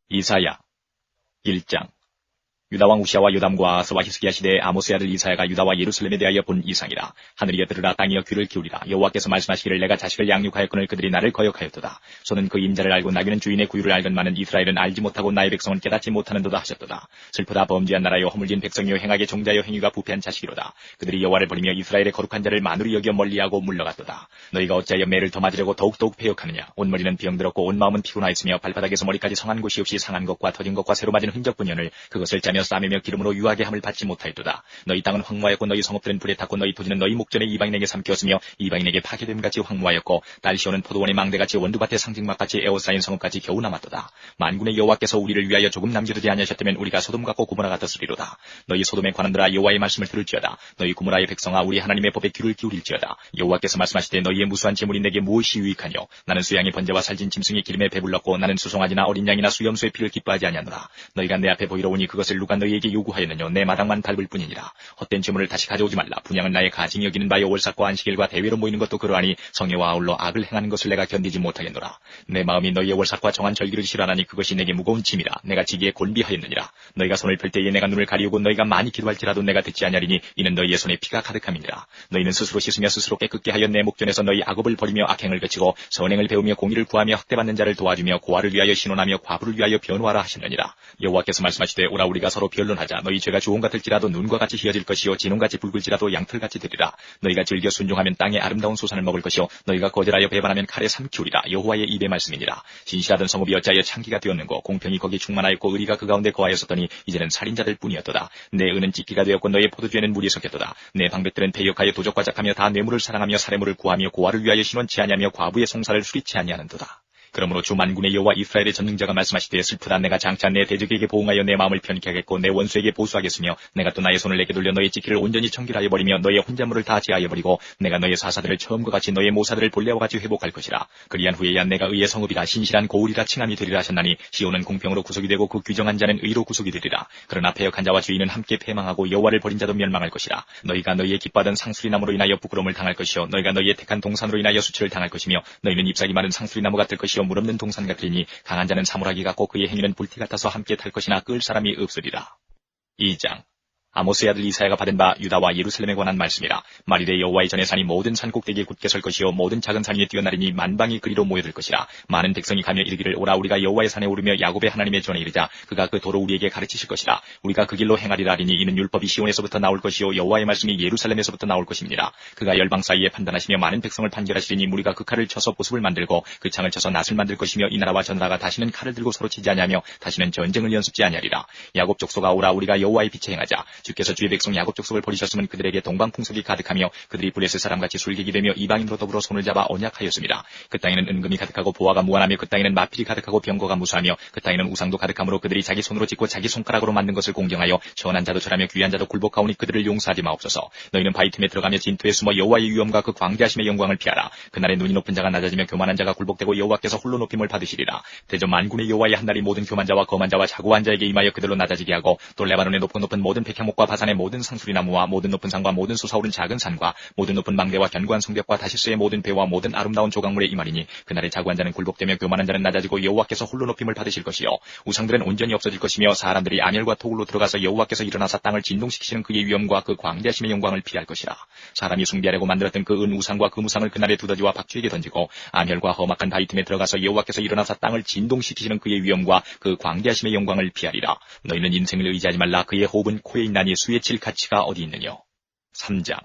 이사야 1장. 유다왕 우시아와 요담과 아하스와 히스기야 시대에 아모스의 아들 이사야가 유다와 예루살렘에 대하여 본 이상이라. 하늘이여 들으라, 땅이여 귀를 기울이라. 여호와께서 말씀하시기를, 내가 자식을 양육하였거늘 그들이 나를 거역하였도다. 소는 그 임자를 알고 나귀는 주인의 구유를 알건만은 이스라엘은 알지 못하고 나의 백성은 깨닫지 못하는도다 하셨도다. 슬프다, 범죄한 나라여, 허물진 백성이여, 행하게 종자여, 행위가 부패한 자식이로다. 그들이 여호와를 버리며 이스라엘의 거룩한 자를 만우리 여겨 멀리하고 물러갔도다. 너희가 어찌하여 매를 더 맞으려고 더욱더욱 패역하느냐. 온 머리는 병들었고 온 마음은 피곤하였으며 발바닥에서 머리까지 성한 곳이 없이 상한 것과 터진 것과 새로 맞은 흔적뿐이오늘 그것을 짜며 싸매며 기름으로 유하게 함을 받지 못하였도다. 너희 땅은 황무하였고 너희 성읍들은 불에 탔고 너희 토지는 너희 목전에 이방인에게 삼켰으며 이방인에게 파괴됨같이 황무하였고 딸시오는 포도원의 망대같이 원두밭의 상징막같이 에워싸인 성읍같이 겨우 남았도다. 만군의 여호와께서 우리를 위하여 조금 남겨두지 아니하셨다면 우리가 소돔 같고 고모라 같았으리로다. 너희 소돔의 관원들아, 여호와의 말씀을 들을지어다. 너희 고모라의 백성아, 우리 하나님의 법에 귀를 기울일지어다. 여호와께서 말씀하시되, 너희의 무수한 재물이 내게 무엇이 유익하뇨. 나는 수양의 번제와 살진 짐승의 기름에 배불렀고 나는 수송아지나 어린 양이나 수염소의 피를 기뻐하지 아니하노라. 너희가 내 앞에 보이러 오니 그것을 누가 너희에게 요구하였느뇨. 내 마당만 밟을 뿐이니라. 헛된 재물을 다시 가져오지 말라. 분양은 나의 가증이 여기는 바요, 월삭과 안식일과 대회로 모이는 것도 그러하니 성회와 아울러 악을 행하는 것을 내가 견디지 못하겠노라. 내 마음이 너희의 월삭과 정한 절기를 싫어하나니 그것이 내게 무거운 짐이라. 내가 지기에 곤비하였느니라. 너희가 손을 펼 때에 내가 눈을 가리우고 너희가 많이 기도할지라도 내가 듣지 아니하리니 이는 너희의 손에 피가 가득함이니라. 너희는 스스로 씻으며 스스로 깨끗게 하여 내 목전에서 너희 악업을 버리며 악행을 그치고 선행을 배우며 공의를 구하며 학대받는 자를 도와주며 고아를 위하여 신원하며 과부를 위하여 변호하라 하시느니라. 여호와께서 말씀하시되, 오라, 우리가 서로 변론하자. 너희 죄가 주홍 같을지라도 눈과 같이 희어질 것이요 진홍같이 붉을지라도 양털같이 되리라. 너희가 즐겨 순종하면 땅의 아름다운 소산을 먹을 것이요 너희가 거절하여 배반하면 칼에 삼키우리라. 여호와의 입의 말씀이니라. 진실하던 성읍이 어찌하여 창기가 되었는고, 공평이 거기 충만하였고 의리가 그 가운데 거하였었더니 이제는 살인자들 뿐이었도다. 내 은은 찢기가 되었고 너의 포도주에는 물이 섞였도다. 내 방백들은 배역하여 도적과 작하며 다 뇌물을 사랑하며 사례물을 구하며 고아를 위하여 신원치 아니하며 과부의 송사를 수리치 아니하는도다. 그러므로 주 만군의 여호와 이스라엘의 전능자가 말씀하시되, 슬프다, 내가 장차 내 대적에게 보응하여 내 마음을 편케 하겠고 내 원수에게 보수하겠으며 내가 또 나의 손을 내게 돌려 너의 지키를 온전히 청결하여 버리며 너의 혼자물을 다 제하여 버리고 내가 너의 사사들을 처음과 같이 너의 모사들을 본래와 같이 회복할 것이라. 그리한 후에야 내가 의의 성읍이라 신실한 고울이라 칭함이 되리라 하셨나니 시온은 공평으로 구속이 되고 그 규정한 자는 의로 구속이 되리라. 그러나 패역한 자와 주인은 함께 패망하고 여호와를 버린 자도 멸망할 것이라. 너희가 너희의 기뻐하던 상수리나무로 인하여 부끄러움을 당할 것이요 너희가 너희의 택한 동산으로 인하여 수치를 당할 것이며 너희는 잎사귀 마른 상수리나무 같을 것이요 물 없는 동산 같으리니 강한 자는 사물하기 같고 그의 행위는 불티 같아서 함께 탈 것이나 끌 사람이 없으리라. 2장. 아모스의 아들 이사야가 받은 바 유다와 예루살렘에 관한 말씀이라. 말이되 여호와의 전의 산이 모든 산 꼭대기에 굳게 설 것이요 모든 작은 산 위에 뛰어나리니 만방이 그리로 모여들 것이라. 많은 백성이 가며 이르기를, 오라, 우리가 여호와의 산에 오르며 야곱의 하나님의 전에 이르자. 그가 그 도로 우리에게 가르치실 것이라. 우리가 그 길로 행하리라 하리니 이는 율법이 시온에서부터 나올 것이요 여호와의 말씀이 예루살렘에서부터 나올 것임이니라. 그가 열방 사이에 판단하시며 많은 백성을 판결하시리니 무리가 그 칼을 쳐서 보습을 만들고 그 창을 쳐서 낫을 만들 것이며 이 나라와 저 나라가 다시는 칼을 들고 서로 치지 아니하며 다시는 전쟁을 연습지 아니하리라. 야곱 족속아, 오라, 우리가 여호와의 빛에 행하자. 주께서 주의 백성 야곱 족속을 버리셨으면 그들에게 동방풍속이 가득하며 그들이 블레셋 사람같이 술객이 되며 이방인으로 더불어 손을 잡아 언약하였습니다. 그 땅에는 은금이 가득하고 보화가 무한하며 그 땅에는 마필이 가득하고 병거가 무수하며 그 땅에는 우상도 가득하므로 그들이 자기 손으로 짓고 자기 손가락으로 만든 것을 공경하여 전한 자도 절하며 귀한 자도 굴복하오니 그들을 용서하지 마옵소서. 너희는 바위 틈에 들어가며 진토에 숨어 여호와의 위엄과 그 광대하심의 영광을 피하라. 그날에 눈이 높은 자가 낮아지며 교만한 자가 굴복되고 여호와께서 홀로 높임을 받으시리라. 대저 만군의 여호와의 한날이 모든 교만 자와 거만 자와 자고한 자에게 임하여 그들로 낮아지게 하고 또 레바논의 높은 모든 백향목과 바산의 모든 상수리나무와 모든 높은 산과 모든 솟아오른 작은 산과 모든 높은 망대와 견고한 성벽과 다시스의 모든 배와 모든 아름다운 조각물에 임하리니 그날에 자고한 자는 굴복되며 교만한 자는 낮아지고 여호와께서 홀로 높임을 받으실 것이요 우상들은 온전히 없어질 것이며 사람들이 아멸과 토굴로 들어가서 여호와께서 일어나사 땅을 진동시키시는 그의 위엄과 그 광대하심의 영광을 피할 것이라. 사람이 숭배하려고 만들었던 그 은 우상과 그 무상을 그날에 두더지와 박쥐에게 던지고 아멸과 험악한 바위 틈에 들어가서 여호와께서 일어나사 땅을 진동시키시는 그의 위엄과 그 광대하심의 영광을 피하리라. 너희는 인생을 의지하지 말라. 그의 호흡은 코에 있나니 수에 칠 가치가 어디 있느뇨. 3장.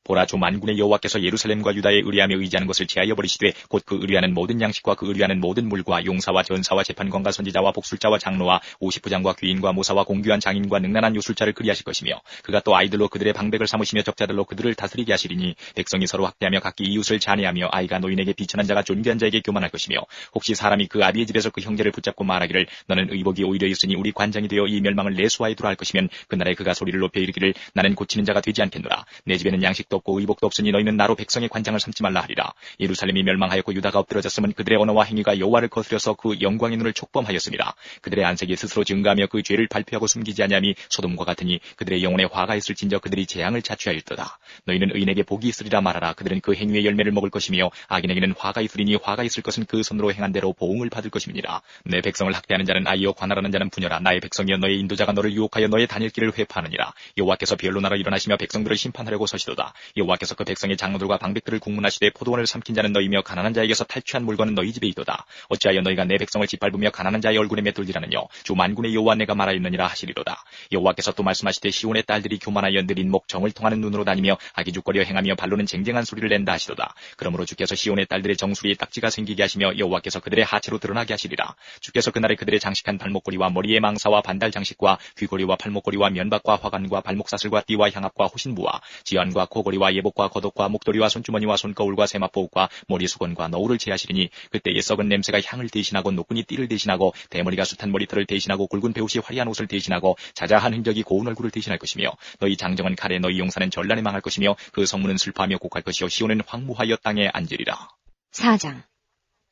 보라, 주 만군의 여호와께서 예루살렘과 유다에 의뢰하며 의지하는 것을 제하여 버리시되 곧 그 의뢰하는 모든 양식과 그 의뢰하는 모든 물과 용사와 전사와 재판관과 선지자와 복술자와 장로와 50부장과 귀인과 모사와 공규한 장인과 능란한 요술자를 그리하실 것이며 그가 또 아이들로 그들의 방백을 삼으시며 적자들로 그들을 다스리게 하시리니 백성이 서로 학대하며 각기 이웃을 잔해하며 아이가 노인에게 비천한 자가 존귀한 자에게 교만할 것이며 혹시 사람이 그 아비의 집에서 그 형제를 붙잡고 말하기를 너는 의복이 오히려 있으니 우리 관장이 되어 이 멸망을 내수하에 두라 할 것이면 그날에 그가 소리를 높여 이르기를 나는 고치는 자가 되지 않겠노라. 내 집에는 양식도 율법도 없고 의복도 없으니 너희는 나로 백성의 관장을 삼지 말라 하리라. 예루살렘이 멸망하였고 유다가 엎드러졌으면 그들의 언어와 행위가 여호와를 거스려서 그 영광의 눈을 촉범하였습니다. 그들의 안색이 스스로 증가하며 그 죄를 발표하고 숨기지 아니함이 소돔과 같으니 그들의 영혼에 화가 있을진저 그들이 재앙을 자취하였도다. 너희는 의인에게 복이 있으리라 말하라. 그들은 그 행위의 열매를 먹을 것이며 악인에게는 화가 있으리니 화가 있을 것은 그 손으로 행한 대로 보응을 받을 것임이니라. 내 백성을 학대하는 자는 아이요 관할하는 자는 부녀라. 나의 백성이여 너의 인도자가 너를 유혹하여 너의 다닐 길을 회파하느니라. 여호와께서 변론하러 일어나시며 백성들을 심판하려고 서시도다. 여호와께서 그 백성의 장로들과 방백들을 국문하시되 포도원을 삼킨 자는 너희며 가난한 자에게서 탈취한 물건은 너희 집에 있도다. 어찌하여 너희가 내 백성을 짓밟으며 가난한 자의 얼굴에 맷돌질하느냐. 주 만군의 여호와 내가 말하였느니라 하시리로다. 여호와께서 또 말씀하시되 시온의 딸들이 교만하여 느린 목 정을 통하는 눈으로 다니며 악의죽거려 행하며 발로는 쟁쟁한 소리를 낸다 하시도다. 그러므로 주께서 시온의 딸들의 정수리에 딱지가 생기게 하시며 여호와께서 그들의 하체로 드러나게 하시리라. 주께서 그날에 그들의 장식한 발목걸이와 머리의 망사와 반달 장식과 귀걸이와 팔목걸이와 면박과 화관과 발목사슬과 띠와 향압과 호신부와 지환과 코걸이와 예복과 겉옷과 목도리와 손주머니와 손거울과 세마포옷과 머리수건과 너울을 제하시리니 그때의 썩은 냄새가 향을 대신하고 노끈이 띠를 대신하고 대머리가 숱한 머리털을 대신하고 굵은 배옷이 화려한 옷을 대신하고 자자한 흔적이 고운 얼굴을 대신할 것이며 너희 장정은 칼에 너희 용사는 전란에 망할 것이며 그 성문은 슬퍼하며 곡할 것이요 시온은 황무하여 땅에 앉으리라. 4장.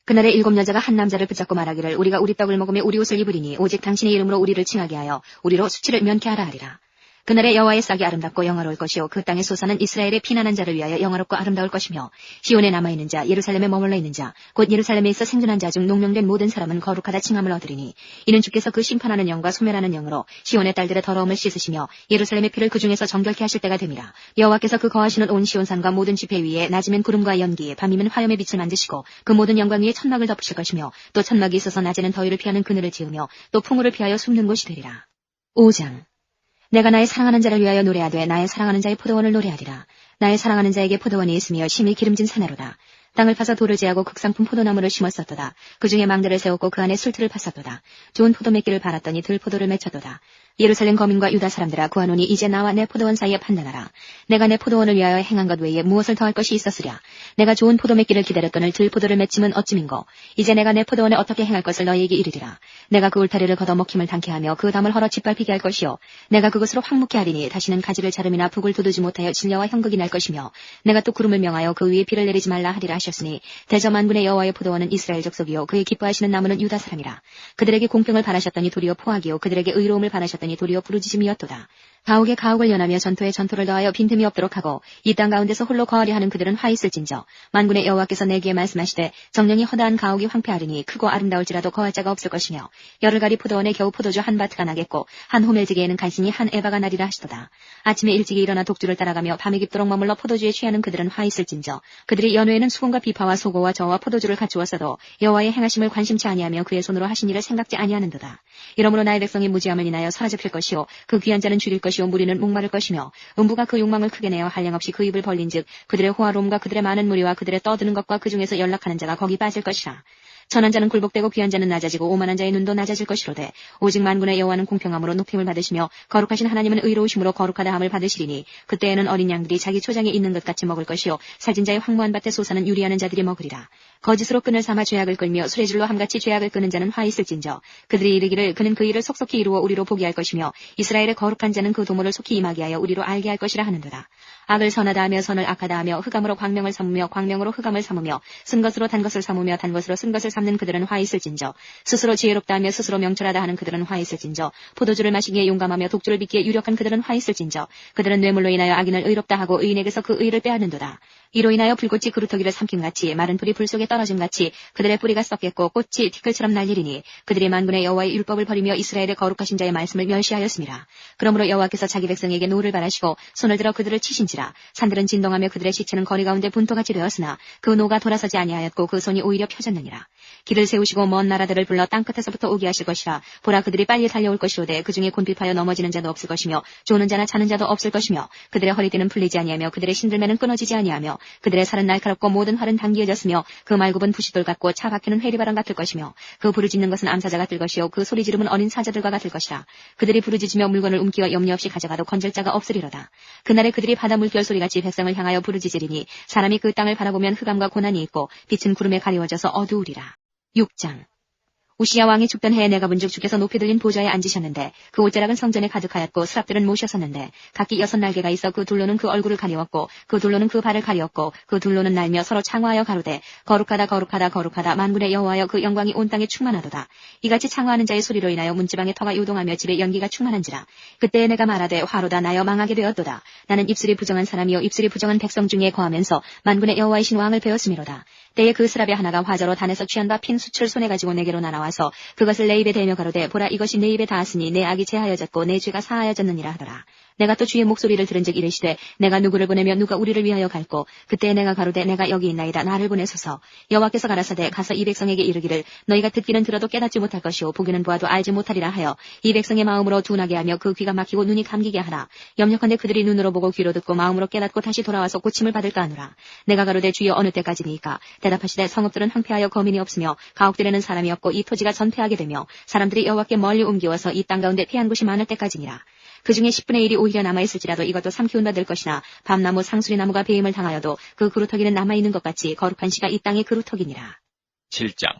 그날에 7 여자가 한 남자를 붙잡고 말하기를 우리가 우리 떡을 먹으며 우리 옷을 입으리니 오직 당신의 이름으로 우리를 칭하게 하여 우리로 수치를 면케하라 하리라. 그날에 여호와의 싹이 아름답고 영화로울 것이요 그 땅의 소사는 이스라엘의 피난한 자를 위하여 영화롭고 아름다울 것이며 시온에 남아있는 자 예루살렘에 머물러 있는 자 곧 예루살렘에 있어 생존한 자 중 농명된 모든 사람은 거룩하다 칭함을 얻으리니 이는 주께서 그 심판하는 영과 소멸하는 영으로 시온의 딸들의 더러움을 씻으시며 예루살렘의 피를 그 중에서 정결케 하실 때가 됨이라. 여호와께서 그 거하시는 온 시온산과 모든 지폐 위에 낮이면 구름과 연기 밤이면 화염의 빛을 만드시고 그 모든 영광 위에 천막을 덮으실 것이며 또 천막이 있어서 낮에는 더위를 피하는 그늘을 지으며 또 풍우를 피하여 숨는 곳이 되리라. 5장. 내가 나의 사랑하는 자를 위하여 노래하되 나의 사랑하는 자의 포도원을 노래하리라. 나의 사랑하는 자에게 포도원이 있으며 심히 기름진 사내로다. 땅을 파서 돌을 제하고 극상품 포도나무를 심었었도다. 그 중에 망대를 세웠고 그 안에 술틀을 팠었도다. 좋은 포도 맺기를 바랐더니 들포도를 맺혔도다. 예루살렘 거민과 유다 사람들아 구하노니 이제 나와 내 포도원 사이에 판단하라. 내가 내 포도원을 위하여 행한 것 외에 무엇을 더할 것이 있었으랴. 내가 좋은 포도 맺기를 기다렸더니 들포도를 맺힘은 어찌민고. 이제 내가 내 포도원에 어떻게 행할 것을 너희에게 이르리라. 내가 그 울타리를 걷어 먹힘을 당케 하며 그 담을 헐어 짓밟히게 할 것이요 내가 그것으로 황묵게 하리니 다시는 가지를 자름이나 북을 돋우지 못하여 진려와 형극이 날 것이며 내가 또 구름을 명하여 그 위에 비를 내리지 말라 하리라 하셨으니 대저 만군의 여호와의 포도원은 이스라엘 족속이요 그의 기뻐하시는 나무는 유다 사람이라. 그들에게 공평을 바라셨더니 도리어 포악이요 그들에게 의로움을 바라셨더니 도리어 부르짖음이었도다. 가옥에 가옥을 연하며 전토에 전토를 더하여 빈틈이 없도록 하고 이 땅 가운데서 홀로 거하려 하는 그들은 화 있을진저 만군의 여호와께서 내게 말씀하시되 정령이 허다한 가옥이 황폐하리니 크고 아름다울지라도 거할 자가 없을 것이며 열흘가리 포도원에 겨우 포도주 한 바트가 나겠고 한 호멜지게에는 간신히 한 에바가 나리라 하시도다. 아침에 일찍이 일어나 독주를 따라가며 밤에 깊도록 머물러 포도주에 취하는 그들은 화 있을진저 그들이 연후에는 수금과 비파와 소고와 저와 포도주를 갖추었어도 여호와의 행하심을 관심치 아니하며 그의 손으로 하신 일을 생각지 아니하는도다. 이러므로 나의 백성이 무지함을 인하여 사라잡힐 것이요 그 귀한 자는 줄일 것이요 무리는 목마를 것이며 음부가 그 욕망을 크게 내어 한량없이 그 입을 벌린즉 그들의 호화로움과 그들의 많은 무리와 그들의 떠드는 것과 그 중에서 연락하는 자가 거기 빠질 것이라. 천한 자는 굴복되고 귀한 자는 낮아지고 오만한 자의 눈도 낮아질 것이로되 오직 만군의 여호와는 공평함으로 높임을 받으시며 거룩하신 하나님은 의로우심으로 거룩하다 함을 받으시리니 그때에는 어린 양들이 자기 초장에 있는 것 같이 먹을 것이요 살진 자의 황무한 밭에 솟아는 유리하는 자들이 먹으리라. 거짓으로 끈을 삼아 죄악을 끌며 수레질로 함같이 죄악을 끄는 자는 화 있을진저 그들이 이르기를 그는 그 일을 속속히 이루어 우리로 보게 할 것이며 이스라엘의 거룩한 자는 그 도모를 속히 임하게 하여 우리로 알게 할 것이라 하는도다. 악을 선하다 하며 선을 악하다 하며 흑암으로 광명을 삼으며 광명으로 흑암을 삼으며 쓴 것으로 단 것을 삼으며 단 것으로 쓴 것을 삼는 그들은 화 있을진저 스스로 지혜롭다 하며 스스로 명철하다 하는 그들은 화 있을진저 포도주를 마시기에 용감하며 독주를 빚기에 유력한 그들은 화 있을진저 그들은 뇌물로 인하여 악인을 의롭다 하고 의인에게서 그 의를 빼앗는도다. 이로 인하여 불꽃이 그루터기를 삼킴같이 마른 풀이 불 속에 떨어짐같이 그들의 뿌리가 썩겠고 꽃이 티끌처럼 날리리니 그들이 만군의 여호와의 율법을 버리며 이스라엘의 거룩하신 자의 말씀을 멸시하였습니다. 그러므로 여호와께서 자기 백성에게 노를 바라시고 손을 들어 그들을 치신지라. 산들은 진동하며 그들의 시체는 거리 가운데 분토같이 되었으나 그 노가 돌아서지 아니하였고 그 손이 오히려 펴졌느니라. 길을 세우시고 먼 나라들을 불러 땅끝에서부터 오게 하실 것이라. 보라 그들이 빨리 달려올 것이로되 그 중에 곤핍하여 넘어지는 자도 없을 것이며 조는 자나 자는 자도 없을 것이며 그들의 허리띠는 풀리지 아니하며 그들의 신들매는 끊어지지 아니하며 그들의 살은 날카롭고 모든 활은 당기어졌으며 그 말굽은 부싯돌 같고 차 박히는 회리바람 같을 것이며 그 부르짖는 것은 암사자 같을 것이요 그 소리 지름은 어린 사자들과 같을 것이라. 그들이 부르짖으며 물건을 움키어 염려 없이 가져가도 건질 자가 없으리로다. 그날에 그들이 바다 물결 소리같이 백성을 향하여 부르짖으리니 사람이 그 땅을 바라보면 흑암과 고난이 있고 빛은 구름에 가리워져서 어두우리라. 6장. 우시야 왕이 죽던 해에 내가 본즉 주께서 높이 들린 보좌에 앉으셨는데 그 옷자락은 성전에 가득하였고 스랍들은 모셔섰는데 각기 6날개가 있어 그 둘로는 그 얼굴을 가리웠고 그 둘로는 그 발을 가리웠고 그 둘로는 날며 서로 창화하여 가로되 거룩하다 거룩하다 거룩하다 만군의 여호와여 그 영광이 온 땅에 충만하도다. 이같이 창화하는 자의 소리로 인하여 문지방에 터가 요동하며 집에 연기가 충만한지라. 그때에 내가 말하되 화로다 나여 망하게 되었도다. 나는 입술이 부정한 사람이요 입술이 부정한 백성 중에 거하면서 만군의 여호와이신 왕을 배웠음이로다. 때에 그 스랍의 하나가 화저로 단에서 취한 바 핀 숯을 손에 가지고 내게로 날아와서 그것을 내 입에 대며 가로되 보라 이것이 내 입에 닿았으니 내 악이 제하여졌고 내 죄가 사하여졌느니라 하더라. 내가 또 주의 목소리를 들은즉 이르시되 내가 누구를 보내며 누가 우리를 위하여 갈고 그때에 내가 가로되 내가 여기 있나이다 나를 보내소서. 여호와께서 가라사대 가서 이 백성에게 이르기를 너희가 듣기는 들어도 깨닫지 못할 것이요 보기는 보아도 알지 못하리라 하여 이 백성의 마음으로 둔하게 하며 그 귀가 막히고 눈이 감기게 하라. 염려컨대 그들이 눈으로 보고 귀로 듣고 마음으로 깨닫고 다시 돌아와서 고침을 받을까 하노라. 내가 가로되 주여 어느 때까지니까. 대답하시되 성읍들은 황폐하여 거민이 없으며 가옥들에는 사람이 없고 이 토지가 전폐하게 되며 사람들이 여호와께 멀리 옮기워서 이 땅 가운데 피한 곳이 많을 때까지니라. 그 중에 10분의 1이 오히려 남아있을지라도 이것도 삼키운 바 될 것이나 밤나무 상수리나무가 배임을 당하여도 그 그루터기는 남아있는 것 같이 거룩한 씨가 이 땅의 그루터기니라. 7장.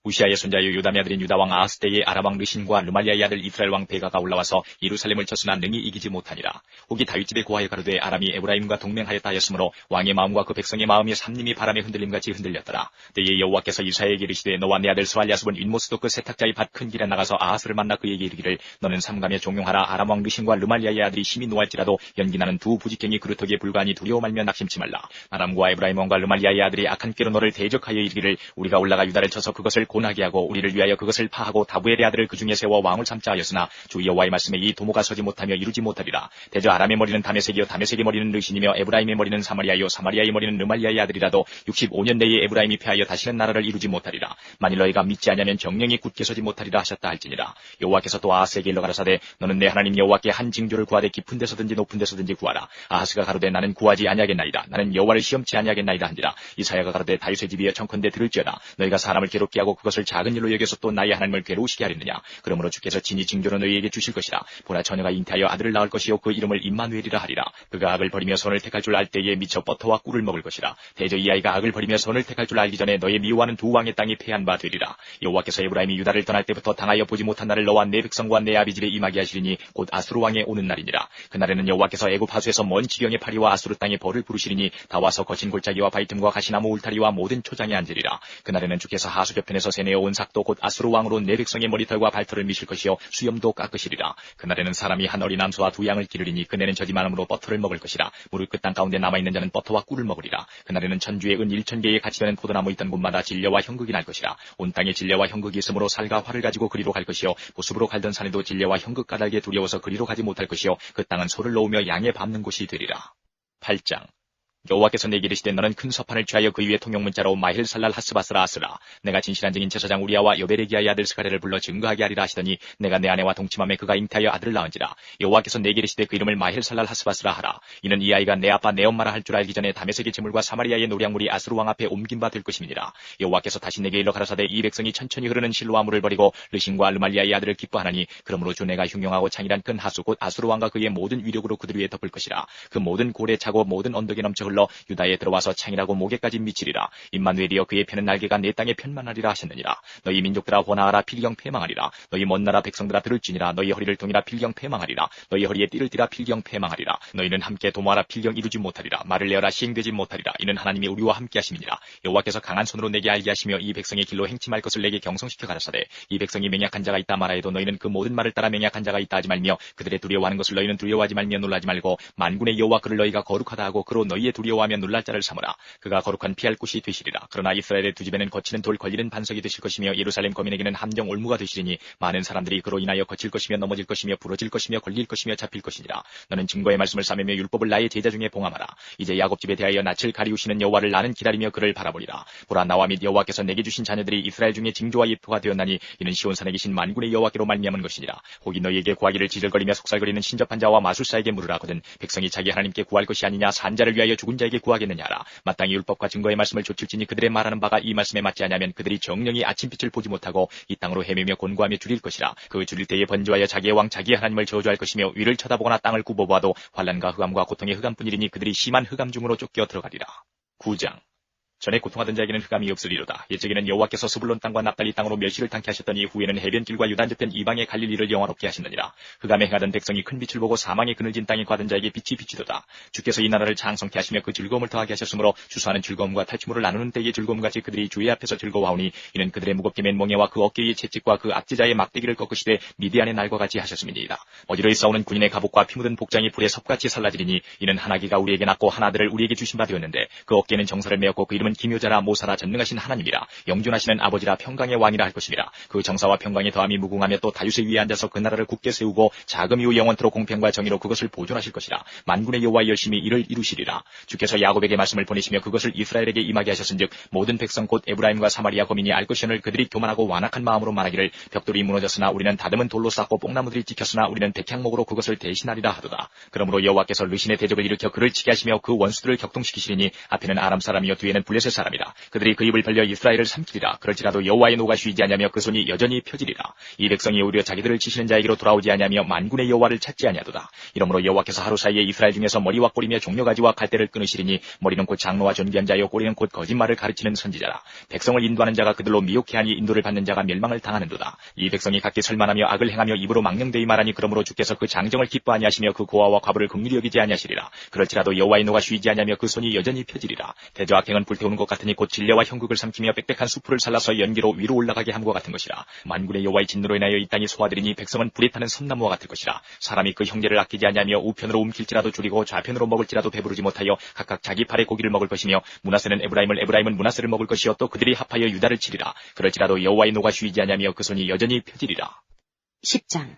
우시아의 손자요 요담의 아들인 유다왕 아하스 때에 아람왕 르신과 르말리아의 아들 이스라엘 왕 베가가 올라와서 예루살렘을 쳤으나 능히 이기지 못하니라. 혹이 다윗집에 고하여 가로되 아람이 에브라임과 동맹하였다 하였으므로 왕의 마음과 그 백성의 마음이 삼림이 바람에 흔들림같이 흔들렸더라. 때에 여호와께서 이사야에게 이르시되 너와 내 아들 스왈야습은 윗모스도 그 세탁자의 밭 큰 길에 나가서 아하스를 만나 그에게 이르기를 너는 삼감에 종용하라. 아람왕 르신과 르말리아의 아들이 심히 노할지라도 연기나는 두 부직갱이 그루터기에 불과하니 두려워 말며 낙심치 말라. 아람과 에브라임 왕과 르말리아의 아들이 악한 꾀로 너를 대적하여 이르기를 우리가 올라가 유다를 쳐서 그것을 고나게 하고 우리를 위하여 그것을 파하고 다부엘의 아들을 그 중에 세워 왕을 삼자 하였으나 주 여호와의 말씀에 이 도모가 서지 못하며 이루지 못하리라. 대저 아람의 머리는 다메섹이요 다메섹의 머리는 르신이며 에브라임의 머리는 사마리아요 사마리아의 머리는 르말리아의 아들이라도 65년 내에 에브라임이 패하여 다시는 나라를 이루지 못하리라. 만일 너희가 믿지 아니하면 정령이 굳게 서지 못하리라 하셨다 할지니라. 여호와께서 또 아하스에게 일러 가라사대 너는 내 하나님 여호와께 한 징조를 구하되 깊은 데서든지 높은 데서든지 구하라. 아하스가 가로되 나는 구하지 아니하겠나이다. 나는 여호와를 시험치 아니하겠나이다 한지라. 이사야가 가로되 다윗의 집이여 청컨대 들을지어다. 너희가 사람을 괴롭게 하고 그것을 작은 일로 여겨서 또 나의 하나님을 괴로우시게 하려느냐. 그러므로 주께서 친히 징조로 너희에게 주실 것이라. 보라 처녀가 잉태하여 아들을 낳을 것이요 그 이름을 임마누엘이라 하리라. 그가 악을 버리며 선을 택할 줄 알 때에 미쳐 버터와 꿀을 먹을 것이라. 대저 이 아이가 악을 버리며 선을 택할 줄 알기 전에 너의 미워하는 두 왕의 땅이 패한 바 되리라. 여호와께서 에브라임이 유다를 떠날 때부터 당하여 보지 못한 날을 너와 내 백성과 내 아비 집에 임하게 하시리니 곧 아수르 왕의 오는 날이니라. 그날에는 여호와께서 애굽 하수에서 먼 지경의 파리와 아수르 땅의 벌을 부르시리니 다 와서 거친 골짜기와 바이틈과 가시나무 울타리와 모든 초장에 앉으리라. 그날에는 주께서 하수 저편에서 세내어 온 삭도 곧 아수르 왕으로 내 백성의 머리털과 발털을 미실 것이요 수염도 깎으시리라. 그날에는 사람이 한 어린 암소와 두 양을 기르리니 그네는 저지만함으로 버터를 먹을 것이라. 무릇 그 땅 가운데 남아있는 자는 버터와 꿀을 먹으리라. 그날에는 천주의 은 1,000개의 같이 되는 포도나무 있던 곳마다 진려와 형극이 날 것이라. 온 땅에 진려와 형극이 있으므로 살과 활을 가지고 그리로 갈 것이요 보습으로 갈던 산에도 진려와 형극 까닭에 두려워서 그리로 가지 못할 것이요 그 땅은 소를 놓으며 양에 밟는 곳이 되리라. 8장. 여호와께서 내게 이르시되 너는 큰 서판을 취하여 그 위에 통용문자로 마힐살랄 하스바스라 아스라. 내가 진실한 증인 제사장 우리아와 여베레기야의 아들 스가랴를 불러 증거하게 하리라 하시더니 내가 내 아내와 동침함에 그가 잉태하여 아들을 낳은지라. 여호와께서 내게 이르시되 그 이름을 마힐살랄 하스바스라 하라. 이는 이 아이가 내 아빠 내 엄마라 할 줄 알기 전에 다메섹의 재물과 사마리아의 노량물이 아스루 왕 앞에 옮긴 바 될 것임이니라. 여호와께서 다시 내게 일러 가라사대 이 백성이 천천히 흐르는 실로와 물을 버리고 르신과 르말리아의 아들을 기뻐하나니 그러므로 주 내가 흉용하고 창이란 큰 하수 곧 아스루 왕과 그의 모든 위력으로 그들 위에 덮을 것이라. 그 모든 골에 차고 모든 언덕에 넘쳐 흘러 유다에 들어와서 창이라고 목에까지 미치리라. 임마누엘이여 그의 펴는 날개가 내 땅에 편만하리라 하셨느니라. 너희 민족들아 호나하라 필경 패망하리라. 너희 먼 나라 백성들아 들을지니라. 너희 허리를 동이라 필경 패망하리라. 너희 허리에 띠를 띠라 필경 패망하리라. 너희는 함께 도모하라 필경 이루지 못하리라. 말을 내어라 시행되지 못하리라. 이는 하나님이 우리와 함께 하심이니라. 여호와께서 강한 손으로 내게 알게 하시며 이 백성의 길로 행침할 것을 내게 경성시켜 가라사대 이 백성이 맹약한 자가 있다 말하여도 너희는 그 모든 말을 따라 맹약한 자가 있다 하지 말며 그들의 두려워하는 것을 너희는 두려워하지 말며 놀라지 말고 만군의 여호와 그를 너희가 거룩하다 하고 그로 너희의 두려워하며 놀랄 자를 삼으라. 그가 거룩한 피할 곳이 되시리라. 그러나 이스라엘의 두 집에는 거치는 돌 걸리는 반석이 되실 것이며 예루살렘 거민에게는 함정 올무가 되시리니 많은 사람들이 그로 인하여 거칠 것이며 넘어질 것이며 부러질 것이며 걸릴 것이며 잡힐 것이니라. 너는 증거의 말씀을 삼으며 율법을 나의 제자 중에 봉함하라. 이제 야곱 집에 대하여 낯을 가리우시는 여호와를 나는 기다리며 그를 바라보리라. 보라 나와 및 여호와께서 내게 주신 자녀들이 이스라엘 중에 징조와 예표가 되었나니 이는 시온산에 계신 만군의 여호와께로 말미암은 것이니라. 혹이 너희에게 구하기를 지절거리며 속살거리는 신접한 자와 마술사에게 물으라거든 백성이 자기 하나님께 구할 것이 아니냐 산자를 위하여 죽은 자에게 구하겠느냐라. 마땅히 율법과 증거의 말씀을 좇을지니 그들의 말하는 바가 이 말씀에 맞지 아니하면 그들이 정령이 아침빛을 보지 못하고 이 땅으로 헤매며 곤고하며 줄일 것이라. 그 줄일 때에 번주하여 자기의 왕 자기의 하나님을 저주할 것이며 위를 쳐다보거나 땅을 굽어보아도 환난과 흑암과 고통의 흑암뿐이리니 그들이 심한 흑암 중으로 쫓겨 들어가리라. 9장. 전에 고통하던 자에게는 흑암이 없으리로다. 옛적에는 여호와께서 스불론 땅과 납달리 땅으로 멸시를 당케 하셨더니 후에는 해변길과 유단저편 이방의 갈릴리를 영화롭게 하시느니라. 흑암에 행하던 백성이 큰 빛을 보고 사망의 그늘진 땅에 가던 자에게 빛이 비치도다. 주께서 이 나라를 장성케 하시며 그 즐거움을 더하게 하셨으므로 주소하는 즐거움과 탈취물을 나누는 때의 즐거움같이 그들이 주의 앞에서 즐거워하오니 이는 그들의 무겁게 맨 멍에와 그 어깨의 채찍과 그 압제자의 막대기를 꺾으시되 미디안의 날과 같이 하셨음이니이다. 어디로이 싸우는 군인의 갑옷과 피 묻은 복장이 불에 섭같이 살라지리니 이는 한 아기가 우리에게 낳고 한 아들을 우리에게 주신 바 되었는데 그 어깨에는 정사를 메었고 그 이름은 기묘자라 모사라 전능하신 하나님이라 영존하시는 아버지라 평강의 왕이라 할 것이니라. 그 정사와 평강의 더함이 무궁하며 또 다윗의 위에 앉아서 그 나라를 굳게 세우고 자금 이후 영원토록 공평과 정의로 그것을 보존하실 것이라. 만군의 여호와 열심히 이를 이루시리라. 주께서 야곱에게 말씀을 보내시며 그것을 이스라엘에게 임하게 하셨은즉 모든 백성 곧 에브라임과 사마리아 거민이 알 것이오늘 그들이 교만하고 완악한 마음으로 말하기를 벽돌이 무너졌으나 우리는 다듬은 돌로 쌓고 뽕나무들이 찍혔으나 우리는 백향목으로 그것을 대신하리라 하도다. 그러므로 여호와께서 르신의 대적을 일으켜 그를 치게 하시며 그 원수들을 격동시키시리니 앞에는 아람 사람이요 뒤에는 블레셋 사람이라. 그들이 그 입을 벌려 이스라엘을 삼키리라. 그럴지라도 여호와의 노가 쉬지 아니하며 그 손이 여전히 펴지리라. 이 백성이 오히려 자기들을 치시는 자에게로 돌아오지 아니하며 만군의 여호와를 찾지 아니하도다. 이러므로 여호와께서 하루 사이에 이스라엘 중에서 머리와 꼬리며 종려가지와 갈대를 끊으시리니 머리는 곧 장로와 존귀한 자요 꼬리는 곧 거짓말을 가르치는 선지자라. 백성을 인도하는 자가 그들로 미혹해 하니 인도를 받는 자가 멸망을 당하는도다. 이 백성이 각기 설만하며 악을 행하며 입으로 망령되이 말하니 그러므로 주께서 그 장정을 기뻐하니하시며 그 고아와 과부를 긍휼히 여기지 아니하시리라. 그럴지라도 여호와의 노가 쉬지 아니하며 그 손이 여전히 펴지리라. 대저 악행은 불태우는 것 같으니 곧 진례와 형극을 삼키며 빽빽한 수풀을 살라서 연기로 위로 올라가게 함과 같은 것이라. 만군의 여호와의 진노로 인하여 이 땅이 소화되리니 백성은 불에 타는 섬나무와 같을 것이라. 사람이 그 형제를 아끼지 아니하며 우편으로 움킬지라도 줄이고 좌편으로 먹을지라도 배부르지 못하여 각각 자기 팔의 고기를 먹을 것이며 므낫세는 에브라임은 므낫세를 먹을 것이요 또 그들이 합하여 유다를 치리라. 그럴지라도 여호와의 노가 쉬지 아니하며 그 손이 여전히 펴지리라. 10장.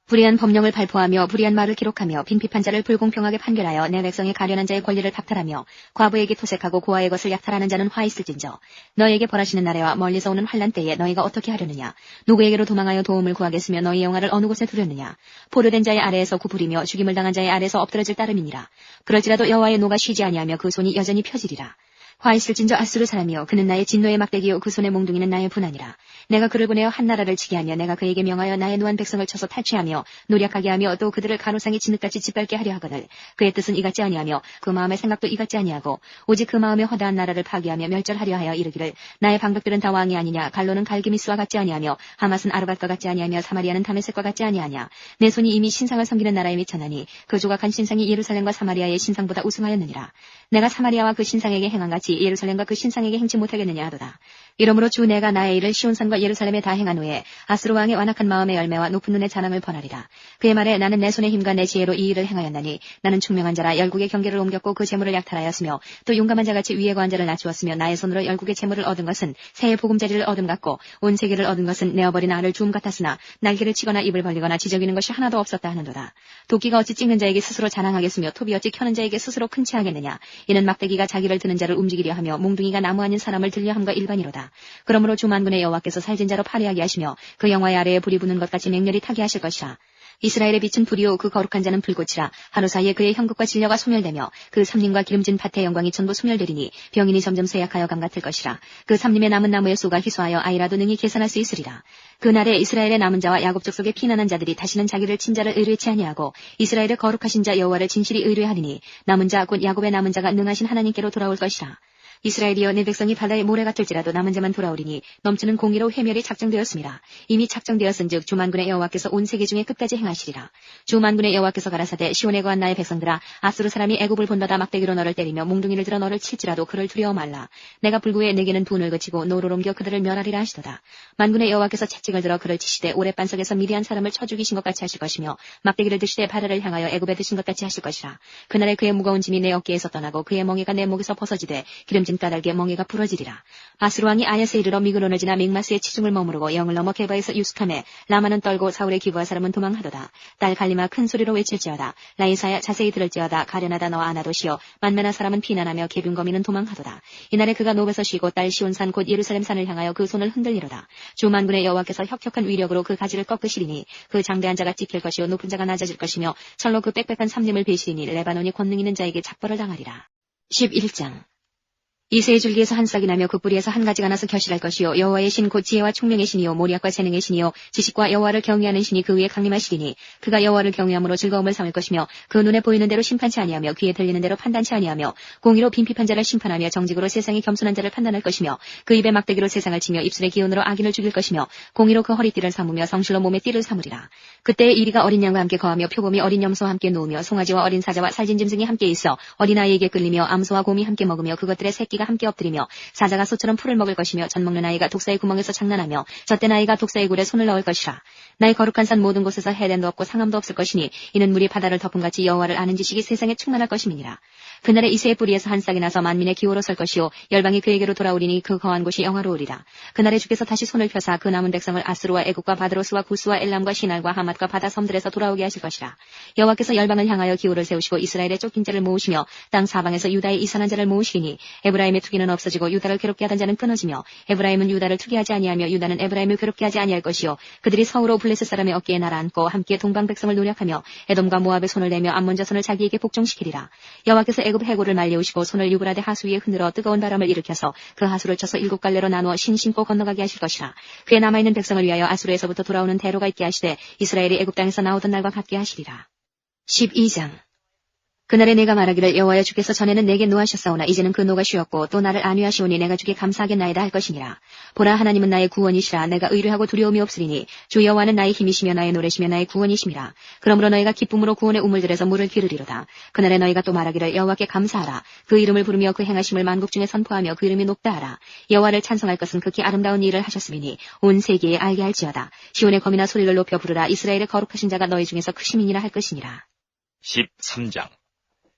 불의한 법령을 발포하며 불의한 말을 기록하며 빈핍한 자를 불공평하게 판결하여 내 백성의 가련한 자의 권리를 박탈하며 과부에게 토색하고 고아의 것을 약탈하는 자는 화 있을진저. 너희에게 벌하시는 나라와 멀리서 오는 환난 때에 너희가 어떻게 하려느냐. 누구에게로 도망하여 도움을 구하겠으며 너희 영화를 어느 곳에 두렸느냐. 포로된 자의 아래에서 구부리며 죽임을 당한 자의 아래에서 엎드러질 따름이니라. 그럴지라도 여호와의 노가 쉬지 아니하며 그 손이 여전히 펴지리라. 화 있을진저 아수르 사람이요 그는 나의 진노의 막대기요 그 손의 몽둥이는 나의 분하니라. 내가 그를 보내어 한 나라를 치게 하며 내가 그에게 명하여 나의 노한 백성을 쳐서 탈취하며 노력하게 하며 또 그들을 가로상의 진흙같이 짓밟게 하려 하거늘 그의 뜻은 이같지 아니하며 그 마음의 생각도 이같지 아니하고 오직 그 마음의 허다한 나라를 파괴하며 멸절하려 하여 이르기를 나의 방백들은 다 왕이 아니냐. 갈로는 갈기미스와 같지 아니하며 하맛은 아르밧과 같지 아니하며 사마리아는 다메섹과 같지 아니하냐. 내 손이 이미 신상을 섬기는 나라에 미쳤나니 그 조각한 신상이 예루살렘과 사마리아의 신상보다 우승하였느니라. 내가 사마리아와 그 신상에게 행한 같이 예루살렘과 그 신상에게 행치 못하겠느냐 하도다. 이러므로 주 내가 나의 일을 시온산과 예루살렘에 다 행한 후에 아수르 왕의 완악한 마음의 열매와 높은 눈의 자랑을 벌하리라. 그의 말에 나는 내 손의 힘과 내 지혜로 이 일을 행하였나니 나는 총명한 자라 열국의 경계를 옮겼고 그 재물을 약탈하였으며 또 용감한 자같이 위에 거한 자를 낮추었으며 나의 손으로 열국의 재물을 얻은 것은 새의 보금자리를 얻음 같고 온 세계를 얻은 것은 내어버린 알을 주움 같았으나 날개를 치거나 입을 벌리거나 지저귀는 것이 하나도 없었다 하는도다. 도끼가 어찌 찍는 자에게 스스로 자랑하겠으며 톱이 어찌 켜는 자에게 스스로 큰 체하겠느냐. 이는 막대기가 자기를 드는 자를 움직이려 하며 몽둥이가 나무 아닌 사람을 들려 함과 일반이로다. 그러므로 주 만군의 여호와께서 살진 자로 파리하게 하시며 그 영화의 아래에 불이 붙는 것 같이 맹렬히 타게 하실 것이라. 이스라엘의 빛은 불이요 그 거룩한 자는 불꽃이라. 하루 사이에 그의 형극과 진려가 소멸되며 그 삼림과 기름진 밭의 영광이 전부 소멸되리니 병인이 점점 쇠약하여 감 같을 것이라. 그 삼림의 남은 나무의 수가 희소하여 아이라도 능히 계산할 수 있으리라. 그날에 이스라엘의 남은 자와 야곱 족속의 피난한 자들이 다시는 자기를 친자를 의뢰치 아니하고 이스라엘의 거룩하신 자 여호와를 진실이 의뢰하리니 남은 자 곧 야곱의 남은 자가 능하신 하나님께로 돌아올 것이라. 이스라엘이여 내 백성이 바다의 모래 같을지라도 남은 자만 돌아오리니 넘치는 공의로 회멸이 작정되었습니다. 이미 작정되었은즉 주 만군의 여호와께서 온 세계 중에 끝까지 행하시리라. 주 만군의 여호와께서 가라사대 시온에 거한 나의 백성들아 아수르 사람이 애굽을 본받아 막대기로 너를 때리며 몽둥이를 들어 너를 칠지라도 그를 두려워 말라. 내가 불구에 내게는 분을 그치고 노를 옮겨 그들을 멸하리라 하시도다. 만군의 여호와께서 채찍을 들어 그를 치시되 오래 반석에서 미리한 사람을 쳐 죽이신 것 같이 하실 것이며 막대기를 드시되 바다를 향하여 애굽에 드신 것 같이 하실 것이라. 그날에 그의 무거운 짐이 내 어깨에서 떠나고 그의 멍에가 내 목에서 벗어지되 기름진 까닭에 멍에가 부러지리라. 아수르 왕이 아야스에 이르러 미그론을 지나 믹마스의 치중을 머무르고 영을 넘어 게바에서 유숙함에 라마는 떨고 사울의 기부한 사람은 도망하도다. 딸 갈리마 큰 소리로 외칠지어다. 라이사야 자세히 들을지어다. 가련하다 너와 아나도시여 만면한 사람은 피난하며 계빈거미는 도망하도다. 이날에 그가 노베서 쉬고 딸 시온산 곧 예루살렘 산을 향하여 그 손을 흔들리로다. 주 만군의 여호와께서 혁혁한 위력으로 그 가지를 꺾으시리니 그 장대한 자가 찍힐 것이요 높은 자가 낮아질 것이며 철로 그 빽빽한 삼림을 베시리니 레바논이 권능 있는 자에게 작벌을 당하리라. 11장 이새의 줄기에서 한 싹이 나며 그 뿌리에서 한 가지가 나서 결실할 것이요 여호와의 신 곧 지혜와 총명의 신이요 모략과 재능의 신이요 지식과 여호와를 경외하는 신이 그 위에 강림하시리니 그가 여호와를 경외함으로 즐거움을 삼을 것이며 그 눈에 보이는 대로 심판치 아니하며 귀에 들리는 대로 판단치 아니하며 공의로 빈핍한 자를 심판하며 정직으로 세상의 겸손한 자를 판단할 것이며 그 입에 막대기로 세상을 치며 입술의 기운으로 악인을 죽일 것이며 공의로 그 허리띠를 삼으며 성실로 몸에 띠를 삼으리라. 그때에 이리가 어린 양과 함께 거하며 표범이 어린 염소와 함께 누우며 송아지와 어린 사자와 살진 짐승이 함께 있어 어린아이에게 끌리며 암소와 곰이 함께 먹으며 그것들의 새끼가 함께 엎드리며 사자가 소처럼 풀을 먹을 것이며 젖 먹는 아이가 독사의 구멍에서 장난하며 젖된 아이가 독사의 굴에 손을 넣을 것이라. 나의 거룩한 산 모든 곳에서 해됨도 없고 상함도 없을 것이니 이는 물이 바다를 덮음같이 여호와를 아는 지식이 세상에 충만할 것임이니라. 그날에 이새의 뿌리에서 한 싹이 나서 만민의 기호로 설 것이요 열방이 그에게로 돌아오리니 그 거한 곳이 영화로우리라. 그날에 주께서 다시 손을 펴사 그 남은 백성을 아스루와 애국과 바드로스와 구스와 엘람과 시날과 하맛과 바다 섬들에서 돌아오게 하실 것이라. 여호와께서 열방을 향하여 기호를 세우시고 이스라엘의 쫓긴 자를 모으시며 땅 사방에서 유다의 이산한 자를 모으시리니 에브라임의 투기는 없어지고 유다를 괴롭게 하던 자는 끊어지며 에브라임은 유다를 투기하지 아니하며 유다는 에브라임을 괴롭게 하지 아니할 것이요 그들이 서으로 블레셋 사람의 어깨에 날아앉고 함께 동방 백성을 노력하며 에돔과 모압의 손을 내며 암몬 자손을 자기에게 복종시키리라. 여호와께서 애굽 해골을 말려오시고 손을 유브라데 하수 위에 흔들어 뜨거운 바람을 일으켜서 그 하수를 쳐서 7갈래로 나누어 신 신고 건너가게 하실 것이라. 그에 남아있는 백성을 위하여 아수르에서부터 돌아오는 대로가 있게 하시되 이스라엘이 애굽 땅에서 나오던 날과 같게 하시리라. 12장. 그날에 내가 말하기를 여호와여 주께서 전에는 내게 노하셨사오나 이제는 그 노가 쉬었고 또 나를 안위하시오니 내가 주께 감사하겠나이다 할 것이니라. 보라 하나님은 나의 구원이시라. 내가 의뢰하고 두려움이 없으리니 주 여호와는 나의 힘이시며 나의 노래시며 나의 구원이심이라. 그러므로 너희가 기쁨으로 구원의 우물들에서 물을 기르리로다. 그날에 너희가 또 말하기를 여호와께 감사하라. 그 이름을 부르며 그 행하심을 만국 중에 선포하며 그 이름이 높다 하라. 여호와를 찬송할 것은 극히 아름다운 일을 하셨음이니 온 세계에 알게 할지어다. 시온의 검이나 소리를 높여 부르라. 이스라엘의 거룩하신 자가 너희 중에서 크심이니라 할 것이니라. 13장.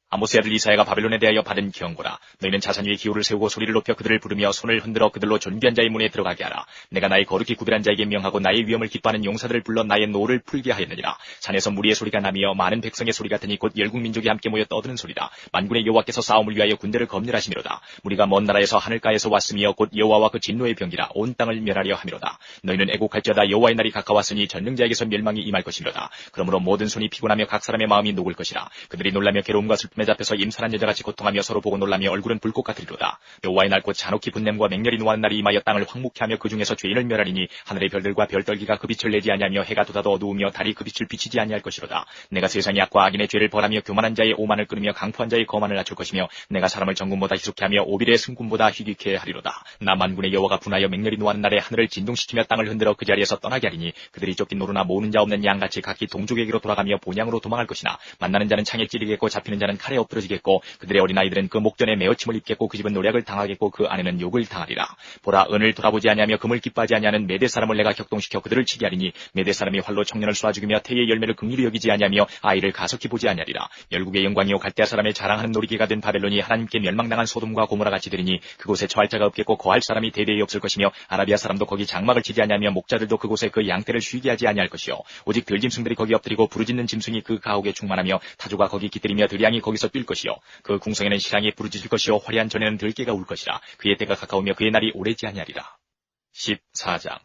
아모스의 아들 이사야가 바벨론에 대하여 받은 경고라. 너희는 자산 위에 기호를 세우고 소리를 높여 그들을 부르며 손을 흔들어 그들로 존귀한 자의 문에 들어가게 하라. 내가 나의 거룩히 구별한 자에게 명하고 나의 위엄을 기뻐하는 용사들을 불러 나의 노를 풀게 하였느니라. 산에서 무리의 소리가 나며 많은 백성의 소리 같으니 곧 열국 민족이 함께 모여 떠드는 소리라. 만군의 여호와께서 싸움을 위하여 군대를 검열하시미로다. 무리가 먼 나라에서 하늘가에서 왔으며 곧 여호와와 그 진노의 병기라 온 땅을 멸하려 하미로다. 너희는 애곡할지어다. 여호와의 날이 가까웠으니 전능자에게서 멸망이 임할 것이미로다. 그러므로 모든 손이 피곤하며 각 사람의 마음이 녹을 것이라. 그들이 놀라며 괴로움과 슬픔에 잡혀서 임산한 여자같이 고통하며 서로 보고 놀라며 얼굴은 불꽃 같으리로다. 여호와의 날 곧 잔혹히 분냄과 맹렬히 노하는 날이 임하여 땅을 황무케 하며 그 중에서 죄인을 멸하리니 하늘의 별들과 별떨기가 그 빛을 내지 아니하며 해가 돋아도 어두우며 달이 그 빛을 비치지 아니할 것이로다. 내가 세상의 악과 악인의 죄를 벌하며 교만한 자의 오만을 끊으며 강포한 자의 거만을 낮출 것이며 내가 사람을 정금보다 희숙케 하며 오빌의 승군보다 희귀케 하리로다. 나 만군의 여호와가 분하여 맹렬히 노하는 날에 하늘을 진동시키며 땅을 흔들어 그 자리에서 떠나게 하리니 그들이 쫓긴 노루나 모으는 자 없는 양같이 각기 동족에게로 돌아가며 본향으로 도망할 것이나 만나는 자는 창에 찌르겠고 잡히는 자는 칼에 엎드러지겠고 그들의 어린아이들은 그 목전에 메어침을 입겠고 그 집은 노략을 당하겠고 그 아내는 욕을 당하리라. 보라 은을 돌아보지 아니하며 금을 기뻐하지 아니하는 메대 사람을 내가 격동시켜 그들을 치게 하리니 메대 사람이 활로 청년을 쏘아 죽이며 태의 열매를 긍휼히 여기지 아니하며 아이를 가속히 보지 아니하리라. 열국의 영광이요 갈대아 사람의 자랑하는 놀이기가 된 바벨론이 하나님께 멸망당한 소돔과 고모라 같이 되리니 그곳에 처할 자가 없겠고 거할 사람이 대대히 없을 것이며 아라비아 사람도 거기 장막을 치지 아니하며 목자들도 그곳에 그 양떼를 쉬게 하지 아니할 것이요 오직 들짐승들이 거기 엎드리고 부르짖는 짐승이 그 가옥에 충만하며 타조가 거기 깃들이며 들양이 거기서 뛸 것이요 그 궁성에는 시랑이 부르짖을 것이요 화려한 전에는 들깨가 울 것이라. 그의 때가 가까우며 그의 날이 오래지 아니하리라. 14장.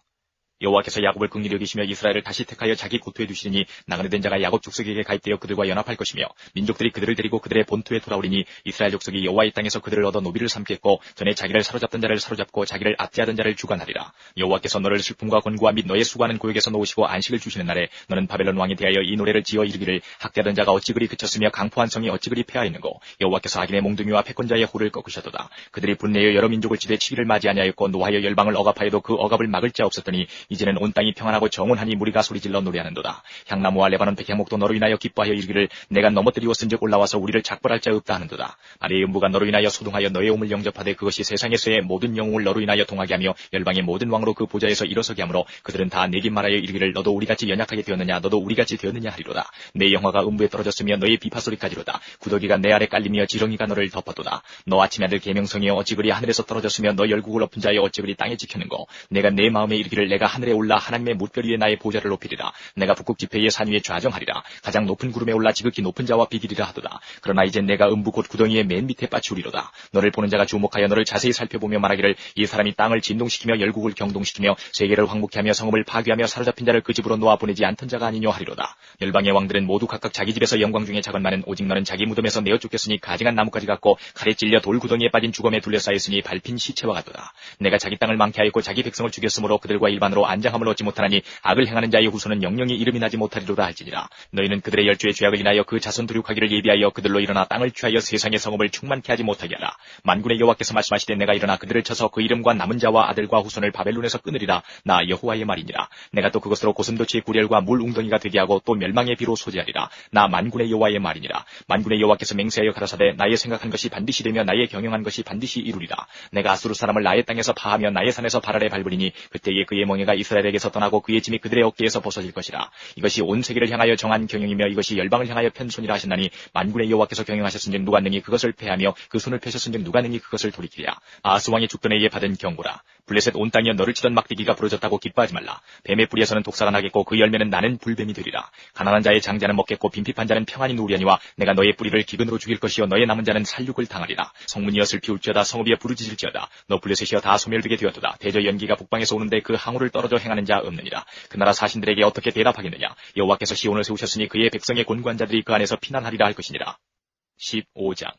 여호와께서 야곱을 긍휼히 여기시며 이스라엘을 다시 택하여 자기 고토에 두시리니 나그네 된 자가 야곱 족속에게 가입되어 그들과 연합할 것이며 민족들이 그들을 데리고 그들의 본토에 돌아오리니 이스라엘 족속이 여호와의 땅에서 그들을 얻어 노비를 삼겠고 전에 자기를 사로잡던 자를 사로잡고 자기를 압제하던 자를 주관하리라. 여호와께서 너를 슬픔과 권고와 및 너의 수고하는 고역에서 놓으시고 안식을 주시는 날에 너는 바벨론 왕에 대하여 이 노래를 지어 이르기를 학대하던 자가 어찌 그리 그쳤으며 강포한 성이 어찌 그리 폐하였는고 여호와께서 악인의 몽둥이와 패권자의 호를 꺾으셨도다. 그들이 분내어 여러 민족을 치되 치기를 맞이 아니하였고 노하여 열방을 억압하여도 그 억압을 막을 자 없었더니 이제는 온 땅이 평안하고 정온하니 무리가 소리질러 노래하는도다. 향나무와 레바논 백향목도 너로 인하여 기뻐하여 이르기를 내가 넘어뜨리었은즉 올라와서 우리를 작벌할 자 없다 하는도다. 아래의 음부가 너로 인하여 소동하여 너의 몸을 영접하되 그것이 세상에서의 모든 영웅을 너로 인하여 동하게 하며 열방의 모든 왕으로 그 보좌에서 일어서게 하므로 그들은 다 내게 말하여 이르기를 너도 우리같이 연약하게 되었느냐 너도 우리같이 되었느냐 하리로다. 내 영화가 음부에 떨어졌으며 너의 비파소리까지로다. 구더기가 내 아래 깔리며 지렁이가 너를 덮었도다. 너 아침의 아들 계명성이여 어찌 그리 하늘에서 떨어졌으며 너 열국을 엎은 자여 어찌 그리 땅에 지켰는고 내가 내 마음에 이르기를 내가 하늘 하늘에 올라 하나님의 뭇별 위에 나의 보좌를 높이리라. 내가 북극 지폐의 산 위에 좌정하리라. 가장 높은 구름에 올라 지극히 높은 자와 비기리라 하도다. 그러나 이제 내가 음부 곧 구덩이의 맨 밑에 빠치우리로다. 너를 보는 자가 주목하여 너를 자세히 살펴보며 말하기를 이 사람이 땅을 진동시키며 열국을 경동시키며 세계를 황무케 하며 성읍을 파괴하며 사로잡힌 자를 그 집으로 놓아 보내지 않던 자가 아니뇨 하리로다. 열방의 왕들은 모두 각각 자기 집에서 영광 중에 작은만은 오직 너는 자기 무덤에서 내어 쫓겼으니 가증한 나무까지 같고 칼에 찔려 돌 구덩이에 빠진 죽음에 둘러싸였으니 밟힌 시체와 같도다. 내가 자기 땅을 망케 하였고 자기 백성을 죽였으므로 그들과 일반으로 안장함을 얻지 못하나니 악을 행하는 자의 후손은 영영이 이름이 나지 못하리로다 할지니라. 너희는 그들의 열조의 죄악을 인하여 그 자손 도륙하기를 예비하여 그들로 일어나 땅을 취하여 세상의 성읍을 충만케 하지 못하게 하라. 만군의 여호와께서 말씀하시되 내가 일어나 그들을 쳐서 그 이름과 남은 자와 아들과 후손을 바벨론에서 끊으리라. 나 여호와의 말이니라. 내가 또 그것으로 고슴도치의 구렬과 물 웅덩이가 되게 하고 또 멸망의 비로 소재하리라. 나 만군의 여호와의 말이니라. 만군의 여호와께서 맹세하여 가라사대 나의 생각한 것이 반드시 되며 나의 경영한 것이 반드시 이루리라. 내가 아수르 사람을 나의 땅에서 파하며 나의 산에서 발아래 밟으리니 그때에 그의 멍에가 이스라엘에게서 떠나고 그의 짐이 그들의 어깨에서 벗어질 것이라. 이것이 온 세계를 향하여 정한 경영이며 이것이 열방을 향하여 편손이라 하셨나니 만군의 여호와께서 경영하셨은즉 누가 능히 그것을 패하며 그 손을 펴셨은즉 누가 능히 그것을 돌이키랴. 아하스 왕이 죽던 해에 받은 경고라. 블레셋 온 땅이여 너를 치던 막대기가 부러졌다고 기뻐하지 말라. 뱀의 뿌리에서는 독사가 나겠고 그 열매는 나는 불뱀이 되리라. 가난한 자의 장자는 먹겠고 빈핍한 자는 평안히 누우려니와 내가 너의 뿌리를 기근으로 죽일 것이요 너의 남은 자는 살육을 당하리라. 성문이여 슬피울지어다 성읍이여 부르짖을지어다. 너 블레셋이여 다 소멸되게 되었도다. 대저 연기가 북방에서 오는데 그 항우를 떨어져 행하는 자 없느니라. 그 나라 사신들에게 어떻게 대답하겠느냐. 여호와께서 시온을 세우셨으니 그의 백성의 곤고한 자들이 그 안에서 피난하리라 할 것이니라. 15장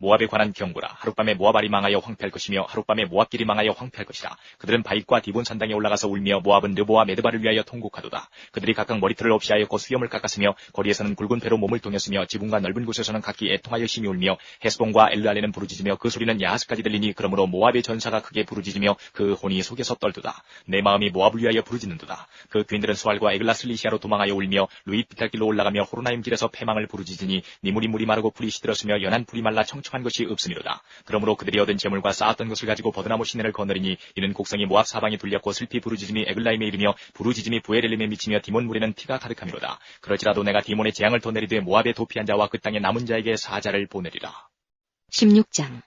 모압에 관한 경고라. 하룻밤에 모압알이 망하여 황폐할 것이며 하룻밤에 모압길이 망하여 황폐할 것이라. 그들은 바윗과 디본 산당에 올라가서 울며 모압은 르보와 메드바를 위하여 통곡하도다. 그들이 각각 머리털을 없이 하였고 수염을 깎았으며 거리에서는 굵은 배로 몸을 동였으며 지붕과 넓은 곳에서는 각기 애통하여 심히 울며 헤스본과 엘르알레는 부르짖으며 그 소리는 야하스까지 들리니 그러므로 모압의 전사가 크게 부르짖으며 그 혼이 속에서 떨도다. 내 마음이 모압을 위하여 부르짖는도다. 그 귀인들은 수알과 에글라슬리시아로 도망하여 울며 루이피탈길로 올라가며 호로나임 길에서 패망을 부르짖으니 니물이 물이 마르고 풀이 시들었으며 연한 풀이 말라 청청한 것이 없음이로다. 그러므로 그들이 얻은 재물과 쌓았던 것을 가지고 버드나무 시내를 거느리니 이는 곡성이 모압 사방에 둘렸고 슬피 부르짖음이 에글라임에 이르며 부르짖음이 부에렐림에 미치며 디몬 물에는 피가 가득함이로다. 그러지라도 내가 디몬의 재앙을 더 내리되 모압에 도피한 자와 그 땅의 남은 자에게 사자를 보내리라. 16장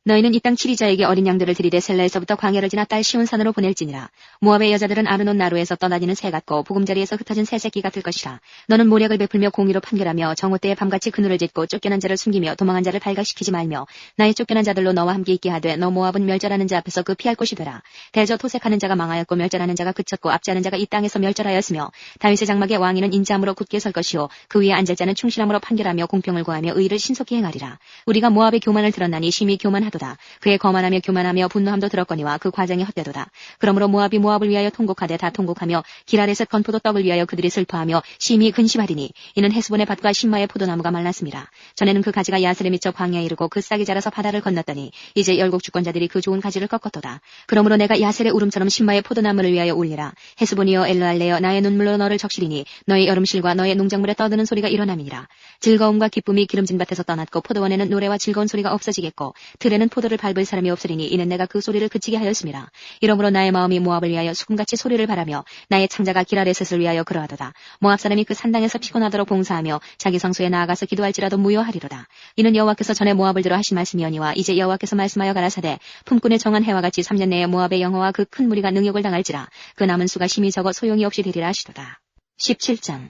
너희는 이 땅 치리자에게 어린 양들을 들이대 셀라에서부터 광야를 지나 딸 시온산으로 보낼지니라. 모압의 여자들은 아르논 나루에서 떠다니는 새 같고 보금자리에서 흩어진 새 새끼 같을 것이라. 너는 모략을 베풀며 공의로 판결하며 정오 때에 밤같이 그늘을 짓고 쫓겨난 자를 숨기며 도망한 자를 발각시키지 말며 나의 쫓겨난 자들로 너와 함께 있게 하되 너 모압은 멸절하는 자 앞에서 그 피할 곳이 되라. 대저 토색하는 자가 망하였고 멸절하는 자가 그쳤고 압제하는 자가 이 땅에서 멸절하였으며 다윗의 장막에 왕위는 인자함으로 굳게 설 것이요 그 위에 앉을 자는 충실함으로 판결하며 공평을 구하며 의를 신속히 행하리라. 우리가 모압의 교만을 들었나니 심히 교만하도다. 그의 거만하며 교만하며 분노함도 들었거니와 그 과정이 헛되도다. 그러므로 모압이 모압을 위하여 통곡하되 다 통곡하며 기라렛의 건포도 떡을 위하여 그들이 슬퍼하며 심히 근심하리니 이는 헤스본의 밭과 신마의 포도나무가 말랐습니다. 전에는 그 가지가 야셀에 미쳐 광야에 이르고 그 싹이 자라서 바다를 건넜더니 이제 열국 주권자들이 그 좋은 가지를 꺾었도다. 그러므로 내가 야셀의 울음처럼 신마의 포도나무를 위하여 울리라. 헤스본이여 엘르알레여 나의 눈물로 너를 적시리니 너의 여름실과 너의 농작물에 떠드는 소리가 일어남이니라. 즐거움과 기쁨이 기름진 밭에서 떠났고 포도원에는 노래와 즐거운 소리가 없어지겠고 들에는 포도를 밟을 사람이 없으리니 이는 내가 그 소리를 그치게 하였음이라. 이러므로 나의 마음이 모압을 위하여 수금같이 소리를 바라며 나의 창자가 기라레셋을 위하여 그러하도다. 모압 사람이 그 산당에서 피곤하도록 봉사하며 자기 성소에 나아가서 기도할지라도 무효하리로다. 이는 여호와께서 전에 모압을 들어 하신 말씀이오니와 이제 여호와께서 말씀하여 가라사대 품꾼의 정한 해와 같이 3년 내에 모압의 영어와 그 큰 무리가 능욕을 당할지라. 그 남은 수가 심히 적어 소용이 없이 되리라 하시도다. 17장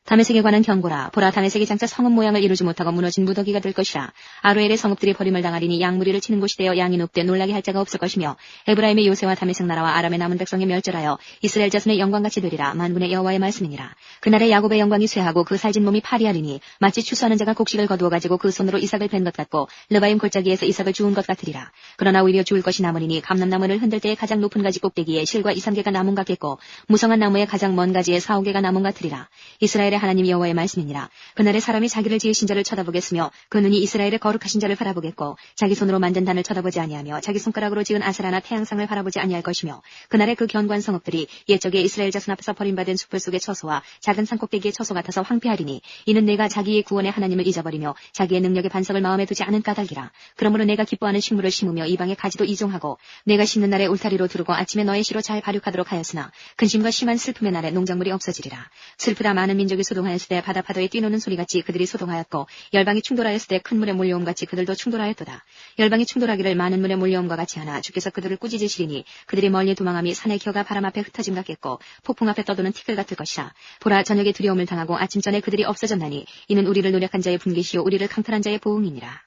다메섹에 관한 경고라. 보라 다메섹이 장차 성읍 모양을 이루지 못하고 무너진 무더기가 될 것이라. 아로엘의 성읍들이 버림을 당하리니 양무리를 치는 곳이 되어 양이 높되 놀라게 할 자가 없을 것이며 에브라임의 요새와 다메섹 나라와 아람의 남은 백성이 멸절하여 이스라엘 자손의 영광같이 되리라. 만군의 여호와의 말씀이니라. 그날에 야곱의 영광이 쇠하고 그 살진 몸이 파리하리니 마치 추수하는 자가 곡식을 거두어 가지고 그 손으로 이삭을 벤 것 같고 르바임 골짜기에서 이삭을 주운 것 같으리라. 그러나 오히려 주울 것이 남으리니 감람나무를 흔들 때에 가장 높은 가지 꼭대기에 실과 2-3개가 남은 같겠고 무성한 나무에 가장 먼 가지에 4-5개가 남은 같으리라. 이스라엘의 하나님 여호와의 말씀이니라. 그날에 사람이 자기를 지으신 자를 쳐다보겠으며 그 눈이 이스라엘의 거룩하신 자를 바라보겠고 자기 손으로 만든 단을 쳐다보지 아니하며 자기 손가락으로 지은 아세라나 태양상을 바라보지 아니할 것이며 그날에 그 견고한 성읍들이 옛적에 이스라엘 자손 앞에서 버림받은 숲을 속의 처소와 작은 산꼭대기의 처소 같아서 황폐하리니 이는 내가 자기의 구원의 하나님을 잊어버리며 자기의 능력의 반석을 마음에 두지 않은 까닭이라. 그러므로 내가 기뻐하는 식물을 심으며 이방의 가지도 이종하고 내가 심는 날에 울타리로 두르고 아침에 너의 시로 잘 발육하도록 하였으나 근심과 심한 슬픔의 날에 농작물이 없어지리라. 슬프다 많은 민족이 소동하였을 때 바다 파도에 뛰노는 소리같이 그들이 소동하였고 열방이 충돌하였을 때 큰 물에 몰려옴같이 그들도 충돌하였도다. 열방이 충돌하기를 많은 물에 몰려옴과 같이 하나 주께서 그들을 꾸짖으시리니 그들이 멀리 도망함이 산의 기어가 바람 앞에 흩어짐 같겠고 폭풍 앞에 떠도는 티끌 같을 것이라. 보라 저녁에 두려움을 당하고 아침 전에 그들이 없어졌나니 이는 우리를 노력한 자의 분깃이요 우리를 강탈한 자의 보응이니라.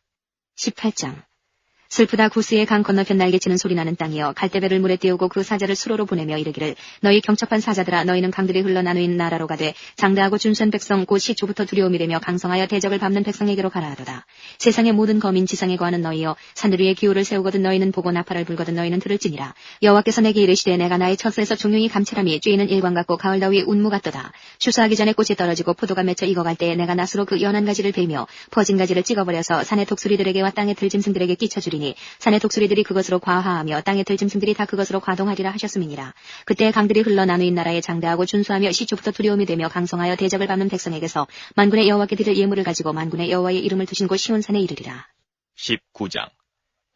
18장 슬프다 구스의 강 건너편 날개치는 소리나는 땅이여 갈대배를 물에 띄우고 그 사자를 수로로 보내며 이르기를 너희 경첩한 사자들아 너희는 강들이 흘러 나누인 나라로 가되 장대하고 준수한 백성 곧 시초부터 두려움이라며 강성하여 대적을 밟는 백성에게로 가라 하도다. 세상의 모든 거민 지상에 거하는 너희여 산들 위에 기호를 세우거든 너희는 보고 나팔을 불거든 너희는 들을지니라. 여호와께서 내게 이르시되 내가 나의 처소에서 종용이 감찰함이 쬐는 일광 같고 가을 더위 운무 같도다. 추수하기 전에 꽃이 떨어지고 포도가 맺혀 익어갈 때에 내가 낫으로 그 연한 가지를 베며 퍼진 가지를 찍어버려서 산의 독수리들에게와 땅의 들짐승들에게 끼쳐주리니 산의 독수리들이 그것으로 과화하며 땅의 들짐승들이 다 그것으로 과동하리라 하셨음이니라. 그때 강들이 흘러 나누인 나라에 장대하고 준수하며 시초부터 두려움이 되며 강성하여 대적을 밟는 백성에게서 만군의 여호와께 드릴 예물을 가지고 만군의 여호와의 이름을 두신 곳 시온산에 이르리라. 19장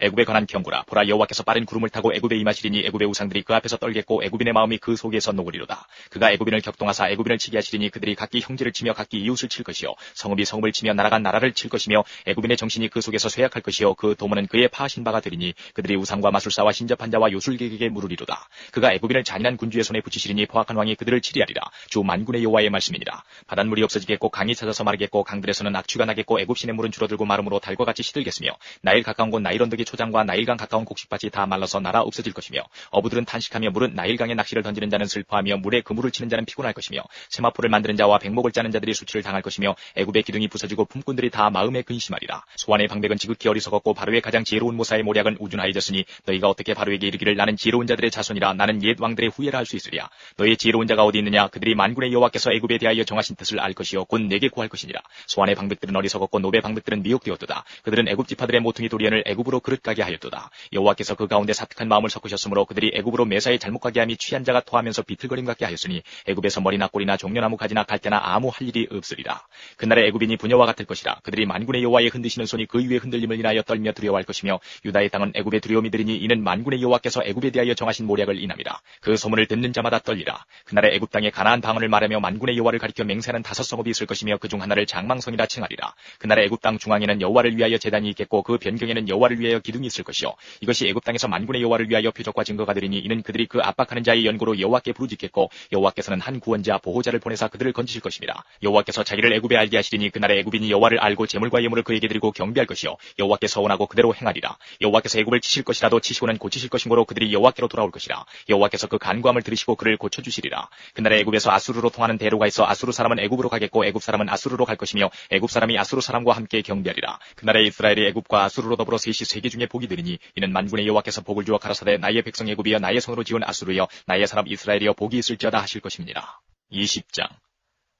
애굽에 관한 경고라. 보라 여호와께서 빠른 구름을 타고 애굽에 임하시리니 애굽의 우상들이 그 앞에서 떨겠고 애굽인의 마음이 그 속에서 녹으리로다. 그가 애굽인을 격동하사 애굽인을 치게 하시리니 그들이 각기 형제를 치며 각기 이웃을 칠 것이요 성읍이 성읍을 치며 나라가 나라를 칠 것이며 애굽인의 정신이 그 속에서 쇠약할 것이요 그 도모는 그의 파하신 바가 되리니 그들이 우상과 마술사와 신접한 자와 요술객에게 물으리로다. 그가 애굽인을 잔인한 군주의 손에 붙이시리니 포악한 왕이 그들을 치리하리라. 주 만군의 여호와의 말씀이니라. 바닷물이 없어지겠고 강이 찾아서 마르겠고 강들에서는 악취가 나겠고 애굽 시내 물은 줄어들고 마름으로 달과 같이 시들겠으며 나일 가까운 곳 나일 언덕의 초장과 나일강 가까운 곡식밭이 다 말라서 날아 없어질 것이며 어부들은 탄식하며 물은 나일강에 낚시를 던지는 자는 슬퍼하며 물에 그물을 치는 자는 피곤할 것이며 세마포를 만드는 자와 백목을 짜는 자들이 수치를 당할 것이며 애굽의 기둥이 부서지고 품꾼들이 다 마음에 근심하리라. 소환의 방백은 지극히 어리석었고 바로의 가장 지혜로운 모사의 모략은 우준하여졌으니 너희가 어떻게 바로에게 이르기를 나는 지혜로운 자들의 자손이라 나는 옛 왕들의 후예라 할 수 있으랴. 너희의 지혜로운 자가 어디 있느냐. 그들이 만군의 여호와께서 애굽에 대하여 정하신 뜻을 알 것이요 곧 내게 구할 것이니라. 소환의 방백들은 어리석었고 노베 방백들은 미혹되었도다. 그들은 애굽 지파들의 모퉁이 도리언을 애굽으로 그릇 가게 하였도다. 여호와께서 그 가운데 사특한 마음을 섞으셨으므로 그들이 애굽으로 매사에 잘못 가게 함이 취한 자가 토하면서 비틀거림 같게 하였으니 애굽에서 머리나 꼬리나 종려나무 가지나 갈대나 아무 할 일이 없으리라. 그날에 애굽인이 부녀와 같을 것이라. 그들이 만군의 여호와의 흔드시는 손이 그 위에 흔들림을 인하여 떨며 두려워할 것이며 유다의 땅은 애굽의 두려움이 들으니 이는 만군의 여호와께서 애굽에 대하여 정하신 모략을 인함이라. 그 소문을 듣는 자마다 떨리라. 그날에 애굽 땅에 가나안 방언을 말하며 만군의 여호와를 가리켜 맹세하는 5성읍이 있을 것이며 그 중 하나를 장망성이라 칭하리라. 그날에 애굽 땅 중앙에는 여호와를 위하여 제단이 있겠고 그 변경에는 여호와를 위하여 기둥이 있을 것이요 이것이 애굽 땅에서 만군의 여호와를 위하여 표적과 증거가 되리니 이는 그들이 그 압박하는 자의 연고로 여호와께 부르짖겠고 여호와께서는 한 구원자 보호자를 보내사 그들을 건지실 것입니다. 여호와께서 자기를 애굽에 알게 하시리니 그날에 애굽인이 여호와를 알고 제물과 예물을 그에게 드리고 경배할 것이요 여호와께 서원하고 그대로 행하리라. 여호와께서 애굽을 치실 것이라도 치시고는 고치실 것이므로 그들이 여호와께로 돌아올 것이라. 여호와께서 그 간구함을 들으시고 그를 고쳐주시리라. 그날에 애굽에서 아수르로 통하는 대로가 있어 아수르 사람은 애굽으로 가겠고 애굽 사람은 아수르로 갈 것이며 애굽 사람이 아수르 사람과 함께 경배하리라. 그날에 이스라엘이 애굽과 아수르로 더불어 셋이 세계 중에 복이 되리니 이는 만군의 여호와께서 복을 주어 가라사대 나의 백성 애굽이여 나의 손으로 지은 아수르여 나의 사람 이스라엘이여 복이 있을지어다 하실 것입니다. 20장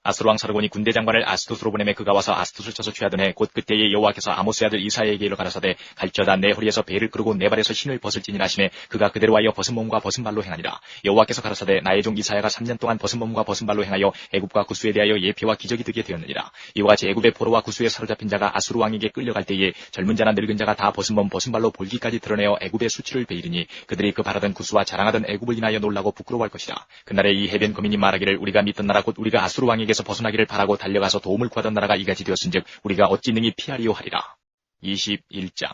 아수르 왕 사르곤이 군대 장관을 아스투스로 보내매 그가 와서 아스투스를 쳐서 취하던 해 곧 그때에 여호와께서 아모스의 아들 이사야에게 이르 가라사대 갈지어다 내 허리에서 베를 끄르고 내 발에서 신을 벗을지니라 하시매 그가 그대로 하여 벗은 몸과 벗은 발로 행하니라. 여호와께서 가라사대 나의 종 이사야가 3년 동안 벗은 몸과 벗은 발로 행하여 애굽과 구스에 대하여 예표와 기적이 되게 되었느니라. 이와 같이 애굽의 포로와 구스에 사로잡힌 자가 아수르 왕에게 끌려갈 때에 젊은 자나 늙은 자가 다 벗은 몸 벗은 발로 볼기까지 드러내어 애굽의 수치를 베이리니 그들이 그 바라던 구스와 자랑하던 애굽을 인하여 놀라고 부끄러워할 것이라. 그날에 이 해변 거민이 말하기를 우리가 믿던 나라 곧 우리가 아수르 왕에게서 벗어나기를 바라고 달려가서 도움을 구하던 나라가 이같이 되었은즉 우리가 어찌 능히 피하리요 하리라. 21장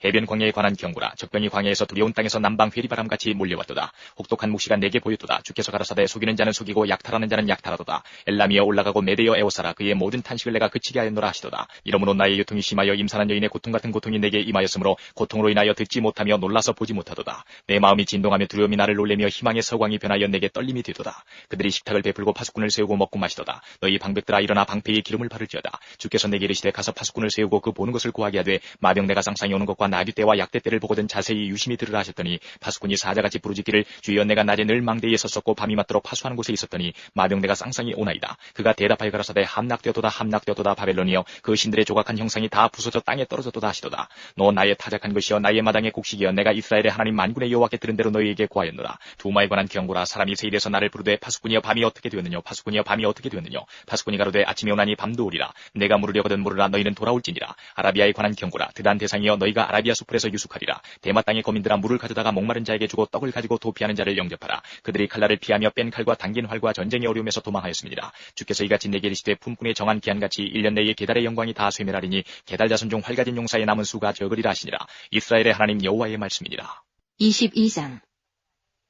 해변 광야에 관한 경고라. 적병이 광야에서 두려운 땅에서 남방 회리바람같이 몰려왔도다. 혹독한 묵시가 내게 보였도다. 주께서 가라사대 속이는 자는 속이고 약탈하는 자는 약탈하도다. 엘람이여 올라가고 메대여 에오사라. 그의 모든 탄식을 내가 그치게 하였노라 하시도다. 이러므로 나의 요통이 심하여 임산한 여인의 고통 같은 고통이 내게 임하였으므로 고통으로 인하여 듣지 못하며 놀라서 보지 못하도다. 내 마음이 진동하며 두려움이 나를 놀래며 희망의 서광이 변하여 내게 떨림이 되도다. 그들이 식탁을 베풀고 파수꾼을 세우고 먹고 마시도다. 너희 방백들아 일어나 방패에 기름을 바를지어다. 주께서 내게 이르시되 가서 파수꾼을 세우고 그 보는 것을 구하게 하되 마병대가 쌍쌍이 오는 것과 나귀 때와 약대 때를 보거든 자세히 유심히 들으라 하셨더니 파수꾼이 사자같이 부르짖기를 주여 내가 낮에 늘 망대에 섰었고 밤이 맞도록 파수하는 곳에 있었더니 마병대가 쌍쌍이 오나이다. 그가 대답하여 가라사대 함락되었도다 함락되었도다 바벨론이여 그 신들의 조각한 형상이 다 부서져 땅에 떨어졌도다 하시도다. 너 나의 타작한 것이여 나의 마당의 곡식이여 내가 이스라엘의 하나님 만군의 여호와께 들은 대로 너희에게 구하였노라. 두마에 관한 경고라. 사람이 세일에서 나를 부르되 파수꾼이여 밤이 어떻게 되었느냐 파수꾼이여 밤이 어떻게 되었느냐 파수꾼이 가로되 아침이 오나니 밤도 오리라. 내가 물으려거든 물으라. 너희는 돌아올지니라. 아라비아에 관한 경고라. 드단 대상이여 너희가 아라비아 아라비아 수풀에서 유숙하리라. 대마 땅의 거민들아 물을 가져다가 목마른 자에게 주고 떡을 가지고 도피하는 자를 영접하라. 그들이 칼날을 피하며 뺀 칼과 당긴 활과 전쟁의 어려움에서 도망하였습니다. 주께서 이같이 내게 이르시되 품꾼의 정한 기한같이 1년 내에 게달의 영광이 다 쇠멸하리니 게달 자손 중 활 가진 용사의 남은 수가 적으리라 하시니라. 이스라엘의 하나님 여호와의 말씀이니라. 22장.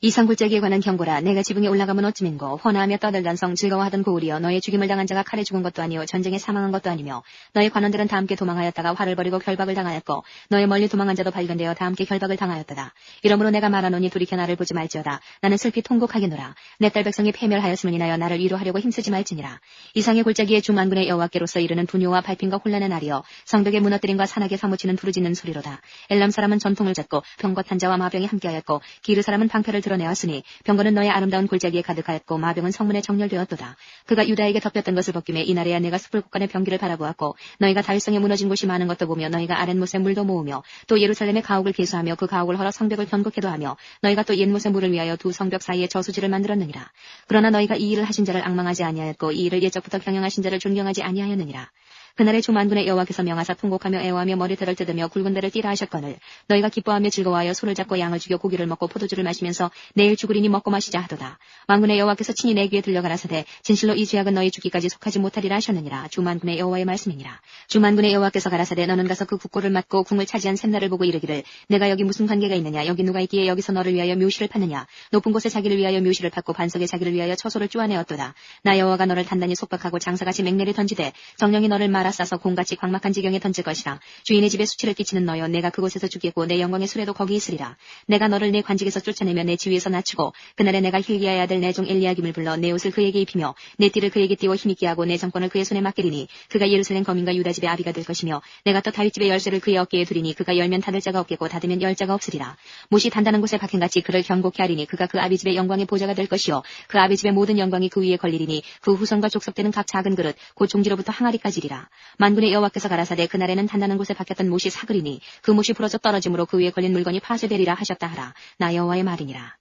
이 산골짜기에 관한 경고라. 내가 지붕에 올라가면 어찌민고 헌화하며 떠들던 성 즐거워하던 고울이여 너의 죽임을 당한 자가 칼에 죽은 것도 아니요 전쟁에 사망한 것도 아니며 너의 관원들은 다 함께 도망하였다가 활을 버리고 결박을 당하였고 너의 멀리 도망한 자도 발견되어 다 함께 결박을 당하였도다. 이러므로 내가 말하노니 돌이켜 나를 보지 말지어다. 나는 슬피 통곡하겠노라. 내 딸 백성이 패멸하였음을 인하여 나를 위로하려고 힘쓰지 말지니라. 이상의 골짜기에 주만군의 여호와께로서 이르는 분요와 발핀과 혼란의 날이여 성벽의 무너뜨림과 산악에 사무치는 부르짖는 소리로다. 엘람 사람은 전통을 잣고 병거탄 자와 마병이 함께하였고 기르 사람은 방패를 드러내었으니 병거는 너의 아름다운 골짜기에 가득하였고 마병은 성문에 정렬되었도다. 그가 유다에게 덮였던 것을 벗김에 이날에야 내가 숲을 곳간의 병기를 바라보았고 너희가 다윗성에 무너진 곳이 많은 것도 보며 너희가 아랫못에 물도 모으며 또 예루살렘의 가옥을 계수하며 그 가옥을 헐어 성벽을 견고케도 하며 너희가 또 옛못의 물을 위하여 두 성벽 사이에 저수지를 만들었느니라. 그러나 너희가 이 일을 하신 자를 앙망하지 아니하였고 이 일을 옛적부터 경영하신 자를 존경하지 아니하였느니라. 그날에 주만군의 여호와께서 명하사 통곡하며 애워하며 머리털을 뜯으며 굵은 배를 띠라 하셨거늘 너희가 기뻐하며 즐거워하여 소를 잡고 양을 죽여 고기를 먹고 포도주를 마시면서 내일 죽으리니 먹고 마시자 하도다. 만군의 여호와께서 친히 내 귀에 들려 가라사대 진실로 이 죄악은 너희 죽기까지 속하지 못하리라 하셨느니라. 주만군의 여호와의 말씀이니라. 주만군의 여호와께서 가라사대 너는 가서 그 국고를 맞고 궁을 차지한 샘날을 보고 이르기를 내가 여기 무슨 관계가 있느냐. 여기 누가 있기에 여기서 너를 위하여 묘시를 팠느냐. 높은 곳에 자기를 위하여 묘시를 팠고 반석에 자기를 위하여 처소를 쪼아내었도다. 나 여호와가 너를 단단히 속박하고 장사같이 맹렬히 던지되 정령이 너를 말아 싸서 공같이 광막한 지경에 던질 것이라. 주인의 집에 수치를 끼치는 너여 내가 그곳에서 죽겠고 내 영광의 수레도 거기 있으리라. 내가 너를 내 관직에서 쫓아내며 내 지위에서 낮추고 그날에 내가 힐기야의 아들 내 종 엘리야김을 불러 내 옷을 그에게 입히며 내 띠를 그에게 띠워 힘있게 하고 내 정권을 그의 손에 맡기리니 그가 예루살렘 거민과 유다 집의 아비가 될 것이며 내가 또 다윗 집의 열쇠를 그의 어깨에 두리니 그가 열면 닫을 자가 없겠고 닫으면 열 자가 없으리라. 못이 단단한 곳에 박힌같이 그를 견고케 하리니 그가 그 아비 집의 영광의 보좌가 될 것이요 그 아비 집의 모든 영광이 그 위에 걸리리니 그 후손과 족속되는 각 작은 그릇 곧 종지로부터 항아리까지리라. 만군의 여호와께서 가라사대 그날에는 단단한 곳에 박혔던 못이 사그리니 그 못이 부러져 떨어짐으로 그 위에 걸린 물건이 파쇄되리라 하셨다 하라. 나 여호와의 말이니라.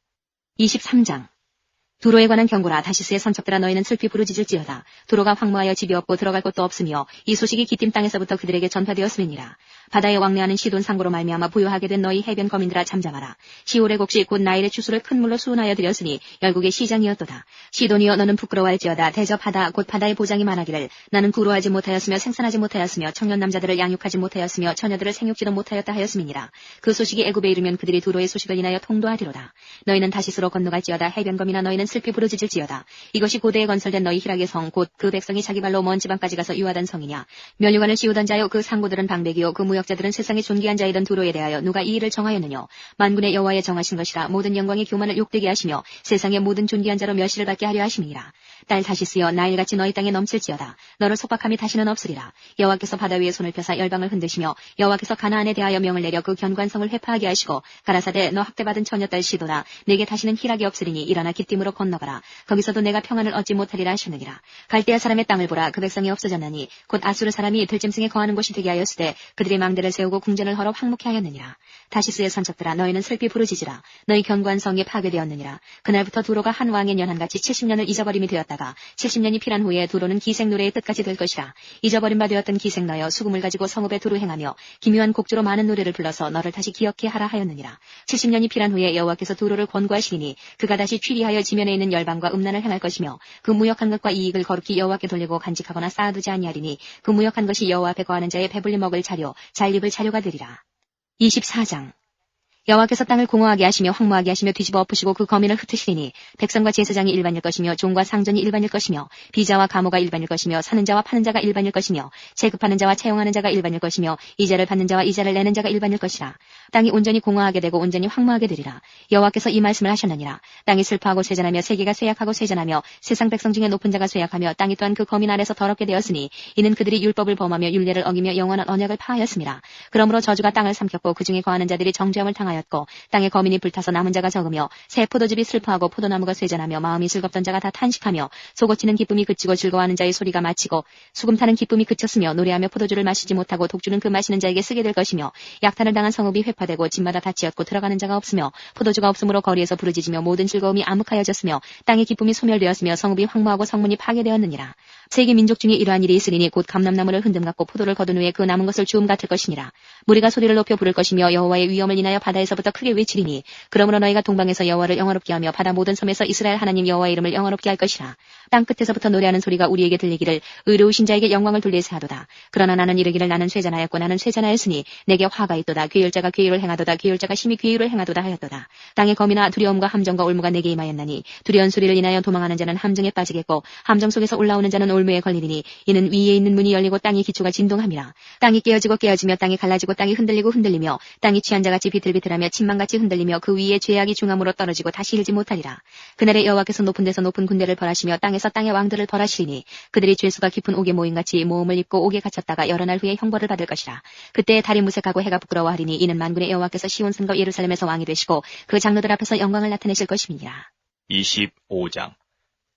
23장. 두로에 관한 경고라. 다시스의 선척들아 너희는 슬피 부르짖을지어다. 두로가 황무하여 집이 없고 들어갈 곳도 없으며 이 소식이 기띔 땅에서부터 그들에게 전파되었음이니라. 바다에 왕래하는 시돈 상고로 말미암아 부요하게 된 너희 해변 거민들아 잠잠하라. 시올의 곡식 곧 나일의 추수를 큰 물로 수운하여 드렸으니 열국의 시장이었도다. 시돈이여 너는 부끄러워할지어다. 대접하다 곧 바다의 보장이 말하기를 나는 구로하지 못하였으며 생산하지 못하였으며 청년 남자들을 양육하지 못하였으며 처녀들을 생육지도 못하였다 하였음이니라. 그 소식이 애굽에 이르면 그들이 두로의 소식을 인하여 통도하리로다. 너희는 다시스로 건너갈지어다. 해변 거민아 너희는 슬피 부르짖을지어다. 이것이 고대에 건설된 너희 희락의 성 곧 그 백성이 자기 발로 먼 지방까지 가서 유하던 성이냐. 면류관을 씌우던 자여 그 상고들은 방백이요 그 무역자들은 세상에 존귀한 자이던 두로에 대하여 누가 이 일을 정하였느냐. 만군의 여호와의 정하신 것이라. 모든 영광의 교만을 욕되게 하시며 세상의 모든 존귀한 자로 멸시를 받게 하려 하심이니라. 딸 다시스여 나일같이 너희 땅에 넘칠지어다. 너를 속박함이 다시는 없으리라. 여호와께서 바다 위에 손을 펴사 열방을 흔드시며 여호와께서 가나안에 대하여 명을 내려 그 견관성을 회파하게 하시고 가라사대 너 학대받은 처녀딸 시도나 내게 다시는 희락이 없으리니 일어나 기띔으로 건너가라. 거기서도 내가 평안을 얻지 못하리라 하셨느니라. 갈대아 사람의 땅을 보라. 그 백성이 없어졌나니 곧 아수르 사람이 들짐승에 거하는 곳이 되게 하였으되 그들이 망대를 세우고 궁전을 헐어 황무케 하였느니라. 다시스의 선척들아 너희는 슬피 부르짖으라. 너희 견고한 성이 파괴되었느니라. 그날부터 두로가 한 왕의 년한같이 70년을 잊어버림이 되었다가 70년이 필한 후에 두로는 기생 노래의 끝까지 될 것이라. 잊어버림 바 되었던 기생 너여 수금을 가지고 성읍에 두루 행하며 기묘한 곡조로 많은 노래를 불러서 너를 다시 기억해 하라 하였느니라. 70년이 필한 후에 여호와께서 두로를 권고하시니 그가 다시 취리하여 지면에 있는 열방과 음란을 행할 것이며 그 무역한 것과 이익을 거룩히 여호와께 돌리고 간직하거나 쌓아두지 아니하리니 그 무역한 것이 여호와 앞에 거하는 자의 배불리 먹을 자료 잘 입을 자료가 되리라. 24장. 여호와께서 땅을 공허하게 하시며 황무하게 하시며 뒤집어 엎으시고 그 거민을 흩으시리니 백성과 제사장이 일반일 것이며 종과 상전이 일반일 것이며 비자와 가모가 일반일 것이며 사는 자와 파는 자가 일반일 것이며 체급하는 자와 채용하는 자가 일반일 것이며 이자를 받는 자와 이자를 내는 자가 일반일 것이라. 땅이 온전히 공허하게 되고 온전히 황무하게 되리라. 여호와께서 이 말씀을 하셨느니라. 땅이 슬퍼하고 쇠잔하며 세계가 쇠약하고 쇠잔하며 세상 백성 중에 높은 자가 쇠약하며 땅이 또한 그 거민 아래서 더럽게 되었으니 이는 그들이 율법을 범하며 율례를 어기며 영원한 언약을 파하였음이라. 그러므로 저주가 땅을 삼켰고 그 중에 거하는 자들이 정죄함을 당하였으니 하였고 땅에 거민이 불타서 남은 자가 적으며 새 포도즙이 슬퍼하고 포도나무가 쇠잔하며 마음이 즐겁던 자가 다 탄식하며 속어치는 기쁨이 그치고 즐거워하는 자의 소리가 마치고 수금 타는 기쁨이 그쳤으며 노래하며 포도주를 마시지 못하고 독주는 그 마시는 자에게 쓰게 될 것이며 약탈을 당한 성읍이 회파되고 집마다 닫히었고 들어가는 자가 없으며 포도주가 없으므로 거리에서 부르짖으며 모든 즐거움이 암흑하여졌으며 땅의 기쁨이 소멸되었으며 성읍이 황무하고 성문이 파괴되었느니라. 세계 민족 중에 이러한 일이 있으리니 곧 감람나무를 흔듦 같고 포도를 거둔 후에 그 남은 것을 주움 같을 것이니라. 무리가 소리를 높여 부를 것이며 여호와의 위엄을 인하여 바다에서부터 크게 외치리니 그러므로 너희가 동방에서 여호와를 영화롭게 하며 바다 모든 섬에서 이스라엘 하나님 여호와의 이름을 영화롭게 할 것이라. 땅 끝에서부터 노래하는 소리가 우리에게 들리기를 의로우신 자에게 영광을 돌리세 하도다. 그러나 나는 이르기를 나는 쇠잔하였고 나는 쇠잔하였으니 내게 화가 있도다. 괴율자가 괴율을 행하도다. 괴율자가 심히 괴율을 행하도다 하였도다. 땅의 검이나 두려움과 함정과 올무가 내게 임하였나니 두려운 소리를 인하여 도망하는 자는 함정에 빠지겠고 함정 속에서 올라오는 자는 올무에 걸리리니 이는 위에 있는 문이 열리고 땅의 기초가 진동함이라. 땅이 깨어지고 깨어지며 땅이 갈라지고 땅이 흔들리고 흔들리며 땅이 취한 자같이 비틀비틀하며 침망같이 흔들리며 그 위에 죄악이 중함으로 떨어지고 다시 일지 못하리라. 그날에 여호와께서 높은 데서 높은 군대를 벌하시며 땅에서 땅의 왕들을 벌하시리니 그들이 죄수가 깊은 옥에 모임같이 모험을 입고 옥에 갇혔다가 여러 날 후에 형벌을 받을 것이라. 그때 달이 무색하고 해가 부끄러워하리니 이는 만군의 여호와께서 시온산과 예루살렘에서 왕이 되시고 그 장로들 앞에서 영광을 나타내실 것임이니라. 25장.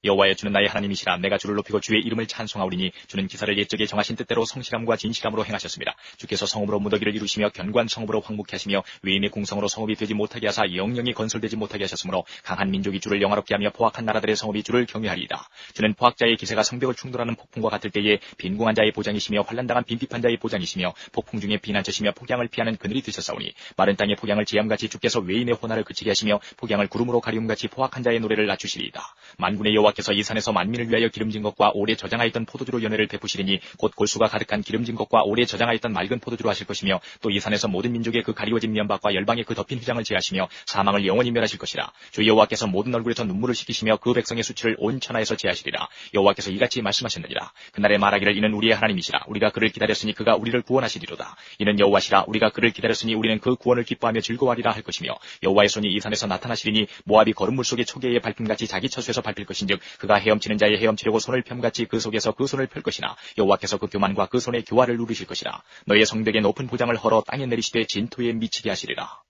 여호와여 주는 나의 하나님이시라. 내가 주를 높이고 주의 이름을 찬송하오리니 주는 기사를 옛적에 정하신 뜻대로 성실함과 진실함으로 행하셨습니다. 주께서 성읍으로 무더기를 이루시며 견고한 성읍으로 황묵케 하시며 외인의 궁성으로 성읍이 되지 못하게 하사 영영이 건설되지 못하게 하셨으므로 강한 민족이 주를 영화롭게 하며 포악한 나라들의 성읍이 주를 경외하리이다. 주는 포악자의 기세가 성벽을 충돌하는 폭풍과 같을 때에 빈궁한 자의 보장이시며 환난당한 빈핍한 자의 보장이시며 폭풍 중에 피난처시며 폭양을 피하는 그늘이 되셨사오니 마른 땅의 폭양을 지함같이 주께서 외인의 호날을 그치게 하시며 폭양을 구름으로 가리움같이 포악한 자의 노래를 낮추시리이다. 만군의 여호와께서 이 산에서 만민을 위하여 기름진 것과 오래 저장하였던 포도주로 연회를 베푸시리니 곧 골수가 가득한 기름진 것과 오래 저장하였던 맑은 포도주로 하실 것이며 또 이 산에서 모든 민족의 그 가리워진 면박과 열방의 그 덮인 휘장을 제하시며 사망을 영원히 멸하실 것이라. 주 여호와께서 모든 얼굴에서 눈물을 씻기시며 그 백성의 수치를 온 천하에서 제하시리라. 여호와께서 이같이 말씀하셨느니라. 그날에 말하기를 이는 우리의 하나님이시라. 우리가 그를 기다렸으니 그가 우리를 구원하시리로다. 이는 여호와시라. 우리가 그를 기다렸으니 우리는 그 구원을 기뻐하며 즐거워하리라 할 것이며 여호와의 손이 이 산에서 나타나시리니 모압이 거름물 속의 초계의 밟힘같이 자기 처수에서 밟힐 것인즉 그가 헤엄치는 자의 헤엄치려고 손을 펴같이 그 속에서 그 손을 펼 것이나 여호와께서 그 교만과 그 손의 교화를 누리실 것이라. 너의 성벽에 높은 보장을 헐어 땅에 내리시되 진토에 미치게 하시리라.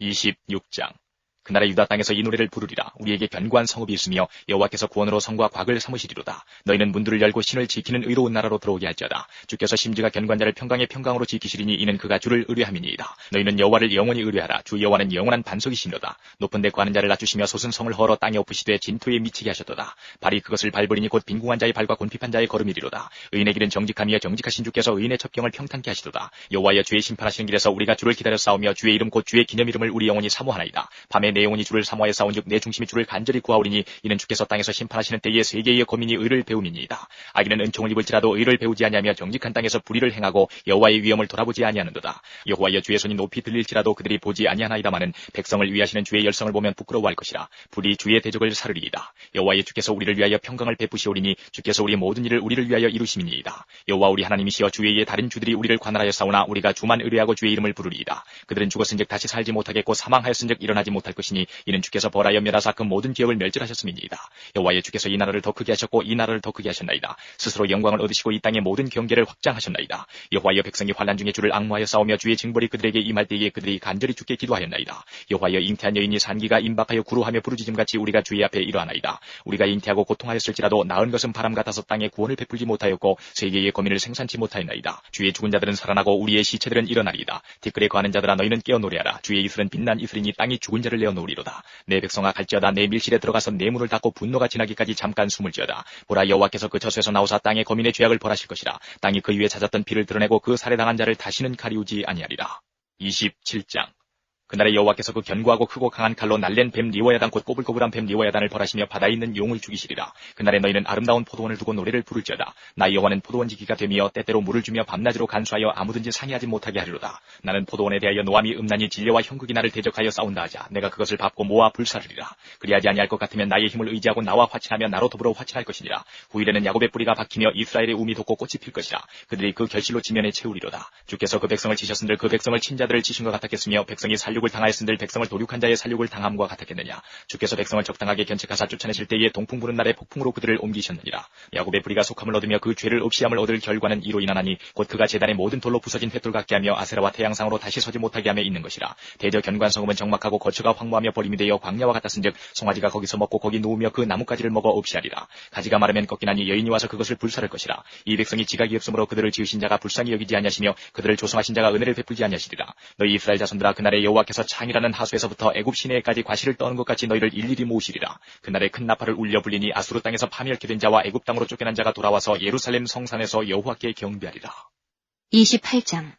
26장. 그날에 유다 땅에서 이 노래를 부르리라. 우리에게 견고한 성읍이 있으며 여호와께서 구원으로 성과 곽을 삼으시리로다. 너희는 문들을 열고 신을 지키는 의로운 나라로 들어오게 할지어다. 주께서 심지가 견고한 자를 평강의 평강으로 지키시리니 이는 그가 주를 의뢰함이니이다. 너희는 여호와를 영원히 의뢰하라. 주 여호와는 영원한 반석이시니로다. 높은 데 거하는 자를 낮추시며 솟은 성을 헐어 땅에 엎으시되 진토에 미치게 하셨도다. 발이 그것을 밟으리니 곧 빈궁한 자의 발과 곤핍한 자의 걸음이리로다. 의인의 길은 정직함이여 정직하신 주께서 의인의 첩경을 평탄케 하시도다. 여호와여 주의 심판하시는 길에서 우리가 주를 기다려 싸우며 주의 이름 곧 주의 기념 이름을 우리 영원히 사모하나이다. 밤에 내 영혼이 주를 사모하여 싸운즉 내 중심이 주를 간절히 구하오리니 이는 주께서 땅에서 심판하시는 때에 세계의 거민이 의를 배움이니이다. 악인은 은총을 입을지라도 의를 배우지 아니하며 정직한 땅에서 불의를 행하고 여호와의 위엄을 돌아보지 아니하는도다. 여호와여 주의 손이 높이 들릴지라도 그들이 보지 아니하나이다마는 백성을 위하시는 주의 열성을 보면 부끄러워할 것이라. 불이 주의 대적을 사르리이다. 여호와의 주께서 우리를 위하여 평강을 베푸시오리니 주께서 우리 모든 일을 우리를 위하여 이루심이니이다. 여호와 우리 하나님이시여 주 외에 다른 주들이 우리를 관할하여 싸우나 우리가 주만 의뢰하고 주의 이름을 부르리이다. 그들은 죽었은즉 다시 살지 못하겠고 사망하였은즉 일어나지 못할 것이니 이는 주께서 벌하여 멸하사 그 모든 기업을 멸절하셨음이니이다. 여호와의 주께서 이 나라를 더 크게 하셨고 이 나라를 더 크게 하셨나이다. 스스로 영광을 얻으시고 이 땅의 모든 경계를 확장하셨나이다. 여호와여 백성이 환난 중에 주를 앙무하여 싸우며 주의 징벌이 그들에게 임할 때에 그들이 간절히 주께 기도하였나이다. 여호와여 잉태한 여인이 산기가 임박하여 구루하며 부르짖음같이 우리가 주의 앞에 이러하나이다. 우리가 잉태하고 고통하였을지라도 낳은 것은 바람 같아서 땅에 구원을 베풀지 못하였고 세계의 거민을 생산치 못하였나이다. 주의 죽은 자들은 살아나고 우리의 시체들은 일어나리이다. 티끌에 거하는 자들아 너희는 깨어 노래하라. 주의 이슬은 빛난 이슬이니 땅이 죽은 자를 내어 놓으리로다. 내 백성아 갈지어다. 내 밀실에 들어가서 내 문을 닫고 분노가 지나기까지 잠깐 숨을지어다. 보라 여호와께서 그 처소에서 나오사 땅의 거민의 죄악을 벌하실 것이라. 땅이 그 위에 찾았던 피를 드러내고 그 살해당한 자를 다시는 가리우지 아니하리라. 27장. 그날에 여호와께서 그 견고하고 크고 강한 칼로 날랜 뱀 리워야단 곧 꼬불꼬불한 뱀 리워야단을 벌하시며 바다에 있는 용을 죽이시리라. 그날에 너희는 아름다운 포도원을 두고 노래를 부를지어다. 나 여호와는 포도원 지기가 되며 때때로 물을 주며 밤낮으로 간수하여 아무든지 상의하지 못하게 하리로다. 나는 포도원에 대하여 노함이 음란히 진려와 형극이 나를 대적하여 싸운다 하자. 내가 그것을 밟고 모아 불사르리라. 그리하지 아니할 것 같으면 나의 힘을 의지하고 나와 화친하며 나로 더불어 화친할 것이니라. 후일에는 야곱의 뿌리가 박히며 이스라엘의 우미 돋고 꽃이 필 것이라. 그들이 그 결실로 지면에 채우리로다. 주께서 그 백성을 치셨은들 그 백성을 친 자들을 치신 것 같았겠으며 백성이 살려 살육을 당하였은들 백성을 도륙한 자의 살육을 당함과 같았겠느냐. 주께서 백성을 적당하게 견책하사 쫓아내실 때에 동풍 부는 날에 폭풍으로 그들을 옮기셨느니라. 야곱의 뿌리가 속함을 얻으며 그 죄를 없이함을 얻을 결과는 이로 인하나니 곧 그가 제단의 모든 돌로 부서진 횃돌 같게 하며 아세라와 태양상으로 다시 서지 못하게 하며 있는 것이라. 대저 견관성읍은 적막하고 거처가 황무하며 버림이 되어 광야와 같았은즉 송아지가 거기서 먹고 거기 누우며 그 나뭇가지를 먹어 없이 하리라. 가지가 마르면 꺾이나니 여인이 와서 그것을 불사를 것이라. 이 백성이 지각이 없으므로 그들을 지으신 자가 불쌍히 여기지 아니하시며 그들을 조성하신 자가 은혜를 베풀지 아니하시리라. 너희 이스라엘 자손들아, 그날에 여호와께서 창이라는 하수에서부터 애굽 시내에까지 과실을 떠는 것 같이 너희를 일일이 모으시리라. 그날에 큰 나팔을 울려 불리니 아수르 땅에서 파멸케 된 자와 애굽 땅으로 쫓겨난 자가 돌아와서 예루살렘 성산에서 여호와께 경배하리라. 28장.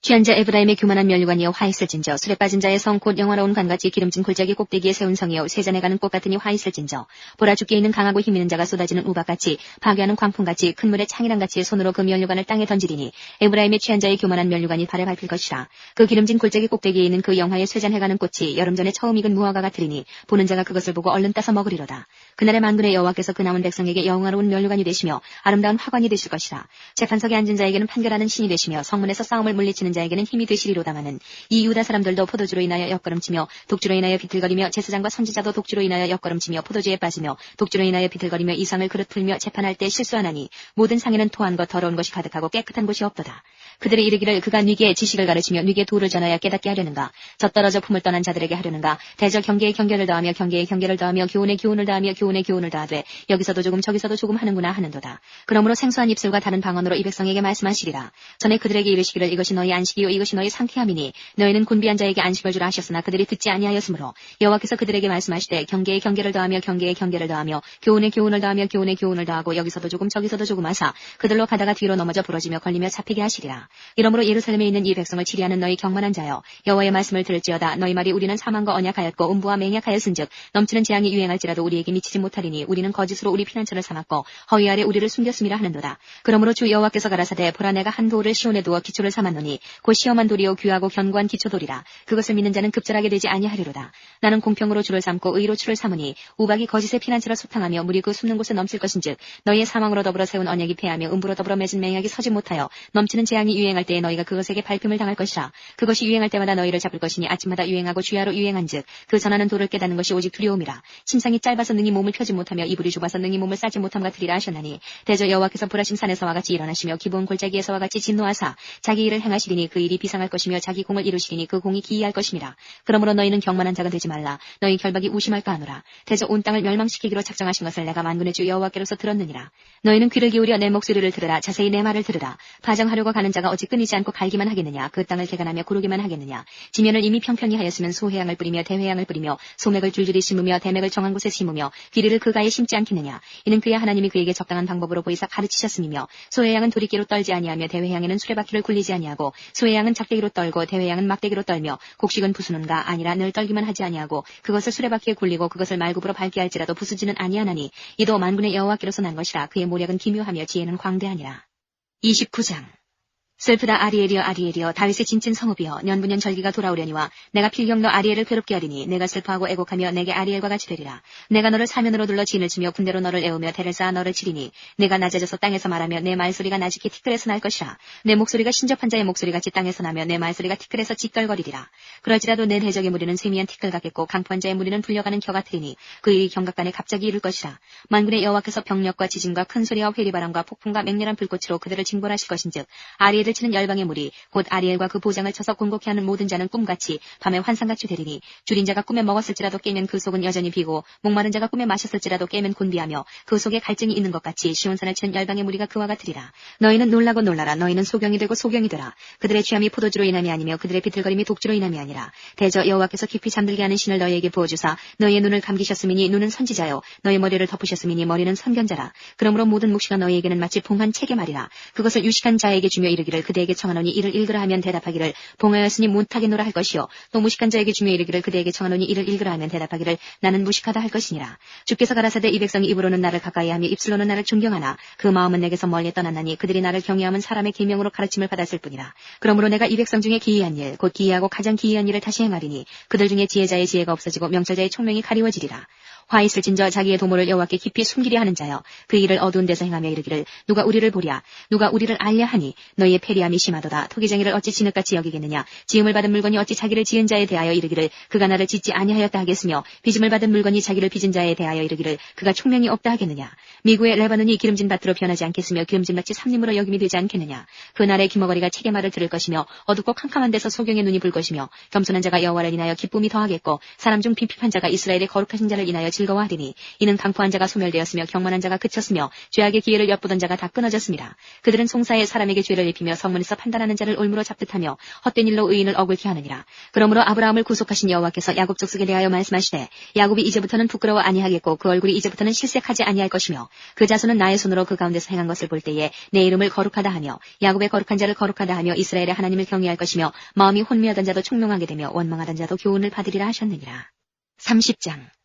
취한 자 에브라임의 교만한 면류관이여 화 있을진저. 술에 빠진 자의 성 곧 영화로운 관같이 기름진 골짜기 꼭대기에 세운 성이여 세잔에 가는 꽃 같으니 화 있을진저. 보라 죽게 있는 강하고 힘 있는 자가 쏟아지는 우박같이 파괴하는 광풍같이 큰 물의 창이랑같이 손으로 그 면류관을 땅에 던지리니 에브라임의 취한 자의 교만한 면류관이 발에 밟힐 것이라. 그 기름진 골짜기 꼭대기에 있는 그 영화의 쇠잔해 가는 꽃이 여름 전에 처음 익은 무화과 같으리니 보는 자가 그것을 보고 얼른 따서 먹으리로다. 그날에 만군의 여호와께서 그 남은 백성에게 영화로운 면류관이 되시며 아름다운 화관이 되실 것이라. 재판석에 앉은 자에게는 판결하는 신이 되시며 성문에서 싸움을 물리치는 자에게는 힘이 되시리로다마는 이 유다 사람들도 포도주로 인하여 엿걸음치며 독주로 인하여 비틀거리며 제사장과 선지자도 독주로 인하여 엿걸음치며 포도주에 빠지며 독주로 인하여 비틀거리며 이 상을 그릇 풀며 재판할 때 실수하나니 모든 상에는 토한 것 더러운 것이 가득하고 깨끗한 곳이 없도다. 그들이 이르기를 그가 뉘게 지식을 가르치며 뉘게 도를 전하여 깨닫게 하려는가. 젖떨어져 품을 떠난 자들에게 하려는가. 대저 경계에 경계를 더하며 경계에 경계를 더하며 교훈에 교훈을 더하며 교훈에 교훈을 더하되 여기서도 조금 저기서도 조금 하는구나 하는도다. 그러므로 생소한 입술과 다른 방언으로 이 백성에게 말씀하시리라. 전에 그들에게 이르시기를 이것이 너희 안식이요 이것이 너희 상쾌함이니 너희는 곤비한 자에게 안식을 주라 하셨으나 그들이 듣지 아니하였으므로 여호와께서 그들에게 말씀하시되 경계에 경계를 더하며 경계에 경계를 더하며 교훈에 교훈을 더하며 교훈에 교훈을 더하고 여기서도 조금 저기서도 조금 하사 그들로 가다가 뒤로 넘어져 부러지며 걸리며 잡히게 하시리라. 이러므로 예루살렘에 있는 이 백성을 치리하는 너희 경만한 자여 여호와의 말씀을 들을지어다. 너희 말이 우리는 사망과 언약하였고 음부와 맹약하였은즉 넘치는 재앙이 유행할지라도 우리에게 미치지 못하리니 우리는 거짓으로 우리 피난처를 삼았고 허위 아래 우리를 숨겼음이라 하는도다. 그러므로 주 여호와께서 가라사대 보라 내가 한 돌을 시온에 두어 기초를 삼았노니 곧 시험한 돌이요 귀하고 견고한 기초돌이라. 그것을 믿는 자는 급절하게 되지 아니하리로다. 나는 공평으로 주를 삼고 의로 추를 삼으니 우박이 거짓의 피난처를 소탕하며 물이 그 숨는 곳에 넘칠 것인즉 너희의 사망으로 더불어 세운 언약이 패하며 음부로 더불어 맺은 맹약이 서지 못하여 넘치는 재앙이 유행할 때에 너희가 그것에게 발품을 당할 것이라. 그것이 유행할 때마다 너희를 잡을 것이니 아침마다 유행하고 주야로 유행한즉 그 전하는 돌을 깨닫는 것이 오직 두려움이라. 침상이 짧아서 능히 몸을 펴지 못하며 이불이 좁아서 능히 몸을 싸지 못함 같으리라 하셨나니 대저 여호와께서 불하신 산에서와 같이 일어나시며 기브온 골짜기에서와 같이 진노하사 자기 일을 행하시리니 그 일이 비상할 것이며 자기 공을 이루시리니 그 공이 기이할 것임이라. 그러므로 너희는 경만한 자가 되지 말라. 너희 결박이 우심할까 하노라. 대저 온 땅을 멸망시키기로 작정하신 것을 내가 만군의 주 여호와께로서 들었느니라. 너희는 귀를 기울여 내 목소리를 들으라. 자세히 내 말을 들으라. 파정하려고 가는 자가 어찌 끊이지 않고 갈기만 하겠느냐. 그 땅을 개간하며 구르기만 하겠느냐. 지면을 이미 평평히 하였으면 소해양을 뿌리며 대회양을 뿌리며 소맥을 줄줄이 심으며 대맥을 정한 곳에 심으며 귀리를 그 가에 심지 않겠느냐. 이는 그의 하나님이 그에게 적당한 방법으로 보이사 가르치셨음이며 소해양은 도리끼로 떨지 아니하며 대회양에는 수레바퀴를 굴리지 아니하고 소해양은 작대기로 떨고 대회양은 막대기로 떨며 곡식은 부수는가 아니라 늘 떨기만 하지 아니하고 그것을 수레바퀴에 굴리고 그것을 말굽으로 밟게 할지라도 부수지는 아니하나니 이도 만군의 여호와께로서 난 것이라. 그의 모략은 기묘하며 지혜는 광대하니라. 29장. 슬프다 아리엘이여 아리엘이여 다윗의 진친 성읍이여 년부년 절기가 돌아오려니와 내가 필경 너 아리엘을 괴롭게 하리니 내가 슬퍼하고 애곡하며 내게 아리엘과 같이 되리라. 내가 너를 사면으로 둘러 진을 치며 군대로 너를 애우며 대를 쌓아 너를 치리니 내가 낮아져서 땅에서 말하며 내 말소리가 나직히 티끌에서 날 것이라. 내 목소리가 신접한 자의 목소리같이 땅에서 나며 내 말소리가 티끌에서 찌껄거리리라. 그럴지라도 내 대적의 무리는 세미한 티끌 같겠고 강포한 자의 무리는 불려가는 겨 같으리니 그 일이 경각간에 갑자기 이룰 것이라. 만군의 여호와께서 병력과 지진과 큰 소리와 회리바람과 폭풍과 맹렬한 불꽃으로 그들을 징벌하실 것인즉 아리엘을 치는 열방의 무리 곧 아리엘과 그 보장을 쳐서 곤곡해 하는 모든 자는 꿈같이 밤에 환상같이 되리니 줄인 자가 꿈에 먹었을지라도 깨면 그 속은 여전히 비고 목마른 자가 꿈에 마셨을지라도 깨면 곤비하며 그 속에 갈증이 있는 것 같이 시온산을 치는 열방의 무리가 그와 같으리라. 너희는 놀라고 놀라라. 너희는 소경이 되고 소경이 되라. 그들의 취함이 포도주로 인함이 아니며 그들의 비틀거림이 독주로 인함이 아니라 대저 여호와께서 깊이 잠들게 하는 신을 너희에게 부어주사 너희의 눈을 감기셨음이니 눈은 선지자요 너희 머리를 덮으셨음이니 머리는 선견자라. 그러므로 모든 묵시가 너희에게는 마치 봉한 책의 말이라. 그것을 유식한 자에게 주며 이르기를 그대에게 청하노니 이를 읽으라 하면 대답하기를 봉하였으니 못하겠노라 할 것이요 또 무식한 자에게 주며 이르기를 그대에게 청하노니 이를 읽으라 하면 대답하기를 나는 무식하다 할 것이니라. 주께서 가라사대 이 백성이 입으로는 나를 가까이하며 입술로는 나를 존경하나 그 마음은 내게서 멀리 떠났나니 그들이 나를 경외함은 사람의 계명으로 가르침을 받았을 뿐이라. 그러므로 내가 이 백성 중에 기이한 일 곧 기이하고 가장 기이한 일을 다시 행하리니 그들 중에 지혜자의 지혜가 없어지고 명철자의 총명이 가리워지리라. 화 있을진저 자기의 도모를 여호와께 깊이 숨기려 하는 자여 그 일을 어두운 데서 행하며 이르기를 누가 우리를 보랴 누가 우리를 알려 하니 너희의 패리함이 심하도다. 토기쟁이를 어찌 진흙같이 여기겠느냐. 지음을 받은 물건이 어찌 자기를 지은 자에 대하여 이르기를 그가 나를 짓지 아니하였다 하겠으며 빚음을 받은 물건이 자기를 빚은 자에 대하여 이르기를 그가 총명이 없다 하겠느냐. 미구의 레바논이 기름진 밭으로 변하지 않겠으며 기름진 밭이 삼림으로 여김이 되지 않겠느냐. 그날의 기머거리가 책의 말을 들을 것이며 어둡고 캄캄한 데서 소경의 눈이 불 것이며 겸손한 자가 여호와를 인하여 기쁨이 더하겠고 사람 중 핍핍한 자가 이스라엘의 거룩하신 자를 인하여 즐거워하리니 이는 강포한 자가 소멸되었으며 경만한 자가 그쳤으며 죄악의 기회를 엿보던 자가 다 끊어졌습니다. 그들은 송사에 사람에게 죄를 입히며 성문에서 판단하는 자를 올무로 잡듯하며 헛된 일로 의인을 억울케 하느니라. 그러므로 아브라함을 구속하신 여호와께서 야곱 족속에 대하여 말씀하시되 야곱이 이제부터는 부끄러워 아니하겠고 그 얼굴이 이제부터는 실색하지 아니할 것이며 그 자손은 나의 손으로 그 가운데서 행한 것을 볼 때에 내 이름을 거룩하다 하며 야곱의 거룩한 자를 거룩하다 하며 이스라엘의 하나님을 경외할 것이며 마음이 혼미하던 자도 총명하게 되며 원망하던 자도 교훈을 받으리라 하셨느니라. 30장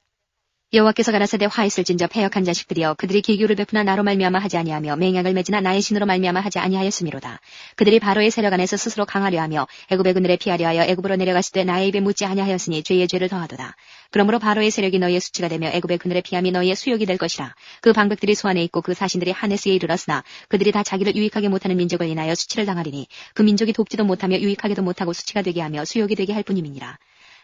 여호와께서 가라사대 화 있을진저 패역한 자식들이여 그들이 기교를 베푸나 나로 말미암아 하지 아니하며 맹약을 맺으나 나의 신으로 말미암아 하지 아니하였음이로다. 그들이 바로의 세력 안에서 스스로 강하려 하며 애굽의 그늘에 피하려 하여 애굽으로 내려갔을 때 나의 입에 묻지 아니하였으니 죄의 죄를 더하도다. 그러므로 바로의 세력이 너희의 수치가 되며 애굽의 그늘에 피함이 너희의 수욕이 될 것이라. 그 방백들이 소안에 있고 그 사신들이 하네스에 이르렀으나 그들이 다 자기를 유익하게 못하는 민족을 인하여 수치를 당하리니 그 민족이 돕지도 못하며 유익하게도 못하고 수치가 되게 하며 수욕이 되게 할 뿐임이니라.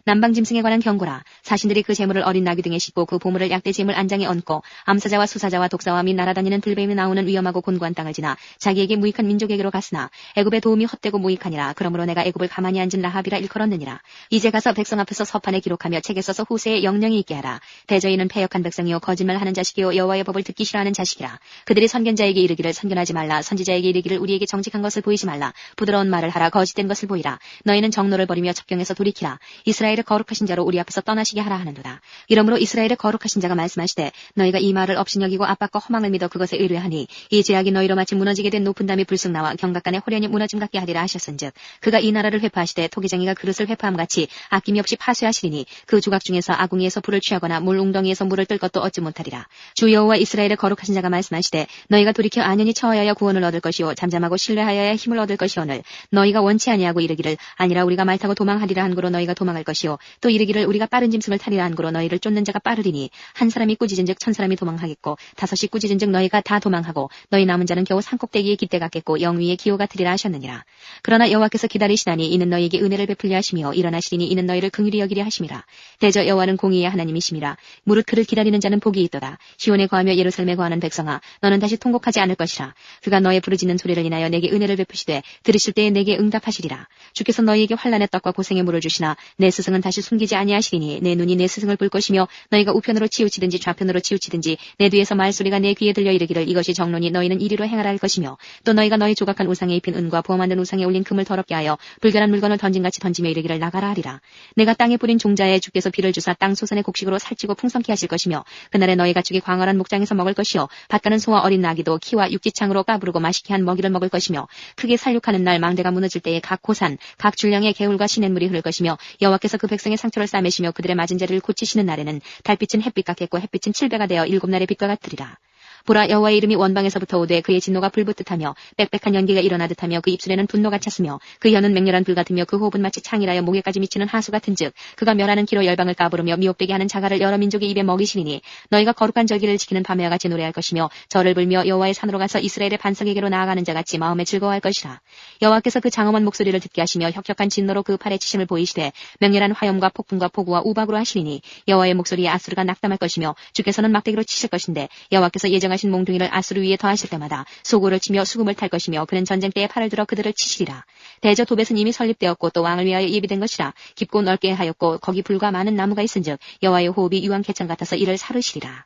남방 짐승에 관한 경고라. 사신들이 그 재물을 어린 나귀 등에 싣고 그 보물을 약대 재물 안장에 얹고 암사자와 수사자와 독사와 및 날아다니는 들뱀이 나오는 위험하고 곤고한 땅을 지나 자기에게 무익한 민족에게로 갔으나 애굽의 도움이 헛되고 무익하니라. 그러므로 내가 애굽을 가만히 앉은 라합이라 일컬었느니라. 이제 가서 백성 앞에서 서판에 기록하며 책에 써서 후세에 영령이 있게 하라. 대저희는 패역한 백성이요 거짓말하는 자식이요 여호와의 법을 듣기 싫어하는 자식이라. 그들이 선견자에게 이르기를 선견하지 말라. 선지자에게 이르기를 우리에게 정직한 것을 보이지 말라. 부드러운 말을 하라. 거짓된 것을 보이라. 너희는 정노를 버리며 첩경에서 돌이키라. 이스라엘의 거룩하신 자로 우리 앞에서 떠나시게 하라 하는도다. 이러므로 이스라엘의 거룩하신 자가 말씀하시되 너희가 이 말을 업신여기고 압박과 허망을 믿어 그것에 의뢰하니 이 죄악이 너희로 마치 무너지게 된 높은 담이 불쑥 나와 경각간에 호련히 무너짐 같게 하리라 하셨은즉 그가 이 나라를 회파하시되 토기쟁이가 그릇을 회파함같이 아낌이 없이 파쇄하시리니 그 조각 중에서 아궁이에서 불을 취하거나 물 웅덩이에서 물을 뜰 것도 얻지 못하리라. 주 여호와 이스라엘의 거룩하신 자가 말씀하시되 너희가 돌이켜 안연히 처하여야 구원을 얻을 것이요 잠잠하고 신뢰하여야 힘을 얻을 것이오늘 너희가 원치 아니하고 이르기를 아니라 우리가 말 타고 도망하리라 한 고로 너희가 도망할 것이요 또 이르기를 우리가 빠른 짐승을 타리라 한 고로 너희를 쫓는 자가 빠르리니 한 사람이 꾸짖은즉 천 사람이 도망하겠고 다섯이 꾸짖은즉 너희가 다 도망하고 너희 남은 자는 겨우 산꼭대기에 깃대 같겠고 영위의 기호 같으리라 하셨느니라. 그러나 여호와께서 기다리시나니 이는 너희에게 은혜를 베풀려 하시며 일어나시리니 이는 너희를 긍휼히 여기려 하심이라. 대저 여호와는 공의의 하나님이심이라. 무릇 그를 기다리는 자는 복이 있도다. 시온에 거하며 예루살렘에 거하는 백성아 너는 다시 통곡하지 않을 것이라. 그가 너의 부르짖는 소리를 인하여 내게 은혜를 베푸시되 들으실 때에 내게 응답하시리라. 주께서 너희에게 환난의 떡과 고생의 물을 주시나 내 스승은 다시 숨기지 아니하시리니 내 눈이 내 스승을 볼 것이며 너희가 우편으로 치우치든지 좌편으로 치우치든지 내 뒤에서 말소리가 내 귀에 들려 이르기를 이것이 정론이 너희는 이리로 행하라 할 것이며 또 너희가 너희 조각한 우상에 입힌 은과 부어 만든 우상에 올린 금을 더럽게 하여 불결한 물건을 던진같이 던지며 이르기를 나가라 하리라. 내가 땅에 뿌린 종자에 주께서 비를 주사 땅 소산의 곡식으로 살찌고 풍성케 하실 것이며 그날에 너희 가축이 광활한 목장에서 먹을 것이요 밭가는 소와 어린 나귀도 키와 육지창으로 까부르고 맛있게 한 먹이를 먹을 것이며 크게 살육하는 날 망대가 무너질 때에 각 고산 각 줄량의 개울과 시냇물이 흐를 것이며 여호와께서 그 백성의 상처를 싸매시며 그들의 맞은 자리를 고치시는 날에는 달빛은 햇빛 같겠고 햇빛은 칠배가 되어 일곱 날의 빛과 같으리라. 보라 여호와의 이름이 원방에서부터 오되 그의 진노가 불붙듯하며 빽빽한 연기가 일어나듯하며 그 입술에는 분노가 찼으며 그 혀는 맹렬한 불 같으며 그 호흡은 마치 창이라여 목에까지 미치는 하수 같은즉 그가 멸하는 키로 열방을 까부르며 미혹되게 하는 자갈을 여러 민족의 입에 먹이시리니 너희가 거룩한 절기를 지키는 밤에와 같이 노래할 것이며 절을 불며 여호와의 산으로 가서 이스라엘의 반석에게로 나아가는 자같이 마음에 즐거워할 것이라. 여호와께서 그 장엄한 목소리를 듣게 하시며 혁혁한 진노로 그 팔에 치심을 보이시되 맹렬한 화염과 폭풍과 폭우와 우박으로 하시리니 여호와의 목소리에 아수르가 낙담할 것이며 주께서는 막대기로 치실 것인데 여호와께서 예정하신 몽둥이를 아수르 위에 더하실 때마다 소고를 치며 수금을 탈 것이며 그는 전쟁 때에 팔을 들어 그들을 치시리라. 대저 도벳은 이미 설립되었고 또 왕을 위하여 예비된 것이라. 깊고 넓게 하였고 거기 불과 많은 나무가 있은즉 여호와의 호흡이 유황 개천 같아서 이를 사르시리라.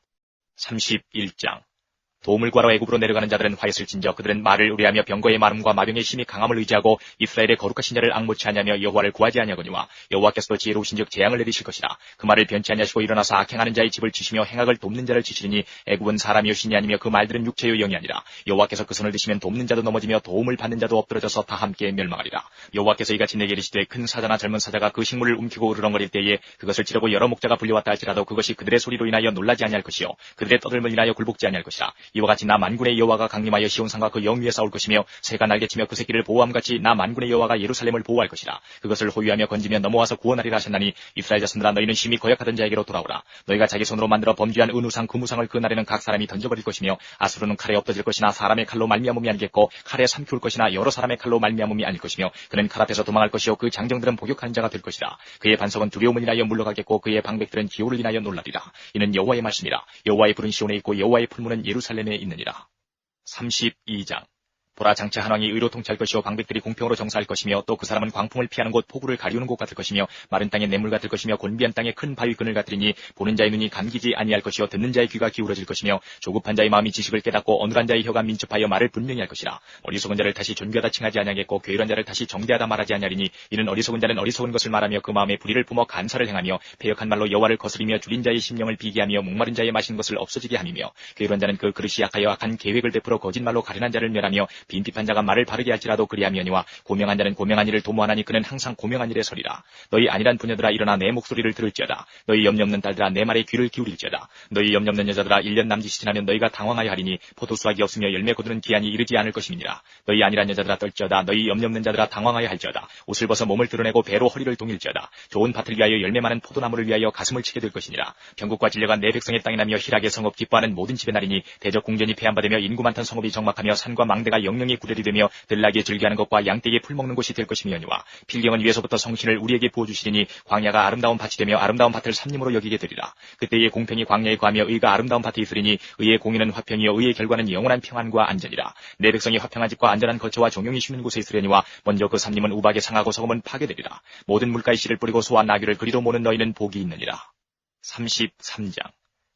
31장 도움을 구하러 애굽으로 내려가는 자들은 화였을진저 그들은 말을 의뢰하며 병거의 마름과 마병의 힘이 강함을 의지하고 이스라엘의 거룩하신 자를 앙모치 하냐며 여호와를 구하지 아니하거니와 여호와께서도 지혜로우신즉 재앙을 내리실 것이라. 그 말을 변치 아니하시고 일어나서 악행하는 자의 집을 치시며 행악을 돕는 자를 치시리니 애굽은 사람이요 신이 아니며 그 말들은 육체요 영이 아니라. 여호와께서 그 손을 드시면 돕는 자도 넘어지며 도움을 받는 자도 엎드러져서 다 함께 멸망하리라. 여호와께서 이같이 내게 이르시되 큰 사자나 젊은 사자가 그 식물을 움키고 으르렁거릴 때에 그것을 치려고 여러 목자가 불려왔다 할지라도 그것이 그들의 소리로 인하여 놀라지 아니할 것이요 그들의 떠들음을 인하여 굴복지 아니할 것이라. 이와 같이 나 만군의 여호와가 강림하여 시온산과 그 영 위에 싸울 것이며 새가 날개치며 그 새끼를 보호함같이 나 만군의 여호와가 예루살렘을 보호할 것이라. 그것을 호위하며 건지며 넘어와서 구원하리라 하셨나니 이스라엘 자손들아 너희는 심히 거역하던 자에게로 돌아오라. 너희가 자기 손으로 만들어 범죄한 은우상 금우상을 그 날에는 각 사람이 던져버릴 것이며 아수르는 칼에 엎어질 것이나 사람의 칼로 말미암음이 아니겠고 칼에 삼키울 것이나 여러 사람의 칼로 말미암음이 아닐 것이며 그는 칼 앞에서 도망할 것이요 그 장정들은 복역하는 자가 될 것이라. 그의 반석은 두려움을 인하여 물러가겠고 그의 방백들은 기호를 인하여 놀라리라. 이는 여호와의 말씀이라. 여호와의 불은 시온에 있고 여호와의 풀무는 예루살렘에 있느니라. 32장. 보라 장차 한 왕이 의로 통치할 것이요 방백들이 공평으로 정사할 것이며 또 그 사람은 광풍을 피하는 곳 폭우를 가리우는 곳 같을 것이며 마른 땅의 냇물 같을 것이며 곤비한 땅의 큰 바위 끈을 같으리니 보는 자의 눈이 감기지 아니할 것이요 듣는 자의 귀가 기울어질 것이며 조급한 자의 마음이 지식을 깨닫고 어눌한 자의 혀가 민첩하여 말을 분명히 할 것이라. 어리석은 자를 다시 존귀하다 칭하지 아니하겠고 괴일한 자를 다시 정대하다 말하지 아니하리니 이는 어리석은 자는 어리석은 것을 말하며 그 마음에 불의를 뿜어 간사를 행하며 패역한 말로 여호와를 거스리며 줄인 자의 심령을 비게하며 목마른 자의 마시는 것을 없어지게 함이며 괴일한 자는 그 그릇이 약하여 악한 계획을 베풀어 거짓말로 가련한 자를 멸하며 빈핍한 자가 말을 바르게 할지라도 그리하미니와 고명한 자는 고명한 일을 도모하나니 그는 항상 고명한 일에 서리라. 너희 안일한 부녀들아 일어나 내 목소리를 들을지어다. 너희 염려 없는 딸들아 내 말에 귀를 기울일지어다. 너희 염려 없는 여자들아 1년 남짓이 지나면 너희가 당황하여 하리니 포도수확이 없으며 열매 거두는 기한이 이르지 않을 것임이니라. 너희 안일한 여자들아 떨지어다. 너희 염려 없는 자들아 당황하여 할지어다. 옷을 벗어 몸을 드러내고 배로 허리를 동일지어다. 좋은 밭을 위하여 열매 많은 포도나무를 위하여 가슴을 치게 될 것이니라. 병국과 진려가 내 백성의 땅에 나며 희락의 성읍 기뻐하는 모든 집의 날이니 대적 공전이 패한받으며 인구 많던 성읍이 적막하며 산과 망대가 영영이 구별이 되며 들나귀에 즐겨하는 것과 양떼에게 풀 먹는 곳이 될 것이며니와 필경은 위에서부터 성신을 우리에게 부어주시리니 광야가 아름다운 밭이 되며 아름다운 밭을 삼림으로 여기게 되리라. 그때의 공평이 광야에 거하며 의가 아름다운 밭에 있으리니 의의 공의는 화평이요 의의 결과는 영원한 평안과 안전이라. 내 백성이 화평한 집과 안전한 거처와 종용이 쉬는 곳에 있으려니와 먼저 그 삼림은 우박에 상하고 서금은 파괴되리라. 모든 물가에 씨를 뿌리고 소와 나귀를 그리로 모는 너희는 복이 있느니라. 33장.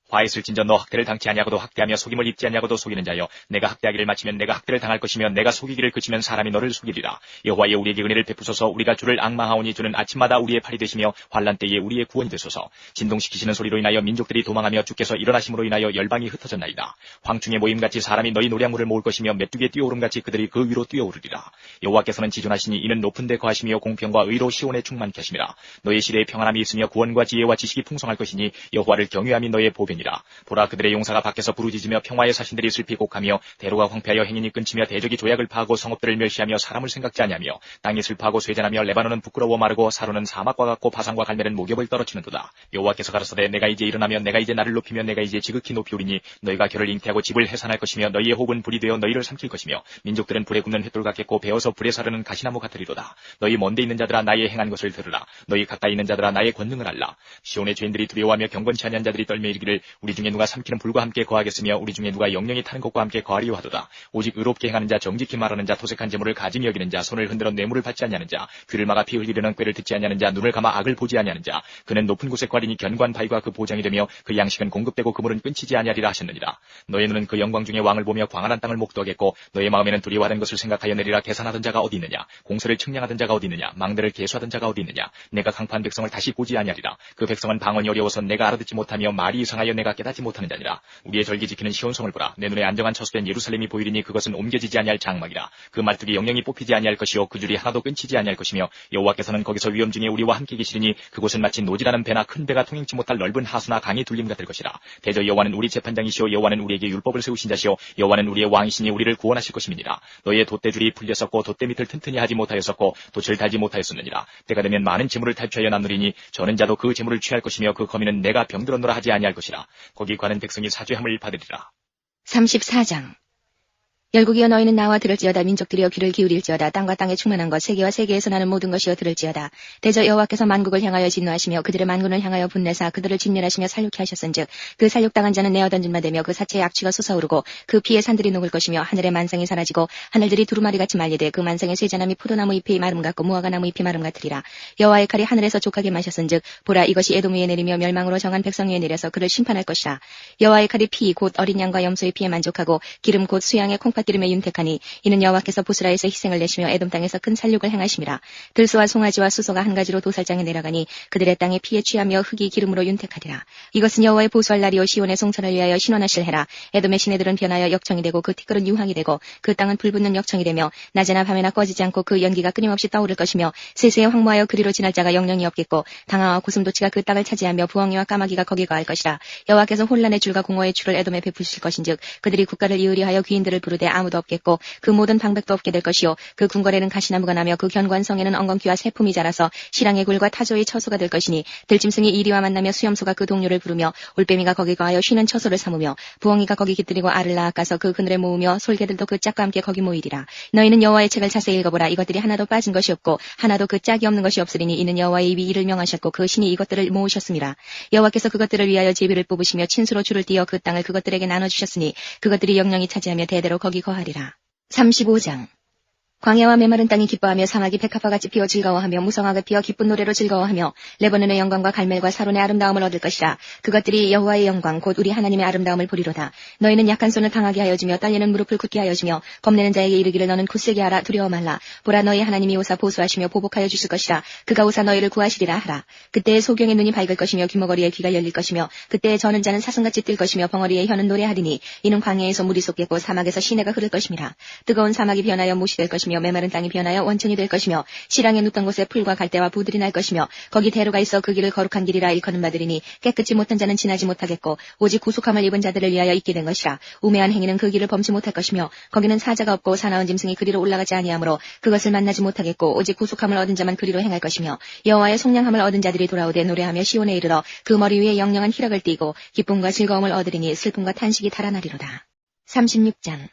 화했을진저 너 학대를 당치 아니하고도 학대하며 속임을 입지 아니하고도 속이는 자여 내가 학대하기를 마치면 내가 학대를 당할 것이며 내가 속이기를 그치면 사람이 너를 속이리라. 여호와여 우리에게 은혜를 베푸소서. 우리가 주를 앙망하오니 주는 아침마다 우리의 팔이 되시며 환난 때에 우리의 구원이 되소서. 진동시키시는 소리로 인하여 민족들이 도망하며 주께서 일어나심으로 인하여 열방이 흩어졌나이다. 황충의 모임같이 사람이 너희 노량물을 모을 것이며 메뚜기의 뛰어오름같이 그들이 그 위로 뛰어오르리라. 여호와께서는 지존하시니 이는 높은 데 거하시며 공평과 의로 시온에 충만케 하심이라. 너희 시대에 평안함이 있으며 구원과 지혜와 지식이 풍성할 것이니 여호와를 경외함이 너의 보배니라. 보라 그들의 용사가 밖에서 부르짖으며 평화의 사신들이 슬피 곡하며 대로가 황폐하여 행인이 끊치며 대적이 조약을 파하고 성읍들을 멸시하며 사람을 생각지 아니하며 땅이 슬퍼하고 쇠잔하며 레바논은 부끄러워 마르고 사로는 사막과 같고 바산과 갈멜은 목욕을 떨어치는도다. 여호와께서 가라사대 내가 이제 일어나면 내가 이제 나를 높이며 내가 이제 지극히 높이오리니 너희가 결을 잉태하고 집을 해산할 것이며 너희의 혹은 불이 되어 너희를 삼킬 것이며 민족들은 불에 굽는 횃돌 같겠고 베어서 불에 사르는 가시나무 같으리로다. 너희 먼데 있는 자들아 나의 행한 것을 들으라. 너희 가까이 있는 자들아 나의 권능을 알라. 시온의 죄인들이 두려워하며 경건치 아니한 자들이 떨며 이르기를 우리 중에 누가 삼키는 불과 함께 거하겠으며 우리 중에 누가 영영이 타는 것과 함께 거하리요 하도다. 오직 의롭게 행하는 자 정직히 말하는 자 토색한 재물을 가짐히 여기는 자 손을 흔들어 뇌물을 받지 아니하는 자 귀를 막아 피 흘리려는 꾀를 듣지 아니하는 자 눈을 감아 악을 보지 아니하는 자 그는 높은 곳에 거하리니 견고한 바위가 그 보장이 되며 그 양식은 공급되고 그물은 끊치지 아니하리라 하셨느니라. 너의 눈은 그 영광 중에 왕을 보며 광활한 땅을 목도하겠고 너의 마음에는 두려워하는 것을 생각하여 내리라. 계산하던 자가 어디 있느냐. 공세를 측량하던 자가 어디 있느냐. 망대를 계수하던 자가 어디 있느냐. 내가 강포한 백성을 다시 보지 아니하리라. 그 백성은 방언이 어려워서 내가 알아듣지 못하며 말이 이상하여 내가 깨닫지 못하는 자니라. 우리의 절기 지키는 시온성을 보라. 내 눈에 안정한 처소된 예루살렘이 보이리니 그것은 옮겨지지 아니할 장막이라. 그 말뚝이 영영이 뽑히지 아니할 것이요 그 줄이 하나도 끊치지 아니할 것이며 여호와께서는 거기서 위험 중에 우리와 함께 계시리니 그곳은 마치 노지라는 배나 큰 배가 통행치 못할 넓은 하수나 강이 둘림 같을 것이라. 대저 여호와는 우리 재판장이시오 여호와는 우리에게 율법을 세우신 자시오 여호와는 우리의 왕이시니 우리를 구원하실 것임이니라. 너희의 돛대줄이 풀렸었고 돛대 밑을 튼튼히 하지 못하였었고 돛을 달지 못하였었느니라. 때가 되면 많은 재물을 탈취하여 남느리니 저는 자도 그 재물을 취할 것이며 그 거민은 내가 병들었노라 하지 아니할 것이라. 거기 가는 백성이 사죄함을 받으리라. 34장. 열국이여 너희는 나와 들을지어다. 민족들이여 귀를 기울일지어다. 땅과 땅에 충만한 것 세계와 세계에서 나는 모든 것이여 들을지어다. 대저 여호와께서 만국을 향하여 진노하시며 그들의 만군을 향하여 분내사 그들을 진멸하시며 살육케 하셨은즉 그 살육당한 자는 내어 던진바 되며 그 사체의 악취가 솟아오르고 그 피에 산들이 녹을 것이며 하늘의 만상이 사라지고 하늘들이 두루마리같이 말리되 그 만상의 쇠잔함이 포도나무 잎이 마름 같고 무화과 나무 잎이 마름 같으리라. 여호와의 칼이 하늘에서 족하게 마셨은즉 보라 이것이 에돔 위에 내리며 멸망으로 정한 백성 위에 내려서 그를 심판할 것이라. 여호와의 칼이 피 곧 어린 양과 염소의 피에 만족하고 기름 곧 수양의 콩팥 기름에 윤택하니 이는 여호와께서 보스라에서 희생을 내시며 에돔 땅에서 큰 살육을 행하심이라. 들소와 송아지와 수소가 한 가지로 도살장에 내려가니 그들의 땅에 피에 취하며 흙이 기름으로 윤택하리라. 이것은 여호와의 보수할 날이요 시온의 송천을 위하여 신원하실 해라. 에돔의 시내들은 변하여 역청이 되고 그 티끌은 유황이 되고 그 땅은 불붙는 역청이 되며 낮에나 밤에나 꺼지지 않고 그 연기가 끊임없이 떠오를 것이며 세세에 황무하여 그리로 지날 자가 영영이 없겠고 당하와 고슴도치가 그 땅을 차지하며 부엉이와 까마귀가 거기 거할 것이라. 여호와께서 혼란의 줄과 공허의 줄을 에돔에 베푸실 것인즉 그들이 국가를 이으리하여 귀인들을 부르되 아무도 없겠고 그 모든 방백도 없게 될 것이요 그 궁궐에는 가시나무가 나며 그 견관성에는 엉겅퀴와 새품이 자라서 시랑의 굴과 타조의 처소가 될 것이니 들짐승이 이리와 만나며 수염소가 그 동료를 부르며 올빼미가 거기 거하여 쉬는 처소를 삼으며 부엉이가 거기 깃들이고 알을 낳아가서 그 그늘에 모으며 솔개들도 그 짝과 함께 거기 모이리라. 너희는 여호와의 책을 자세히 읽어보라. 이것들이 하나도 빠진 것이 없고 하나도 그 짝이 없는 것이 없으리니 이는 여호와의 입이 이를 명하셨고 그 신이 이것들을 모으셨음이라. 여호와께서 그것들을 위하여 제비를 뽑으시며 친수로 줄을 띄어 그 땅을 그것들에게 나눠주셨으니 그것들이 영영이 차지하며 대대로 거기 거하리라. 35장. 광야와 메마른 땅이 기뻐하며 사막이 백합화 같이 피어 즐거워하며 무성하게 피어 기쁜 노래로 즐거워하며 레바논의 영광과 갈멜과 사론의 아름다움을 얻을 것이라. 그것들이 여호와의 영광 곧 우리 하나님의 아름다움을 보리로다. 너희는 약한 손을 강하게 하여주며 떨리는 무릎을 굳게 하여주며 겁내는 자에게 이르기를 너는 굳세게 하라. 두려워 말라. 보라 너희 하나님이 오사 보수하시며 보복하여 주실 것이라. 그가 오사 너희를 구하시리라 하라. 그때의 소경의 눈이 밝을 것이며 귀머거리의 귀가 열릴 것이며 그때의 저는 자는 사슴같이 뛸 것이며 벙어리의 혀는 노래하리니 이는 광야에서 물이 솟겠고 사막에서 시내가 흐를 것임이라. 뜨거운 사막이 변하여 못이 될 것이며 메마른 땅이 변하여 원천이 될 것이며 시랑에 눕던 곳에 풀과 갈대와 부들이 날 것이며 거기 대로가 있어 그 길을 거룩한 길이라 일컫는 바들이니 깨끗이 못한 자는 지나지 못하겠고 오직 구속함을 입은 자들을 위하여 있게 된 것이라. 우매한 행위는 그 길을 범치 못할 것이며 거기는 사자가 없고 사나운 짐승이 그리로 올라가지 아니하므로 그것을 만나지 못하겠고 오직 구속함을 얻은 자만 그리로 행할 것이며 여호와의 속량함을 얻은 자들이 돌아오되 노래하며 시온에 이르러 그 머리 위에 영영한 희락을 띠고 기쁨과 즐거움을 얻으리니 슬픔과 탄식이 달아나리로다. 36장.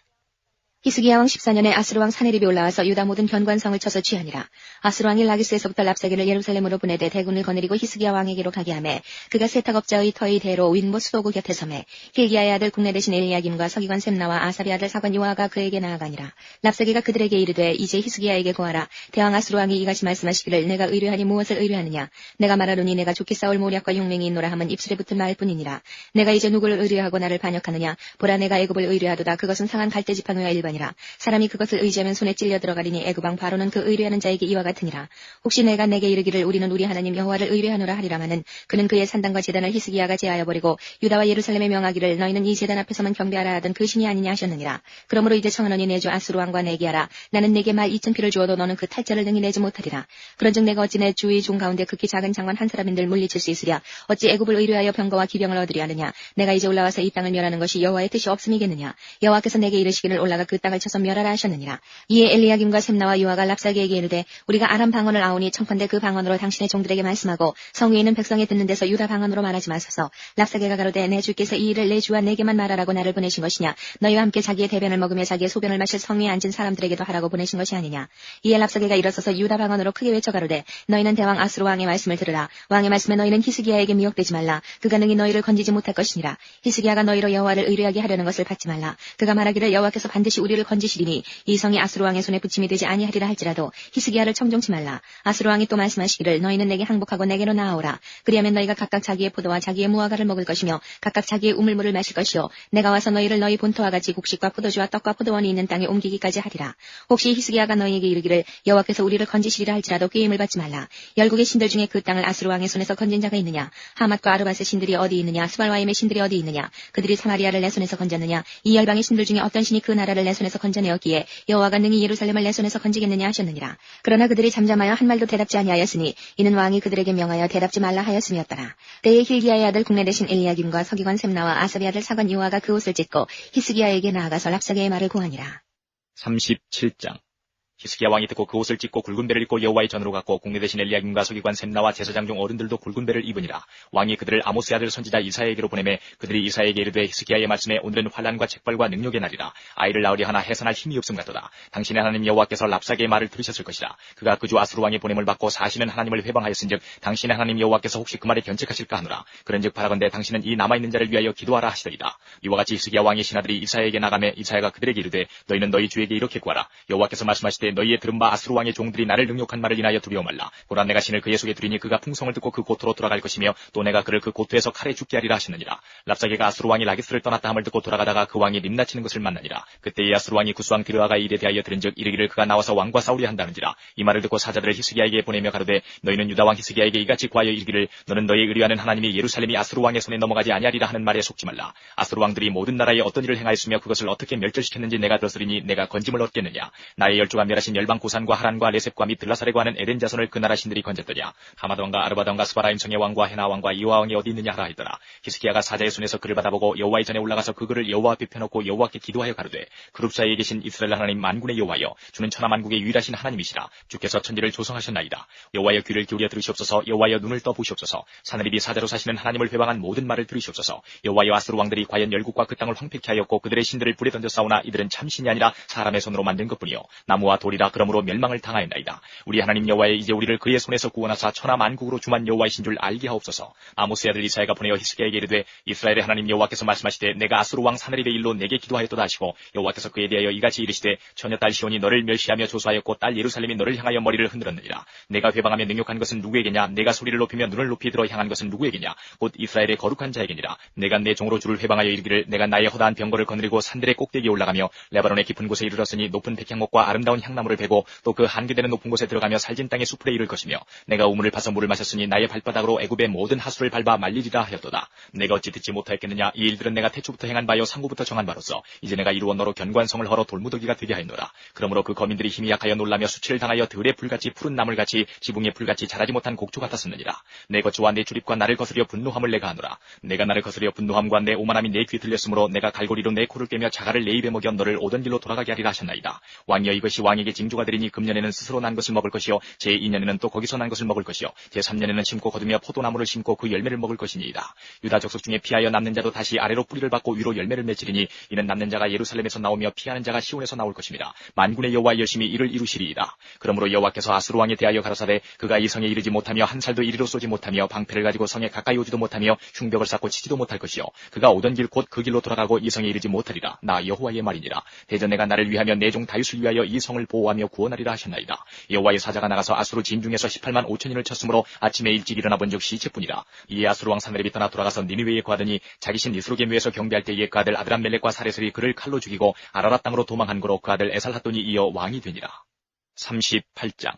히스기야 왕 14년에 아스루 왕 사네립이 올라와서 유다 모든 견관성을 쳐서 취하니라. 아스루 왕이 라기스에서부터 랍사게를 예루살렘으로 보내되 대군을 거느리고 히스기야 왕에게로 가게 하매 그가 세탁업자의 터의 대로 윈보 수도구 곁에 섬에 hil기야의 아들 국내 대신 엘리야김과 서기관 셈나와 아삽의 아들 사관 요아가 그에게 나아가니라. 랍사게가 그들에게 이르되 이제 히스기야에게 고하라. 대왕 아스루 왕이 이같이 말씀하시기를 내가 의뢰하니 무엇을 의뢰하느냐. 내가 말하노니 내가 좋게 싸울 모략과 용맹이 있노라 하면 입술에 붙은 말뿐이니라. 내가 이제 누구를 의뢰하고 나를 반역하느냐. 보라 내가 애굽을 의뢰하도다. 그것은 상한 갈대 지팡이와 일반 사람이 그것을 의지하면 손에 찔려 들어가리니 애굽왕 바로는 그 의뢰하는 자에게 이와 같으니라. 혹시 내가 내게 이르기를 우리는 우리 하나님 여호와를 의뢰하노라 하리라마는 그는 그의 산당과 제단을 히스기야가 제하여 버리고 유다와 예루살렘에 명하기를 너희는 이 제단 앞에서만 경배하라 하던 그 신이 아니냐 하셨느니라. 그러므로 이제 청하노니 내 주 아스루 왕과 내게 하라. 나는 내게 말 2,000피를 주어도 너는 그 탈자를 능히 내지 못하리라. 그런즉 내가 어찌 내 주의 종 가운데 극히 작은 장관 한 사람인들 물리칠 수 있으랴. 어찌 애굽을 의뢰하여 병거와 기병을 얻으려 하느냐. 내가 이제 올라와서 이 땅을 멸하는 것이 여호와의 뜻이 없음이겠느냐. 여호와께서 내게 이르시기를 올라가 그 땅을 쳐서 멸하라 하셨느니라. 이에 엘리야김과 셈나와 요아가 랍사게에게 이르되 우리가 아람 방언을 아오니 청컨대 그 방언으로 당신의 종들에게 말씀하고 성위에 있는 백성이 듣는 데서 유다 방언으로 말하지 마소서. 랍사게가 가로되 내 주께서 이 일을 내 주와 내게만 말하라고 나를 보내신 것이냐. 너희와 함께 자기의 대변을 먹으며 자기의 소변을 마실 성위에 앉은 사람들에게도 하라고 보내신 것이 아니냐. 이에 랍사게가 일어서서 유다 방언으로 크게 외쳐 가로되 너희는 대왕 아스루 왕의 말씀을 들으라. 왕의 말씀에 너희는 히스기야에게 미혹되지 말라. 그가 능히 너희를 건지지 못할 것이니라. 히스기야가 너희로 여호와를 의뢰하게 하려는 것을 받지 말라. 그가 말하기를 여호와께서 반드시 우리를 건지시리니 이 성이 아스루 왕의 손에 붙임이 되지 아니하리라 할지라도 히스기야를 청종치 말라. 아스루 왕이 또 말씀하시기를 너희는 내게 항복하고 내게로 나아오라. 그리하면 너희가 각각 자기의 포도와 자기의 무화과를 먹을 것이며 각각 자기의 우물물을 마실 것이요 내가 와서 너희를 너희 본토와 같이 곡식과 포도주와 떡과 포도원이 있는 땅에 옮기기까지 하리라. 혹시 히스기야가 너희에게 이르기를 여호와께서 우리를 건지시리라 할지라도 꾀임을 받지 말라. 열국의 신들 중에 그 땅을 아스루 왕의 손에서 건진 자가 있느냐. 하맛과 아르밧의 신들이 어디 있느냐. 스발와임의 신들이 어디 있느냐. 그들이 사마리아를 내 손에서 건졌느냐. 이 열방의 신들 중에 어떤 신이 그 나라를 내 손에서 건져내었기에 여호와가 능히 예루살렘을 내 손에서 건지겠느냐 하셨느니라. 그러나 그들이 잠잠하여 한 말도 대답지 아니하였으니 이는 왕이 그들에게 명하여 대답지 말라 하였음이었더라. 때에 hil기야의 아들 국내 대신 엘리야김과 서기관 셈나와 아삽의 아들 사관 요아가 그 옷을 찢고 히스기야에게 나아가서 랍사게의 말을 고하니라. 37장. 히스기야 왕이 듣고 그 옷을 찢고 굵은 배를 입고 여호와의 전으로 갔고 국내 대신 엘리야김과 서기관 셈나와 제사장 중 어른들도 굵은 배를 입으니라. 왕이 그들을 아모스의 아들 선지자 이사야에게로 보내매 그들이 이사야에게 이르되 히스기야의 말씀에 오늘은 환난과 책벌과 능력의 날이라. 아이를 낳으리 하나 해산할 힘이 없음 같도다. 당신의 하나님 여호와께서 랍사게의 말을 들으셨을 것이라. 그가 그 주 아스루 왕의 보냄을 받고 사시는 하나님을 회방하였은즉 당신의 하나님 여호와께서 혹시 그 말에 견책하실까 하노라. 그런즉 바라건대 당신은 이 남아있는 자를 위하여 기도하라 하시더이다. 이와 같이 히스기야 왕의 신하들이 이사야에게 나가매 이사야가 그들에게 이르되 너희는 너희 주에게 이렇게 구하라. 여호와께서 말씀하시되 너희의 들은 바 아수르 왕의 종들이 나를 능욕한 말을 인하여 두려워 말라. 보라 내가 신을 그의 속에 두리니 그가 풍성을 듣고 그 고토로 돌아갈 것이며 또 내가 그를 그 고토에서 칼에 죽게 하리라 하시느니라. 랍사게가 아수르 왕이 라기스를 떠났다 함을 듣고 돌아가다가 그 왕이 림나치는 것을 만나니라. 그때의 아수르 왕이 구스왕 디르아가 일에 대하여 들은즉 이르기를 그가 나와서 왕과 싸우려 한다는지라. 이 말을 듣고 사자들을 히스기야에게 보내며 가로되 너희는 유다 왕 히스기야에게 이같이 구하여 이르기를 너는 너희 의뢰하는 하나님이 예루살렘이 아수르 왕의 손에 넘어가지 아니하리라 하는 말에 속지 말라. 아수르 왕들이 모든 나라에 어떤 일을 행하였으며 그것을 어떻게 멸절시켰는지 내가 들었으리니 내가 건짐을 얻겠느냐. 나의 열조가 멸하신 열방 고산과 하란과 레셉과 및 들라사레과 하는 에덴 자손을 그 나라 신들이 건졌더냐. 하마드 왕과 아르바드 왕과 스바라임 성의 왕과 헤나 왕과 이와 왕이 어디 있느냐 하라 했더라. 히스기야가 사자의 손에서 그를 받아보고 여호와의 전에 올라가서 그 글을 여호와 앞에 펴놓고 여호와께 기도하여 가로되 그룹 사이에 계신 이스라엘 하나님 만군의 여호와여 주는 천하 만국의 유일하신 하나님이시라. 주께서 천지를 조성하셨나이다. 여호와여 귀를 기울여 들으시옵소서. 여호와여 눈을 떠 보시옵소서. 사느립이 사자로 사시는 하나님을 회방한 모든 말을 들으시옵소서. 여호와여 아수르 왕들이 과연 열국과 그 땅을 황폐케 하였고 그들의 신들을 불에 던져 싸우나 이들은 참신이 아니라 사람의 손으로 만든 것뿐이요 나무와 돌이라 그러므로 멸망을 당하였나이다. 우리 하나님 여호와여 이제 우리를 그의 손에서 구원하사 천하 만국으로 주만 여호와이신 줄 알게 하옵소서. 아모스의 아들 이사야가 보내어 히스기야에게 이르되 이스라엘의 하나님 여호와께서 말씀하시되 내가 아수르 왕 사느립의 일로 내게 기도하였도다 하시고 여호와께서 그에 대하여 이같이 이르시되 처녀 딸 시온이 너를 멸시하며 조소하였고 딸 예루살렘이 너를 향하여 머리를 흔들었느니라. 내가 회방하며 능욕한 것은 누구에게냐. 내가 소리를 높이며 눈을 높이 들어 향한 것은 누구에게냐. 곧 이스라엘의 거룩한 자에게니라. 내가 내 종으로 주를 회방하여 이르기를 내가 나의 허다한 병거를 거느리고 산들의 꼭대기에 올라가며 레바논의 깊은 곳에 이르렀으니 높은 백향목과 아름다운 향나무를 베고 또 그 한계되는 높은 곳에 들어가며 살진 땅의 수풀에 이를 것이며 내가 우물을 파서 물을 마셨으니 나의 발바닥으로 애굽의 모든 하수를 밟아 말리리라 하였도다. 내가 어찌 듣지 못하였겠느냐. 이 일들은 내가 태초부터 행한 바요 상고부터 정한 바로서 이제 내가 이루어 너로 견관성을 헐어 돌무더기가 되게 하였노라. 그러므로 그 거민들이 힘이 약하여 놀라며 수치를 당하여 들의 풀같이 푸른 나물같이 지붕의 풀같이 자라지 못한 곡조 같았었느니라. 내 거처와 내 출입과 나를 거스려 분노함을 내가 하노라. 내가 나를 거스려 분노함과 내 오만함이 내 귀에 들렸으므로 내가 갈고리로 내 코를 꿰며 자갈을 내 입에 먹여 너를 오던 길로 돌아가게 하리라 하셨나이다. 왕이여 이것이 왕에게 징조가 되리니 금년에는 스스로 난 것을 먹을 것이요 제2년에는 또 거기서 난 것을 먹을 것이요 제3년에는 심고 거두며 포도나무를 심고 그 열매를 먹을 것이니이다. 유다 족속 중에 피하여 남는 자도 다시 아래로 뿌리를 받고 위로 열매를 맺으리니 이는 남는 자가 예루살렘에서 나오며 피하는 자가 시온에서 나올 것입니다. 만군의 여호와 열심히 이를 이루시리이다. 그러므로 여호와께서 아수르 왕에 대하여 가라사대 그가 이 성에 이르지 못하며 한 살도 이리로 쏘지 못하며 방패를 가지고 성에 가까이 오지도 못하며 흉벽을 쌓고 치지도 못할 것이요 그가 오던 길 곧 그 길로 돌아가고 이 성에 이르지 못하리라. 나 여호와의 말이니라. 대전 내가 나를 위하며 내 종 다윗을 위하여 이 성을 보호하며 구원하리라 하셨나이다. 여호와의 사자가 나가서 아수르 진중에서 18만 5천인을 쳤으므로 아침에 일찍 일어나 본즉 시체뿐이라. 이에 아수르 왕 사느립이 떠나 돌아가서 니느웨에 거하더니 자기 신 니스로게 묘에서 경배할 때에 그 아들 아드람멜렉과 사레슬이 그를 칼로 죽이고 아라랏 땅으로 도망한 거로 그 아들 에살핫돈이 이어 왕이 되니라. 38장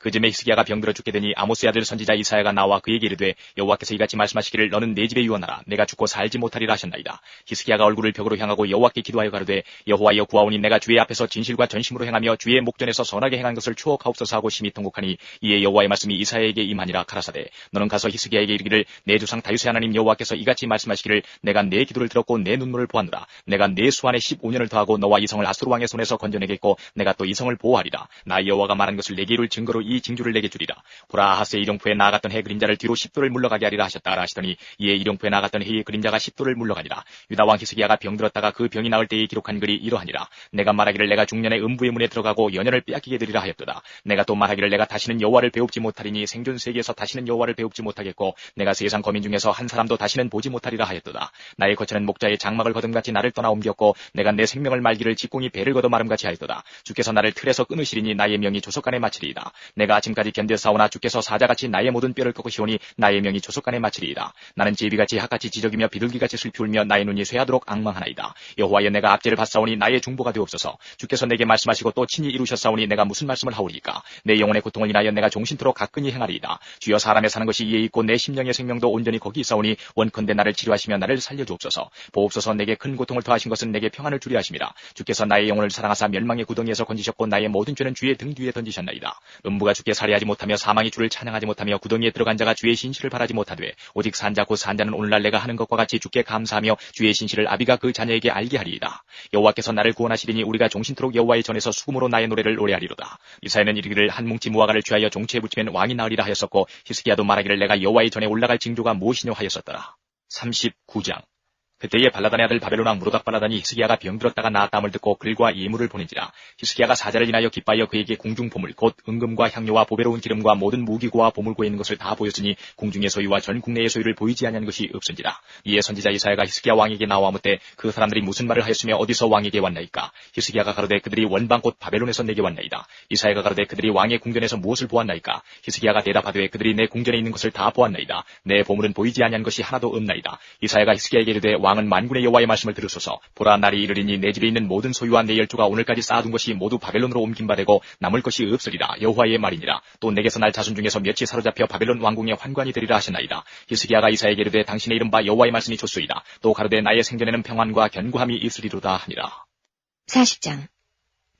그즈음에 히스기야가 병들어 죽게 되니 아모스의 아들 선지자 이사야가 나와 그에게 이르되 여호와께서 이같이 말씀하시기를 너는 내 집에 유언하라. 내가 죽고 살지 못하리라 하셨나이다. 히스기야가 얼굴을 벽으로 향하고 여호와께 기도하여 가로되 여호와여 구하오니 내가 주의 앞에서 진실과 전심으로 행하며 주의 목전에서 선하게 행한 것을 추억하옵소서 하고 심히 통곡하니 이에 여호와의 말씀이 이사야에게 임하니라. 가라사대 너는 가서 히스기야에게 이르기를 내 조상 다윗의 하나님 여호와께서 이같이 말씀하시기를 내가 내 기도를 들었고 내 눈물을 보았노라. 내가 내 수안에 15년을 더하고 너와 이 성을 아수르 왕의 손에서 건져내겠고 내가 또 이 성을 보호하리라. 나 여호와가 말한 것을 내게 이룰 증거로 이 징조를 내게 주리라. 보라 아하스의 일용포에 나아갔던 해 그림자를 뒤로 10도를 물러가게 하리라 하셨다 하시더니 이에 일용포에 나아갔던 해의 그림자가 10도를 물러가니라. 유다 왕 히스기야가 병들었다가 그 병이 나을 때에 기록한 글이 이러하니라. 내가 말하기를 내가 중년에 음부의 문에 들어가고 연연을 빼앗기게 되리라 하였도다. 내가 또 말하기를 내가 다시는 여호와를 배웁지 못하리니 생존 세계에서 다시는 여호와를 배웁지 못하겠고 내가 세상 거민 중에서 한 사람도 다시는 보지 못하리라 하였도다. 나의 거처는 목자의 장막을 거둠같이 나를 떠나 옮겼고 내가 내 생명을 말기를 직공이 배를 거둬 마름같이 하였도다. 주께서 나를 틀에서 끊으시리니 나의 명이 조속간에 마치리이다. 내가 아침까지 견뎌 싸우나 주께서 사자같이 나의 모든 뼈를 꺾으시오니 나의 명이 조속간에 마치리이다. 나는 제비같이 학같이 지저귀며 비둘기같이 슬피 울며 나의 눈이 쇠하도록 앙망하나이다. 여호와여 내가 압제를 받사오니 나의 중보가 되옵소서. 주께서 내게 말씀하시고 또 친히 이루셨사오니 내가 무슨 말씀을 하오리까. 내 영혼의 고통을 인하여 내가 종신토록 가끈히 행하리이다. 주여 사람의 사는 것이 이에 있고 내 심령의 생명도 온전히 거기 있사오니 원컨대 나를 치료하시며 나를 살려주옵소서. 보옵소서 내게 큰 고통을 더하신 것은 내게 평안을 주려 하심이라. 주께서 나의 영혼을 사랑하사 멸망의 구덩이에서 건지셨고 나의 모든 죄는 주의 등 뒤에 던지셨나이다. 음부가 주께 살해하지 못하며 사망이 주를 찬양하지 못하며 구덩이에 들어간 자가 주의 신실을 바라지 못하되 오직 산자 곧 산자는 오늘날 내가 하는 것과 같이 주께 감사하며 주의 신실을 아비가 그 자녀에게 알게 하리이다. 여호와께서 나를 구원하시리니 우리가 종신토록 여호와의 전에서 수금으로 나의 노래를 노래하리로다. 이사야는 이르기를 한 뭉치 무화과를 취하여 종체에 붙이면 왕이 나으리라 하였었고 히스기야도 말하기를 내가 여호와의 전에 올라갈 징조가 무엇이뇨 하였었더라. 39장 그때에 발라단의 아들 바벨론 왕 무로닥 발라단이 히스기야가 병들었다가 나았다함을 듣고 글과 예물을 보낸지라. 히스기야가 사자를 인하여 기뻐하여 그에게 궁중 보물 곧 은금과 향료와 보배로운 기름과 모든 무기고와 보물고에 있는 것을 다 보였으니 궁중의 소유와 전 국내의 소유를 보이지 아니한 것이 없은지라. 이에 선지자 이사야가 히스기야 왕에게 나와 묻되 그 사람들이 무슨 말을 하였으며 어디서 왕에게 왔나이까. 히스기야가 가로되 그들이 원방 곧 바벨론에서 내게 왔나이다. 이사야가 가로되 그들이 왕의 궁전에서 무엇을 보았나이까. 히스기야가 대답하되 그들이 내 궁전에 있는 것을 다 보았나이다. 내 보물은 보이지 아니한 것이 하나도 없나이다. 이사야가 히스기야에게 이르되 왕은 만군의 여호와의 말씀을 들으소서. 보라 날이 이르리니 내 집에 있는 모든 소유와 내 열조가 오늘까지 쌓아둔 것이 모두 바벨론으로 옮긴 바 되고 남을 것이 없으리라. 여호와의 말이니라. 또 내게서 날 자손 중에서 몇이 사로잡혀 바벨론 왕궁의 환관이 되리라 하셨나이다. 히스기야가 이사야에게 이르되 당신의 이름 바 여호와의 말씀이 좋소이다. 또 가로되 나의 생전에는 평안과 견고함이 있으리로다 하니라. 40장.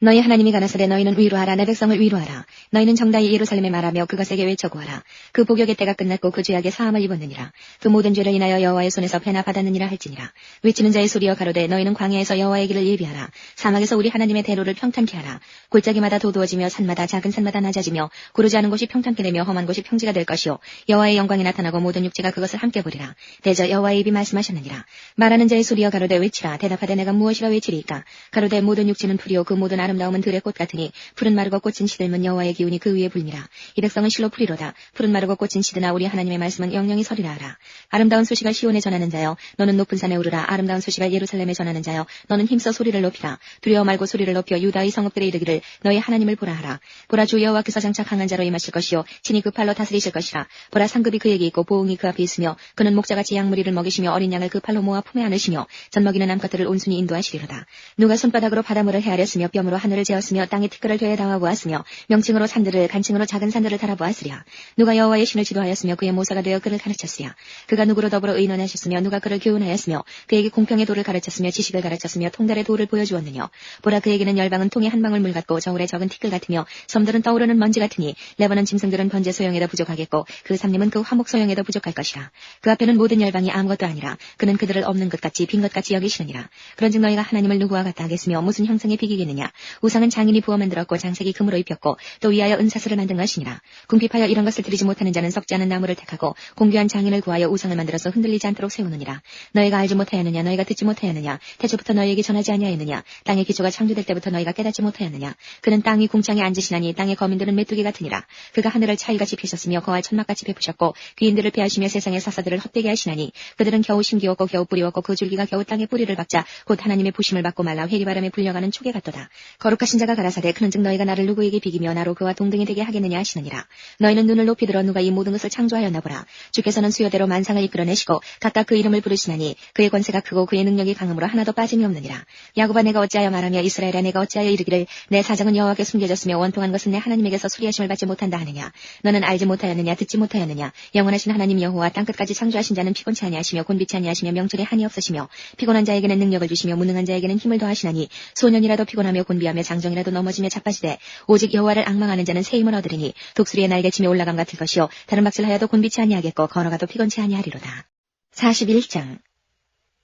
너희 하나님이 가라사대 너희는 위로하라. 내 백성을 위로하라. 너희는 정다이 예루살렘에 말하며 그것에게 외쳐 구하라. 그 복역의 때가 끝났고 그 죄악의 사함을 입었느니라. 그 모든 죄를 인하여 여호와의 손에서 패나 받았느니라 할지니라. 외치는 자의 소리여 가로되 너희는 광야에서 여호와의 길을 예비하라. 사막에서 우리 하나님의 대로를 평탄케 하라. 골짜기마다 도두어지며 산마다 작은 산마다 낮아지며 고르지 않은 곳이 평탄케 되며 험한 곳이 평지가 될 것이요 여호와의 영광이 나타나고 모든 육체가 그것을 함께 보리라. 대저 여호와의 입이 말씀하셨느니라. 말하는 자의 소리여 가로되 외치라. 대답하되 내가 무엇이라 외치리이까. 가로되 모든 육체는 풀이요 그 모든 아름다움은 들의 꽃 같으니 푸른 마르고 꽃은 시들면 여호와의 기운이 그 위에 불니라. 이 백성은 실로 풀이로다. 푸른 마르고 꽃은 시드나 우리 하나님의 말씀은 영영이 서리라 하라. 아름다운 소식을 시온에 전하는 자여 너는 높은 산에 오르라. 아름다운 소식을 예루살렘에 전하는 자여 너는 힘써 소리를 높이라. 두려워 말고 소리를 높여 유다의 성읍들에 이르기를 너희 하나님을 보라 하라. 보라 주 여호와께서 장차 강한 자로 임하실 것이요 친히 그 팔로 다스리실 것이라. 보라 상급이 그에게 있고 보응이 그 앞에 있으며 그는 목자같이 양무리를 먹이시며 어린 양을 그 팔로 모아 품에 안으시며 젖먹이는 암컷들을 온순히 인도하시리로다. 누가 손바닥으로 바닷물을 헤아렸으며 뼘으로 하늘을 재었으며 땅에 티끌을 되어 당하고왔으며 명칭으로 산들을 간칭으로 작은 산들을 달아보았으랴. 누가 여호와의 신을 지도하였으며 그의 모사가 되어 그를 가르쳤으랴. 그가 누구로 더불어 의논하셨으며 누가 그를 교훈하였으며 그에게 공평의 도를 가르쳤으며 지식을 가르쳤으며 통달의 도를 보여주었느냐. 보라 그에게는 열방은 통에 한 방울 물 같고 저울에 적은 티끌 같으며 섬들은 떠오르는 먼지 같으니 레바논 짐승들은 번제 소용에도 부족하겠고 그 삼림은 그 화목 소용에도 부족할 것이라. 그 앞에는 모든 열방이 아무것도 아니라 그는 그들을 없는 것 같이 빈 것 같이 여기시느니라. 그런즉 너희가 하나님을 누구와 같다 하겠으며 무슨 형상에 비기겠느냐. 우상은 장인이 부어 만들었고 장색이 금으로 입혔고 또 위하여 은사슬을 만든 것이니라. 궁핍하여 이런 것을 드리지 못하는 자는 썩지 않은 나무를 택하고 공귀한 장인을 구하여 우상을 만들어서 흔들리지 않도록 세우느니라. 너희가 알지 못하였느냐. 너희가 듣지 못하였느냐. 태초부터 너희에게 전하지 아니하였느냐. 땅의 기초가 창조될 때부터 너희가 깨닫지 못하였느냐. 그는 땅 위 궁창에 앉으시나니 땅의 거민들은 메뚜기 같으니라. 그가 하늘을 차일같이 펴셨으며 거할 천막같이 베푸셨고 귀인들을 패하시며 세상의 사사들을 헛되게 하시나니 그들은 겨우 심기웠고 겨우 뿌리웠고 그 줄기가 겨우 땅에 뿌리를 박자 곧 하나님의 부심을 받고 말라 회리바람에 불려가는 초계 같도다. 거룩하신 자가 가라사대 그런즉 너희가 나를 누구에게 비기며 나로 그와 동등이 되게 하겠느냐 하시느니라. 너희는 눈을 높이 들어 누가 이 모든 것을 창조하였나 보라. 주께서는 수요대로 만상을 이끌어내시고 각각 그 이름을 부르시나니 그의 권세가 크고 그의 능력이 강함으로 하나도 빠짐이 없느니라. 야곱아 내가 어찌하여 말하며 이스라엘아 내가 어찌하여 이르기를 내 사정은 여호와께 숨겨졌으며 원통한 것은 내 하나님에게서 수리하심을 받지 못한다 하느냐. 너는 알지 못하였느냐 듣지 못하였느냐. 영원하신 하나님 여호와 땅끝까지 창조하신 자는 피곤치 아니하시며 곤비치 아니하시며 명철에 한이 없으시며 피곤한 자에게는 능력을 주시며 무능한 자에게는 힘을 더하시나니 소년이라도 피곤하며 곤비하며 장정이라도 넘어지며 자빠지되 오직 여호와를 앙망하는 자는 새 힘을 얻으리니 독수리의 날개침에 올라감 같을 것이요 다른 박질 하여도 곤비치 아니하겠고 걸어가도 피곤치 아니하리로다. 41장.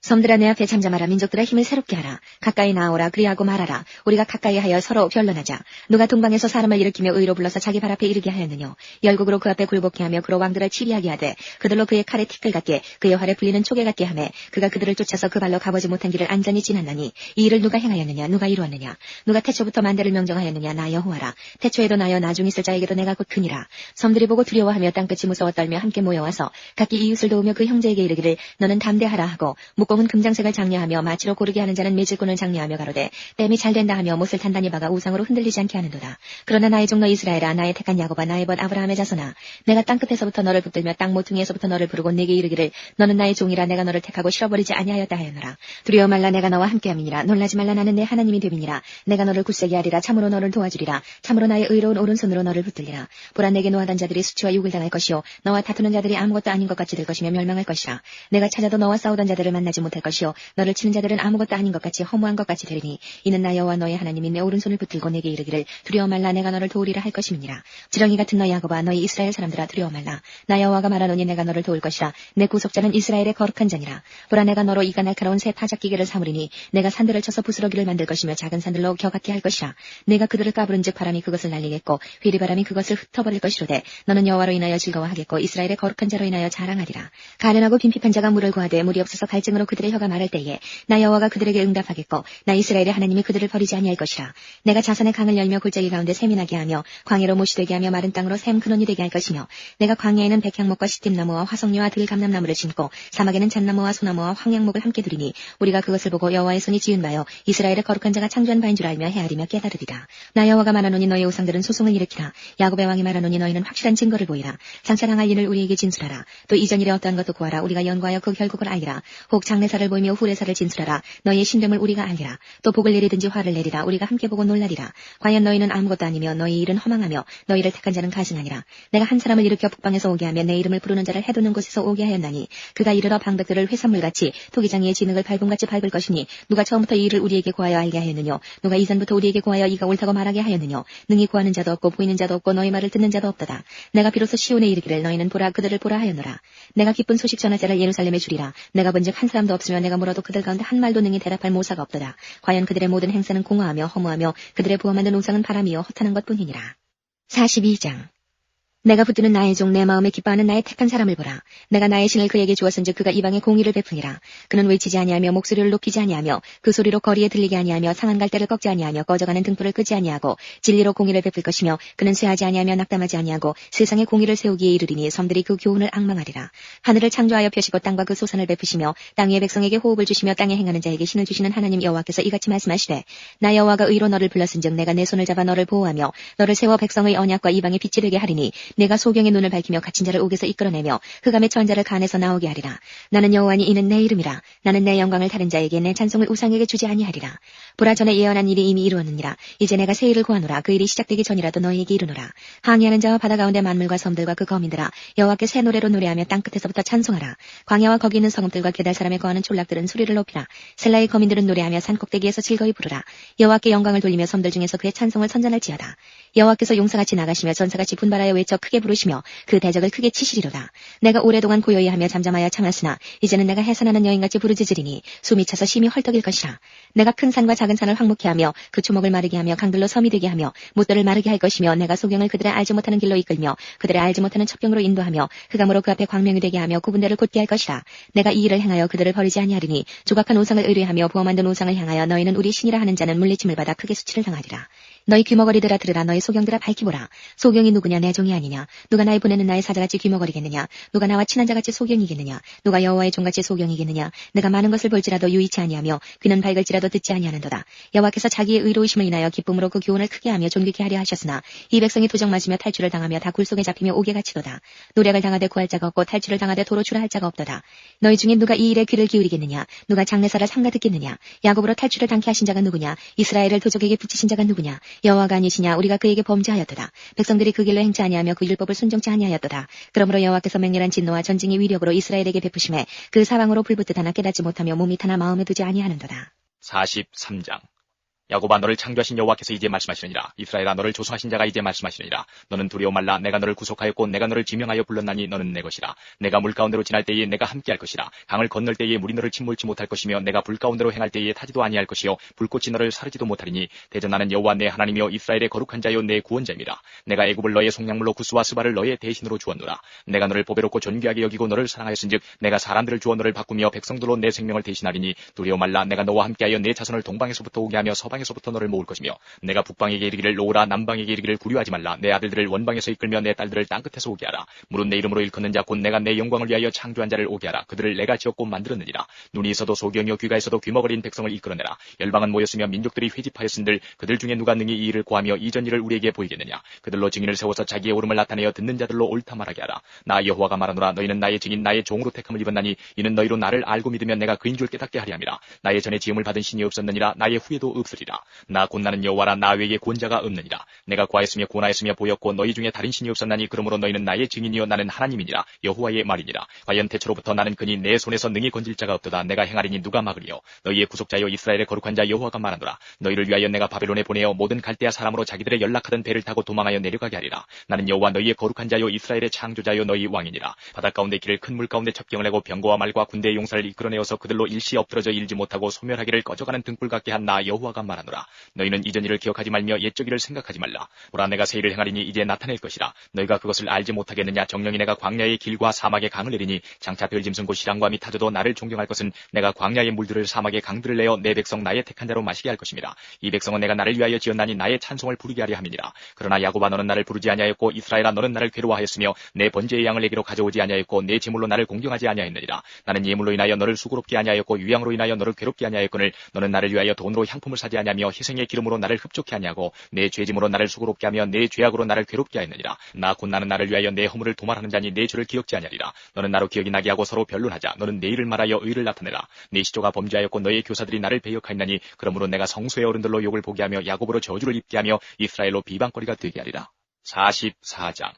섬들아 내 앞에 잠잠하라. 민족들아 힘을 새롭게 하라. 가까이 나오라. 그리하고 말하라. 우리가 가까이 하여 서로 변론하자. 누가 동방에서 사람을 일으키며 의로 불러서 자기 발 앞에 이르게 하였느냐. 열국으로 그 앞에 굴복케 하며 그로 왕들을 치리하게 하되 그들로 그의 칼에 티끌 같게 그의 활에 불리는 초계 같게 하매 그가 그들을 쫓아서 그 발로 가보지 못한 길을 안전히 지났나니 이 일을 누가 행하였느냐. 누가 이루었느냐. 누가 태초부터 만대를 명정하였느냐. 나 여호와라. 태초에도 나여 나중 있을 자에게도 내가 곧 그니라. 섬들이 보고 두려워하며 땅끝이 무서워 떨며 함께 모여와서 각기 이웃을 도우며 그 형제에게 이르기를 너는 담대하라 하고 목공은 금장색을 장려하며 마치로 고르게 하는 자는 매질꾼을 장려하며 가로되 땜이 잘된다 하며 못을 단단히 박아 우상으로 흔들리지 않게 하는도다. 그러나 나의 종너 이스라엘아 나의 택한 야곱아 나의 벗 아브라함의 자손아 내가 땅끝에서부터 너를 붙들며 땅 모퉁이에서부터 너를 부르고 내게 이르기를 너는 나의 종이라 내가 너를 택하고 실어버리지 아니하였다 하였노라. 두려워 말라 내가 너와 함께함이니라. 놀라지 말라 나는 내 하나님이 됨이니라. 내가 너를 굳세게 하리라. 참으로 너를 도와주리라. 참으로 나의 의로운 오른손으로 너를 붙들리라. 보라 내게 노하던 자들이 수치와 욕을 당할 것이요 너와 다투는 자들이 아무것도 아닌 것 같이 될 것이며 멸망할 것이라. 내가 찾아도 너와 싸우던 자들을 만나지 못할 것이요 너를 치는 자들은 아무것도 아닌 것 같이 허무한 것 같이 되리니 이는 나 여호와 너의 하나님이 내 오른손을 붙들고 내게 이르기를 두려워 말라 내가 너를 도우리라 할 것임이니라. 지렁이 같은 너희 야곱아 너희 이스라엘 사람들아 두려워 말라. 나 여호와가 말하노니 내가 너를 도울 것이라. 내 구속자는 이스라엘의 거룩한 자니라. 보라 내가 너로 이가 날카로운 새 타작기계를 삼으리니 내가 산들을 쳐서 부스러기를 만들 것이며 작은 산들로 겨같게 할 것이라. 내가 그들을 까부른즉 바람이 그것을 날리겠고 회리바람이 그것을 흩어버릴 것이로되 너는 여호와로 인하여 즐거워하겠고 이스라엘의 거룩한 자로 인하여 자랑하리라. 가련하고 빈핍한 자가 물을 구하되 물이 없어서 갈증으로 이름으로 그들의 혀가 말할 때에 나 여호와가 그들에게 응답하겠고 나 이스라엘의 하나님이 그들을 버리지 아니할 것이라. 내가 자선의 강을 열며 골짜기 가운데 샘이 나게 하며 광야로 못이 되게 하며 마른 땅으로 샘 근원이 되게 할 것이며 내가 광야에는 백향목과 시팀나무와 화석류와 들감남나무를 심고 사막에는 잣나무와 소나무와 황양목을 함께 두리니 우리가 그것을 보고 여호와의 손이 지은 바요 이스라엘의 거룩한 자가 창조한 바인 줄 알며 헤아리며 깨달으리라. 나 여호와가 말하노니 너희 우상들은 소송을 일으키라. 야곱의 왕이 말하노니 너희는 확실한 증거를 보이라. 장차 당할 일을 우리에게 진술하라. 또 이전 일에 어떠한 것도 구하라. 우리가 연구하여 그 결국을 알리라. 혹 장래사를 보이며 후래사를 진술하라. 너희의 신됨을 우리가 알리라. 또 복을 내리든지 화를 내리라. 우리가 함께 보고 놀라리라. 과연 너희는 아무것도 아니며 너희 일은 허망하며 너희를 택한 자는 가증하니라. 내가 한 사람을 일으켜 북방에서 오게 하며 내 이름을 부르는 자를 해두는 곳에서 오게 하였나니 그가 이르러 방백들을 회산물같이 토기장이의 진흙을 밟음같이 밟을 것이니 누가 처음부터 이 일을 우리에게 구하여 알게 하였느뇨. 누가 이전부터 우리에게 구하여 이가 옳다고 말하게 하였느뇨. 능히 구하는 자도 없고 보이는 자도 없고 너희 말을 듣는 자도 없도다. 내가 비로소 시온에 이르기를 너희는 보라 그들을 보라 하였노라. 내가 기쁜 소식 전할 자를 예루살렘에 주리라. 내가 본즉 한 사람도 없으며 내가 물어도 그들 가운데 한 말도 능히 대답할 모사가 없도다. 과연 그들의 모든 행사는 공허하며 허무하며 그들의 부어 만든 우상은 바람이요 허탄한 것뿐이니라. 42장 내가 붙드는 나의 종 내 마음에 기뻐하는 나의 택한 사람을 보라. 내가 나의 신을 그에게 주었은즉 그가 이방에 공의를 베푸니라. 그는 외치지 아니하며 목소리를 높이지 아니하며 그 소리로 거리에 들리게 아니하며 상한 갈대를 꺾지 아니하며 꺼져가는 등불을 끄지 아니하고 진리로 공의를 베풀 것이며 그는 쇠하지 아니하며 낙담하지 아니하고 세상에 공의를 세우기에 이르리니 섬들이 그 교훈을 앙망하리라. 하늘을 창조하여 펴시고 땅과 그 소산을 베푸시며 땅 위의 백성에게 호흡을 주시며 땅에 행하는 자에게 신을 주시는 하나님 여호와께서 이같이 말씀하시되 나 여호와가 의로 너를 불렀은즉 내가 내 손을 잡아 너를 보호하며 너를 세워 백성의 언약과 이방의 빛이 되게 하리니 내가 소경의 눈을 밝히며 갇힌 자를 옥에서 이끌어내며 흑암의 처한 자를 간에서 나오게 하리라. 나는 여호와니 이는 내 이름이라. 나는 내 영광을 다른 자에게 내 찬송을 우상에게 주지 아니하리라. 보라 전에 예언한 일이 이미 이루었느니라. 이제 내가 새 일을 구하노라. 그 일이 시작되기 전이라도 너희에게 이르노라. 항해하는 자와 바다 가운데 만물과 섬들과 그 거민들아 여호와께 새 노래로 노래하며 땅 끝에서부터 찬송하라. 광야와 거기 있는 성읍들과 게달 사람의 거하는 촌락들은 소리를 높이라. 셀라의 거민들은 노래하며 산 꼭대기에서 즐거이 부르라. 여호와께 영광을 돌리며 섬들 중에서 그의 찬송을 선전할지어다. 여호와께서 용사같이 나가시며 전사같이 분발하여 외쳐 크게 부르시며 그 대적을 크게 치시리로다. 내가 오래동안 고요히 하며 잠잠하여 참았으나 이제는 내가 해산하는 여인같이 부르짖으리니 숨이 차서 심히 헐떡일 것이라. 내가 큰 산과 작은 산을 황무케 하며 그 초목을 마르게 하며 강들로 섬이 되게 하며 못들을 마르게 할 것이며 내가 소경을 그들의 알지 못하는 길로 이끌며 그들의 알지 못하는 첩경으로 인도하며 흑암으로 그 앞에 광명이 되게 하며 구분대를 곧게 할 것이라. 내가 이 일을 행하여 그들을 버리지 아니하리니 조각한 우상을 의뢰하며 부어 만든 우상을 향하여 너희는 우리 신이라 하는 자는 물리침을 받아 크게 수치를 당하리라. 너희 귀머거리들아 들으라. 너희 소경들아 밝히보라. 소경이 누구냐? 내 종이 아니냐? 누가 나의 보내는 나의 사자같이 귀머거리겠느냐? 누가 나와 친한 자같이 소경이겠느냐? 누가 여호와의 종같이 소경이겠느냐? 내가 많은 것을 볼지라도 유의치 아니하며 귀는 밝을지라도 듣지 아니하는도다. 여호와께서 자기의 의로우심을 인하여 기쁨으로 그 교훈을 크게 하며 존귀케 하려 하셨으나 이 백성이 도적 맞으며 탈출을 당하며 다 굴속에 잡히며 옥에 갇히도다. 노력을 당하되 구할 자가 없고 탈출을 당하되 도로 출할 자가 없도다. 너희 중에 누가 이 일에 귀를 기울이겠느냐? 누가 장래사를 삼가 듣겠느냐? 야곱으로 탈출을 당케 하신 자가 누구냐? 이스라엘을 도적에게 붙이신 자가 누구냐? 여호와가 아니시냐? 우리가 그에게 범죄하였도다. 백성들이 그 길로 행치 아니하며 그 율법을 순종치 아니하였도다. 그러므로 여호와께서 맹렬한 진노와 전쟁의 위력으로 이스라엘에게 베푸심에 그 사방으로 불붙듯 하나 깨닫지 못하며 몸이 타나 마음에 두지 아니하는도다. 43장 야곱아 너를 창조하신 여호와께서 이제 말씀하시느니라. 이스라엘아 너를 조소하신 자가 이제 말씀하시느니라. 너는 두려워 말라. 내가 너를 구속하였고 내가 너를 지명하여 불렀나니 너는 내 것이라. 내가 물 가운데로 지날 때에 내가 함께할 것이라. 강을 건널 때에 물이 너를 침몰치 못할 것이며 내가 불 가운데로 행할 때에 타지도 아니할 것이요 불꽃이 너를 사르지도 못하리니 대전 나는 여호와 내 하나님이여 이스라엘의 거룩한 자요 내 구원자입니다. 내가 애굽을 너의 속량물로 구스와 스바를 너의 대신으로 주었노라. 내가 너를 보배롭고 존귀하게 여기고 너를 사랑하였은즉 내가 사람들을 주어 너를 바꾸며 백성들로 내 생명을 대신하리니 두려워 말라. 내가 너와 함께하여 내 자손을 동방에서부터 오게 하며 서방에서부터 너를 모을 것이며 내가 북방에게 이르기를 놓으라. 남방에게 이르기를 구류하지 말라. 내 아들들을 원방에서 이끌며 내 딸들을 땅끝에서 오게 하라. 물은 내 이름으로 일컫는 자 곧 내가 내 영광을 위하여 창조한 자를 오게 하라. 그들을 내가 지었고 만들었느니라. 눈이 있어도 소경이요 귀가 있어도 귀머거린 백성을 이끌어내라. 열방은 모였으며 민족들이 회집하였은들 그들 중에 누가 능히 이 일을 구하며 이전 일을 우리에게 보이겠느냐. 그들로 증인을 세워서 자기의 오름을 나타내어 듣는 자들로 옳다 말하게 하라. 나 여호와가 말하노라. 너희는 나의 증인 나의 종으로 택함을 입었나니 이는 너희로 나를 알고 믿으면 내가 그인 줄 깨닫게 하리 함이라. 나의 전에 지음을 받은 신이 없었느니라. 나의 후에도 없으리라. 나 곧 나는 여호와라. 나 외에 구원자가 없느니라. 내가 구하였으며 고나였으며 보였고 너희 중에 다른 신이 없었나니 그러므로 너희는 나의 증인이요 나는 하나님이니라. 여호와의 말이니라. 과연 태초로부터 나는 그니 내 손에서 능히 건질 자가 없도다. 내가 행하리니 누가 막으리요. 너희의 구속자여 이스라엘의 거룩한 자 여호와가 말하노라. 너희를 위하여 내가 바벨론에 보내어 모든 갈대아 사람으로 자기들의 연락하던 배를 타고 도망하여 내려가게 하리라. 나는 여호와 너희의 거룩한 자요 이스라엘의 창조자요 너희 왕이니라. 바닷 가운데 길을 큰 물 가운데 첩경을 내고 병거와 말과 군대의 용사를 이끌어내어서 그들로 일시 엎드러져 일지 못하고 소멸하기를 꺼져가는 등불 같게 한 나 여호와가 말하노라. 말하노라. 너희는 이전 일을 기억하지 말며 옛적 일을 생각하지 말라. 보라, 내가 새 일을 행하리니 이제 나타낼 것이라. 너희가 그것을 알지 못하겠느냐. 정령이 내가 광야의 길과 사막의 강을 내리니 장차 별짐승 곧 시랑과 미타져도 나를 존경할 것은 내가 광야의 물들을 사막의 강들을 내어 내 백성 나의 택한 자로 마시게 할 것입니다. 이 백성은 내가 나를 위하여 지었나니 나의 찬송을 부르게 하려 함이니라. 그러나 야곱아, 너는 나를 부르지 아니하였고 이스라엘아, 너는 나를 괴로워하였으며 내 번제의 양을 내게로 가져오지 아니하였고 내 제물로 나를 공경하지 아니하였느니라. 나는 예물로 인하여 너를 수고롭게 아니하였고 유향으로 인하여 너를 괴롭게 아니하였거늘 너는 나를 위하여 돈으로 향품을 사지 아니하며 희생의 기름으로 나를 흡족케 아니하고 내 죄짐으로 나를 수고롭게 하며 내 죄악으로 나를 괴롭게 하였느니라. 나 곧 나는 나를 위하여 내 허물을 도말하는 자니 내 죄를 기억지 아니하리라. 너는 나로 기억이 나게 하고 서로 변론하자. 너는 내 일을 말하여 의를 나타내라. 네 시조가 범죄하였고 너의 교사들이 나를 배역하였나니 그러므로 내가 성소의 어른들로 욕을 보게 하며 야곱으로 저주를 입게 하며 이스라엘로 비방거리가 되게 하리라. 44장.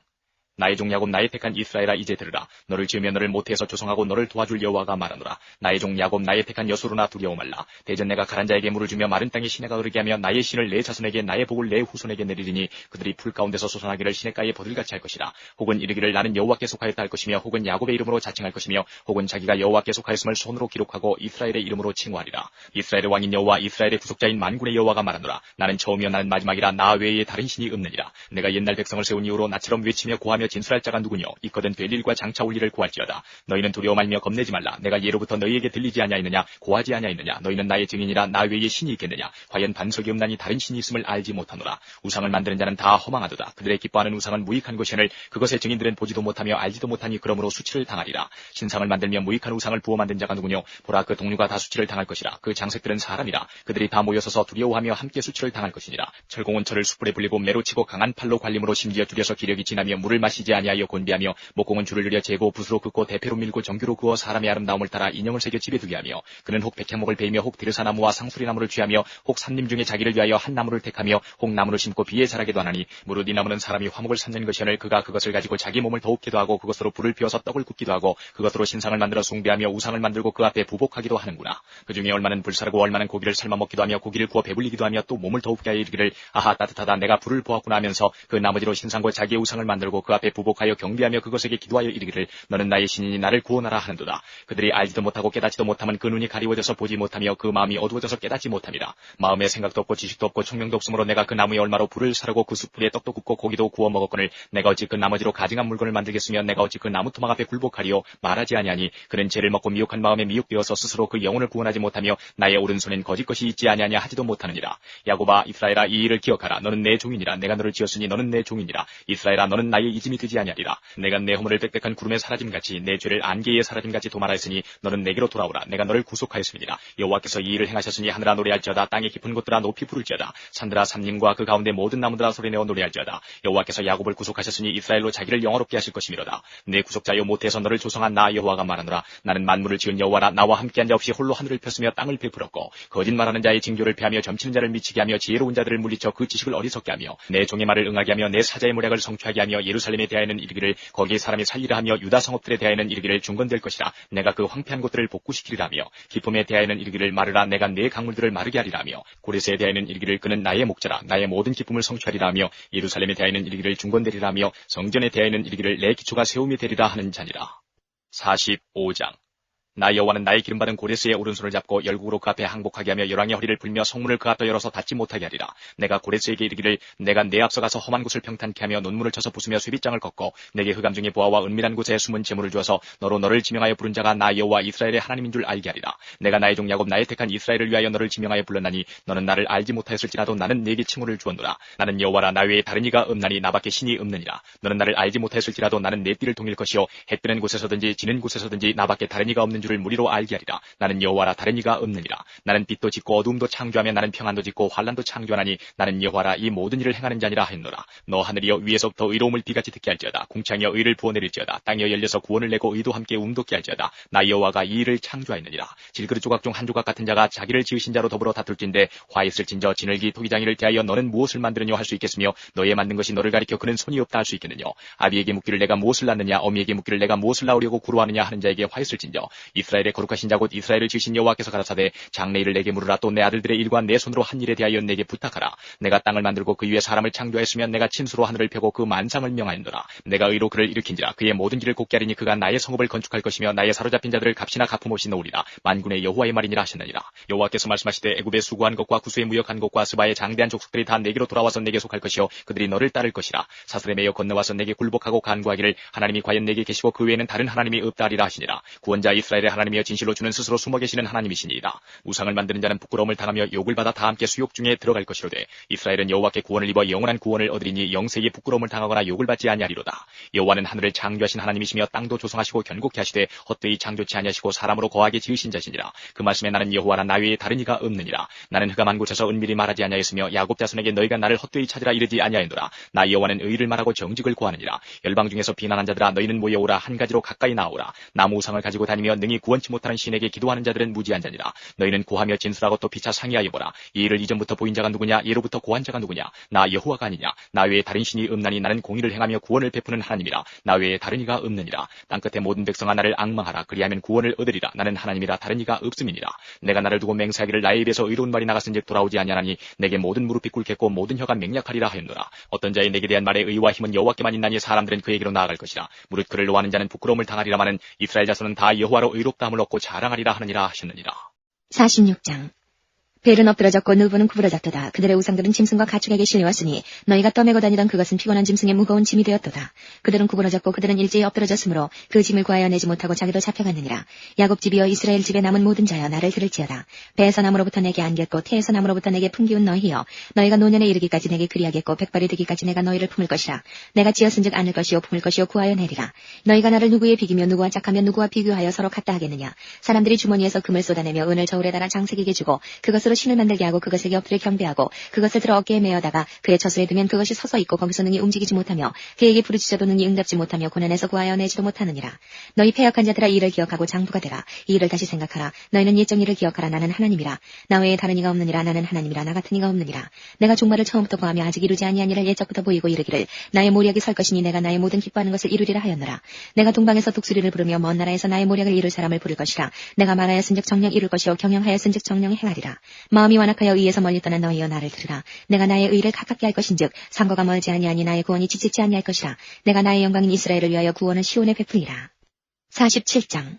나의 종 야곱, 나의 택한 이스라엘아, 이제 들으라. 너를 지으며 너를 모태에서 조성하고 너를 도와줄 여호와가 말하노라. 나의 종 야곱, 나의 택한 여수로나 두려워 말라. 대전 내가 가란 자에게 물을 주며 마른 땅에 시내가 흐르게 하며 나의 신을 내 자손에게 나의 복을 내 후손에게 내리리니 그들이 풀 가운데서 솟아나기를 시냇가에 버들같이 할 것이라. 혹은 이르기를 나는 여호와께 속하였다 할 것이며 혹은 야곱의 이름으로 자칭할 것이며 혹은 자기가 여호와께 속하였음을 손으로 기록하고 이스라엘의 이름으로 칭호하리라. 이스라엘의 왕인 여호와, 이스라엘의 구속자인 만군의 여호와가 말하노라. 나는 처음이요 나는 마지막이라. 나 외에 다른 신이 없느니라. 내가 옛날 백성을 세운 이후로 나처럼 외치며 고하며 진술할 자가 누구뇨? 있거든 될 일과 장차 올 일을 구할지어다. 너희는 두려워 말며 겁내지 말라. 내가 예로부터 너희에게 들리지 아니하였느냐? 고하지 아니하였느냐? 너희는 나의 증인이라. 나 외에 신이 있겠느냐? 과연 반석이 없나니 다른 신이 있음을 알지 못하노라. 우상을 만드는 자는 다 허망하도다. 그들의 기뻐하는 우상은 무익한 것이오늘 그것의 증인들은 보지도 못하며 알지도 못하니 그러므로 수치를 당하리라. 신상을 만들며 무익한 우상을 부어 만든 자가 누구뇨? 보라, 그 동류가 다 수치를 당할 것이라. 그 장색들은 사람이라. 그들이 다 모여서서 두려워하며 함께 수치를 당할 것이니라. 철공은 철을 숯불에 불리고 매로 치고 강한 팔로 관림으로 심지어 줄여서 기력이 지나며 물을 마시지 아니하여 곤비하며 목공은 줄을 늘려 재고 붓으로 긋고 대패로 밀고 정규로 그어 사람의 아름다움을 따라 인형을 새겨 집에 두게 하며 그는 혹 백향목을 베이며 혹 디르사나무와 상수리나무를 취하며 혹 산림 중에 자기를 위하여 한 나무를 택하며 혹 나무를 심고 비에 자라게도 하나니 무릇 이 나무는 사람이 화목을 삼는 것이오늘 그가 그것을 가지고 자기 몸을 더욱기도 하고 그것으로 불을 피워서 떡을 굽기도 하고 그것으로 신상을 만들어 숭배하며 우상을 만들고 그 앞에 부복하기도 하는구나. 그 중에 얼마는 불사르고 얼마는 고기를 삶아 먹기도 하며 고기를 구워 배불리기도 하며 또 몸을 더욱게 하여 이르기를 아하 따뜻하다 내가 불을 보았구나 하면서 그 나머지로 신상과 자기의 우상을 만들고 그 앞에 부복하여 경배하며 그것에게 기도하여 이르기를 너는 나의 신이니 나를 구원하라 하는도다. 그들이 알지도 못하고 깨닫지도 못하면 그 눈이 가리워져서 보지 못하며 그 마음이 어두워져서 깨닫지 못함이라. 마음에 생각도 없고 지식도 없고 총명도 없으므로 내가 그 나무에 얼마로 불을 사르고 그 숯불에 떡도 굽고 고기도 구워 먹었거늘 내가 어찌 그 나머지로 가증한 물건을 만들겠으며 내가 어찌 그 나무 토막 앞에 굴복하리요. 말하지 아니하니 그는 죄를 먹고 미혹한 마음에 미혹되어서 스스로 그 영혼을 구원하지 못하며 나의 오른손엔 거짓 것이 있지 아니하냐 하지도 못하느니라. 야곱아, 이스라엘아, 이 일을 기억하라. 너는 내 종이니라. 내가 너를 지었으니 너는 내 종이니라. 이스라엘아, 너는 나의 이짐이 되지 아니하리라. 내가 내 허물을 빽빽한 구름에 사라짐같이 내 죄를 안개에 사라짐같이 도말하였으니 너는 내게로 돌아오라. 내가 너를 구속하였음이니라. 여호와께서 이 일을 행하셨으니 하늘아 노래할지어다. 땅의 깊은 곳들아 높이 부를지어다. 산들아 산림과 그 가운데 모든 나무들아 소리내어 노래할지어다. 여호와께서 야곱을 구속하셨으니 이스라엘로 자기를 영화롭게 하실 것이미로다. 내 구속자여 모태에서 너를 조성한 나 여호와가 말하노라. 나는 만물을 지은 여호와라. 나와 함께한 자 없이 홀로 하늘을 폈으며 땅을 베풀었고 거짓말하는 자의 징조를 패하며 점치는 자를 미치게 하며 지혜로운 자들을 물리쳐 그 지식을 어리석게 하며 내 종의 말을 응하게 하며 내 사자의 모략을 성취하게 하며 예루살렘에 대하여는 이르기를 거기에 사람이 살리라 하며 유다 성읍들에 대하여는 이르기를 중건될 것이라. 내가 그 황폐한 곳들을 복구시키리라며 기쁨에 대하여는 이르기를 마르라. 내가 내 강물들을 마르게 하리라며 고레스에 대하여는 이르기를 그는 나의 목자라. 나의 모든 기쁨을 성취하리라며 예루살렘에 대하여는 이르기를 중건되리라며 성전에 대하여는 이르기를 내 기초가 세움이 되리라 하는 자니라. 45장. 나 여호와는 나의 기름받은 고레스의 오른손을 잡고 열국으로 그 앞에 항복하게 하며 열왕의 허리를 불며 성문을 그 앞에 열어서 닫지 못하게 하리라. 내가 고레스에게 이르기를 내가 내 앞서 가서 험한 곳을 평탄케 하며 논문을 쳐서 부수며 쇠빗장을 걷고 내게 흑암 중의 보화와 은밀한 곳에 숨은 재물을 주어서 너로 너를 지명하여 부른 자가 나 여호와 이스라엘의 하나님인 줄 알게 하리라. 내가 나의 종 야곱 나의 택한 이스라엘을 위하여 너를 지명하여 불렀나니 너는 나를 알지 못하였을지라도 나는 네게 칭호를 주었노라. 나는 여호와라. 나 외에 다른 이가 없나니 나밖에 신이 없느니라. 너는 나를 알지 못하였을지라도 나는 내 띠를 동일 것이요 해 뜨는 곳에서든지 지는 곳에서든지 나밖에 다른 이가 없는 줄을 무리로 알게 하리라. 나는 여호와라. 다른 이가 없느니라. 나는 빛도 짓고 어두움도 창조하며 나는 평안도 짓고 환란도 창조하나니 나는 여호와라. 이 모든 일을 행하는 자니라 하였노라. 너 하늘이여 위에서부터 의로움을 비같이 듣게 할지어다. 궁창이여 의를 부어내릴지어다. 땅이여 열려서 구원을 내고 의도 함께 움돋게 할지어다. 나 여호와가 이 일을 창조하였느니라. 질그릇 조각 중 한 조각 같은 자가 자기를 지으신 자로 더불어 다툴진대 화 있을진저 진흙이 토기장이를 대하여 너는 무엇을 만드느냐 할 수 있겠으며 너의 만든 것이 너를 가리켜 그는 손이 없다 할 수 있겠느냐. 아비에게 묻기를 내가 무엇을 낳느냐 어미에게 묻기를 내가 무엇을 낳으려고 구로하느냐 하는 자에게 화 있을진저 이스라엘의 거룩하신 자 곧 이스라엘을 지으신 여호와께서 가라사대 장래 일을 내게 물으라. 또 내 아들들의 일과 내 손으로 한 일에 대하여 내게 부탁하라. 내가 땅을 만들고 그 위에 사람을 창조하였으면 내가 친수로 하늘을 펴고 그 만상을 명하였노라. 내가 의로 그를 일으킨지라. 그의 모든 길을 곱게 하리니 그가 나의 성읍을 건축할 것이며 나의 사로잡힌 자들을 값이나 갚음 없이 놓으리라. 만군의 여호와의 말이니라 하셨느니라. 여호와께서 말씀하시되 애굽에 수고한 것과 구수에 무역한 것과 스바의 장대한 족속들이 다 내게로 돌아와서 내게 속할 것이요 그들이 너를 따를 것이라. 사슬에 매여 건너와서 내게 굴복하고 간구하기를 하나님이 과연 내게 계시고 그 외에는 다른 하나님이 없다 하리라 하시니라. 구원자 이스라엘의 하나님이여 진실로 주는 스스로 숨어 계시는 하나님이시니이다. 우상을 만드는 자는 부끄러움을 당하며 욕을 받아 다 함께 수욕 중에 들어갈 것이로되 이스라엘은 여호와께 구원을 입어 영원한 구원을 얻으리니 영세에 부끄러움을 당하거나 욕을 받지 아니하리로다. 여호와는 하늘을 창조하신 하나님이시며 땅도 조성하시고 견고케 하시되 헛되이 창조치 아니하시고 사람으로 거하게 지으신 자시니라. 그 말씀에 나는 여호와라 나 외에 다른 이가 없느니라. 나는 흑암한 곳에서 은밀히 말하지 아니하였으며 야곱 자손에게 너희가 나를 헛되이 찾으라 이르지 아니하였노라. 나 여호와는 의를 말하고 정직을 구하느니라. 열방 중에서 비난한 자들아 너희는 모여오라. 한 가지로 가까이 나오라. 나무 우상을 가지고 다니며 능히 구원치 못하는 신에게 기도하는 자들은 무지한 자니라. 너희는 구하며 진술하고 또 피차 상의하여 보라. 이 일을 이전부터 보인 자가 누구냐 예로부터 고한 자가 누구냐. 나 여호와가 아니냐. 나 외에 다른 신이 없나니 나는 공의를 행하며 구원을 베푸는 하나님이라. 나 외에 다른 이가 없느니라. 땅끝의 모든 백성아 나를 앙망하라. 그리하면 구원을 얻으리라. 나는 하나님이라 다른 이가 없음이니라. 내가 나를 두고 맹세하기를 나의 입에서 의로운 말이 나갔은즉 돌아오지 아니하나니 내게 모든 무릎이 꿇겠고 모든 혀가 맹약하리라 하였노라. 어떤 자의 내게 대한 말에 의와 힘은 여호와께만 있나니 사람들은 그에게로 나아갈 것이라. 무릇 그를 노하는 자는 부끄러움을 당하리라마는 이스라엘 자손은 다 여호와로 의롭다함을 얻고 자랑하리라 하느니라 하셨느니라. 46장. 벨은 엎드러졌고 느부는 구부러졌도다. 그들의 우상들은 짐승과 가축에게 실려왔으니 너희가 떠매고 다니던 그것은 피곤한 짐승의 무거운 짐이 되었도다. 그들은 구부러졌고 그들은 일제히 엎드러졌으므로 그 짐을 구하여 내지 못하고 자기도 잡혀갔느니라. 야곱 집이여 이스라엘 집에 남은 모든 자여 나를 들을지어다. 배에서 나무로부터 내게 안겼고 태에서 나무로부터 내게 품기운 너희여 너희가 노년에 이르기까지 내게 그리하겠고 백발이 되기까지 내가 너희를 품을 것이라. 내가 지었은즉 안을 것이요 품을 것이요 구하여 내리라. 너희가 나를 누구에 비기며 누구와 짝하며 누구와 비교하여 서로 같다 하겠느냐. 사람들이 주머니에서 금을 쏟아내며 은을 저울에 달아 장색에게 주고 그것으로 신을 만들게 하고 그것에게 엎드려 경배하고 그것을 들어 어깨에 메어다가 그의 처소에 두면 그것이 서서 있고 거기서 능히 움직이지 못하며 그에게 부르짖어도 능히 응답지 못하며 고난에서 구하여 내지도 못하느니라. 너희 패역한 자들아 이 일을 기억하고 장부가 되라. 이 일을 다시 생각하라. 너희는 옛적 일을 기억하라. 나는 하나님이라. 나 외에 다른 이가 없느니라. 나는 하나님이라. 나 같은 이가 없느니라. 내가 종말을 처음부터 구하며 아직 이루지 아니한 일을 옛적부터 보이고 이르기를 나의 모략이 설 것이니 내가 나의 모든 기뻐하는 것을 이루리라 하였노라. 내가 동방에서 독수리를 부르며 먼 나라에서 나의 모략을 이룰 사람을 부를 것이라. 내가 말하였은즉 정령 이룰 것이요 경영하였은즉 정령 행하리라. 마음이 완악하여 의에서 멀리 떠난 너희여 나를 들으라. 내가 나의 의를 가깝게 할 것인즉 상거가 멀지 아니하니 나의 구원이 지치지 아니할 것이라. 내가 나의 영광인 이스라엘을 위하여 구원을 시온에 베풀리라. 47장.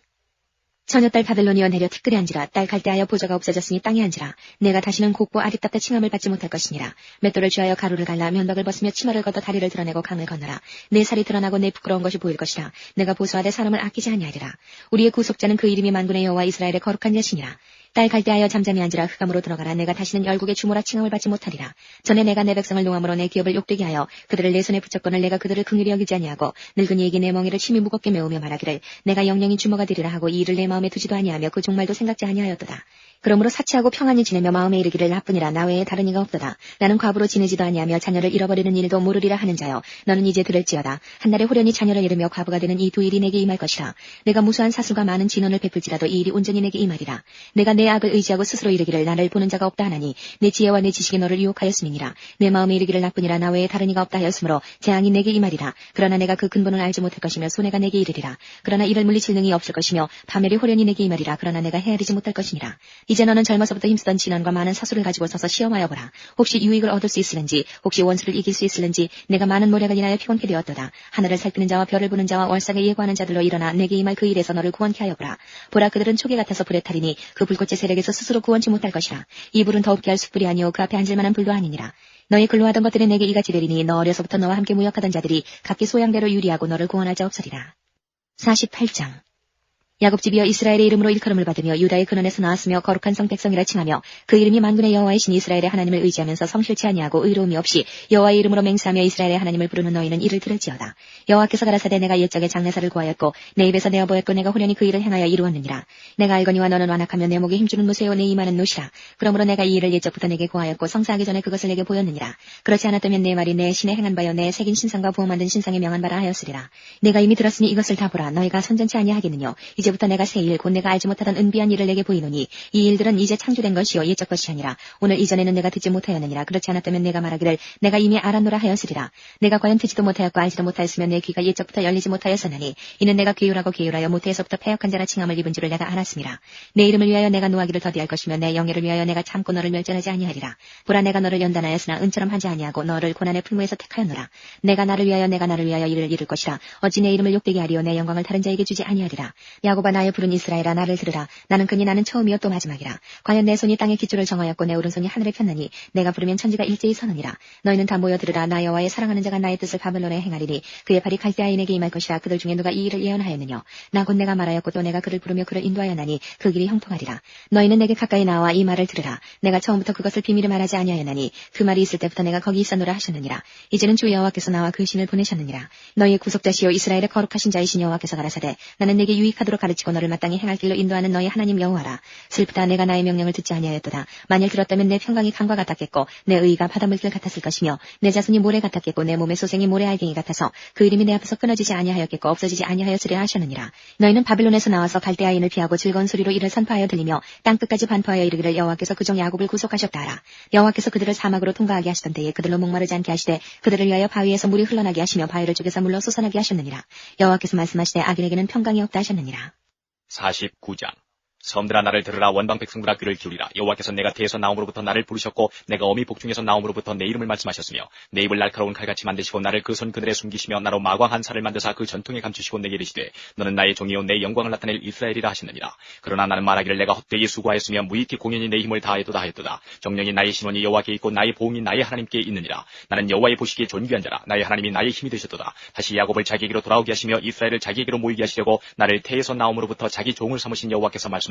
처녀딸 바벨로니어 내려 티끌에 앉으라. 딸 갈대하여 보좌가 없어졌으니 땅에 앉으라. 내가 다시는 곡보 아리따따 칭함을 받지 못할 것이니라. 맷돌을 쥐하여 가루를 갈라 면박을 벗으며 치마를 걷어 다리를 드러내고 강을 건너라. 내 살이 드러나고 내 부끄러운 것이 보일 것이라. 내가 보수하되 사람을 아끼지 아니하리라. 우리의 구속자는 그 이름이 만군의 여호와 이스라엘의 거룩한 자시니라. 딸 갈대하여 잠잠히 앉으라. 흑암으로 들어가라. 내가 다시는 열국의 주모라 칭함을 받지 못하리라. 전에 내가 내 백성을 농함으로 내 기업을 욕되게 하여 그들을 내 손에 붙였거늘 내가 그들을 긍휼히 여기지 아니하고 늙은이에게 내 멍에를 심히 무겁게 메우며 말하기를 내가 영영이 주모가 되리라 하고 이 일을 내 마음에 두지도 아니하며 그 종말도 생각지 아니하였도다. 그러므로 사치하고 평안히 지내며 마음에 이르기를 나뿐이라. 나 외에 다른 이가 없도다. 나는 과부로 지내지도 아니하며 자녀를 잃어버리는 일도 모르리라 하는 자여 너는 이제 들을지어다. 한날에 호련히 자녀를 잃으며 과부가 되는 이 두 일이 내게 임할 것이라. 내가 무수한 사술과 많은 진언을 베풀지라도 이 일이 온전히 내게 임하리라. 내가 내 악을 의지하고 스스로 이르기를 나를 보는 자가 없다 하나니 내 지혜와 내 지식이 너를 유혹하였음이니라. 내 마음에 이르기를 나뿐이라. 나 외에 다른 이가 없다 하였으므로 재앙이 내게 임하리라. 그러나 내가 그 근본을 알지 못할 것이며 손해가 내게 이르리라. 그러나 이를 물리칠 능이 없을 것이며 파멸이 호련히 내게 임하리라. 그러나 내가 헤아리지 못할 것이니라. 이제 너는 젊어서부터 힘쓰던 진언과 많은 사술을 가지고 서서 시험하여 보라. 혹시 유익을 얻을 수 있을는지 혹시 원수를 이길 수 있을는지. 내가 많은 모략을 인하여 피곤케 되었도다. 하늘을 살피는 자와 별을 보는 자와 월삭에 예고하는 자들로 일어나 내게 임할 그 일에서 너를 구원케 하여 보라. 보라 그들은 초계 같아서 불에 타리니 그 불꽃의 세력에서 스스로 구원치 못할 것이라. 이 불은 더웁게 할 숯불이 아니오 그 앞에 앉을 만한 불도 아니니라. 너희 근로하던 것들이 내게 이같이 되리니 너 어려서부터 너와 함께 무역하던 자들이 각기 소양대로 유리하고 너를 구원할 자 없으리라. 48장. 야곱 집이여 이스라엘의 이름으로 일컬음을 받으며 유다의 근원에서 나왔으며 거룩한 성 백성이라 칭하며 그 이름이 만군의 여호와이신 이스라엘의 하나님을 의지하면서 성실치 아니하고 의로움이 없이 여호와의 이름으로 맹세하며 이스라엘의 하나님을 부르는 너희는 이를 들을지어다. 여호와께서 가라사대 내가 옛적에 장래사를 구하였고 내 입에서 내어 보였고 내가 호련히 그 일을 행하여 이루었느니라. 내가 알거니와 너는 완악하며 내 목에 힘주는 무쇠요 내 이마는 노시라. 그러므로 내가 이 일을 옛적부터 내게 구하였고 성사하기 전에 그것을 내게 보였느니라. 그렇지 않았다면 내 말이 내 신에 행한 바여 내 새긴 신상과 부어 만든 신상에 명한 바라 하였으리라. 내가 이미 들었으니 이것을 다 보라. 너희가 선전치 아니하겠느뇨. 이제 이제부터 내가 새 일 곧 내가 알지 못하던 은비한 일을 내게 보이노니 이 일들은 이제 창조된 것이요 예적 것이 아니라 오늘 이전에는 내가 듣지 못하였느니라. 그렇지 않았다면 내가 말하기를 내가 이미 알았노라 하였으리라. 내가 과연 듣지도 못하였고 알지도 못하였으면 내 귀가 예적부터 열리지 못하였었나니 이는 내가 괴율하고 괴율하여 모태에서부터 패역한 자라 칭함을 입은 줄을 내가 알았음이라. 내 이름을 위하여 내가 노하기를 더디할 것이며 내 영예를 위하여 내가 참고 너를 멸절하지 아니하리라. 보라 내가 너를 연단하였으나 은처럼 하지 아니하고 너를 고난의 풀무에서 택하였노라. 내가 나를 위하여 이를 이룰 것이라. 어찌 내 이름을 욕되게 하리요 내 영광을 다른 자에게 주지 아니하리라. 야곱아 나의 부른 이스라엘아 나를 들으라. 나는 그니 나는 처음이요 또 마지막이라. 과연 내 손이 땅의 기초를 정하였고 내 오른손이 하늘에 폈나니 내가 부르면 천지가 일제히 서느니라. 너희는 다 모여 들으라. 나 여호와의 사랑하는 자가 나의 뜻을 바벨론에 행하리니 그의 팔이 갈대아인에게 임할 것이라. 그들 중에 누가 이 일을 예언하였느냐. 나 곧 내가 말하였고 또 내가 그를 부르며 그를 인도하였나니 그 길이 형통하리라. 너희는 내게 가까이 나와 이 말을 들으라. 내가 처음부터 그것을 비밀에 말하지 아니하였나니 그 말이 있을 때부터 내가 거기 있었노라 하셨느니라. 이제는 주 여호와께서 나와 그 신을 보내셨느니라. 너희의 구속자시요 이스라엘의 거룩하신 자이신 여호와께서 가라사대 나는 내게 유익하도록 가르치고 너를 마땅히 행할 길로 인도하는 너희 하나님 여호와라. 슬프다 내가 나의 명령을 듣지 아니하였도다. 만일 들었다면 내 평강이 강과 같았겠고 내 의의가 바닷물길 같았을 것이며 내 자손이 모래 같았겠고 내 몸의 소생이 모래알갱이 같아서 그 이름이 내 앞에서 끊어지지 아니하였겠고 없어지지 아니하였으리라 하셨느니라. 너희는 바벨론에서 나와서 갈대아인을 피하고 즐거운 소리로 이를 선포하여 들리며 땅 끝까지 반포하여 이르기를 여호와께서 그종 야곱을 구속하셨다 하라. 여호와께서 그들을 사막으로 통과하게 하시던 때에 그들로 목마르지 않게 하시되 그들을 위하여 바위에서 물이 흘러나게 하시며 바위를 쪼개서 물로 솟아나게 하셨느니라. 여호와께서 말씀하시되 악인에게는 평강이 없다 하셨느니라. 49장 섬들아 나를 들으라. 원방 백성들아 귀를 기울이라. 여호와께서 내가 태에서 나옴으로부터 나를 부르셨고 내가 어미 복중에서 나옴으로부터 내 이름을 말씀하셨으며 내 입을 날카로운 칼같이 만드시고 나를 그 손 그늘에 숨기시며 나로 마광한 살을 만드사 그 전통에 감추시고 내게 이르시되 너는 나의 종이요 내 영광을 나타낼 이스라엘이라 하시느니라. 그러나 나는 말하기를 내가 헛되이 수고하였으며 무익히 공연히 내 힘을 다하였도다 하였도다. 정령이 나의 신원이 여호와께 있고 나의 보응이 나의 하나님께 있느니라. 나는 여호와의 보시기에 존귀한 자라. 나의 하나님이 나의 힘이 되셨도다. 다시 야곱을 자기에게로 돌아오게 하시며 이스라엘을 자기에게로 모이게 하시려고 나를 태에서 나옴으로부터 자기 종을 삼으신 여호와께서 말씀하시니라.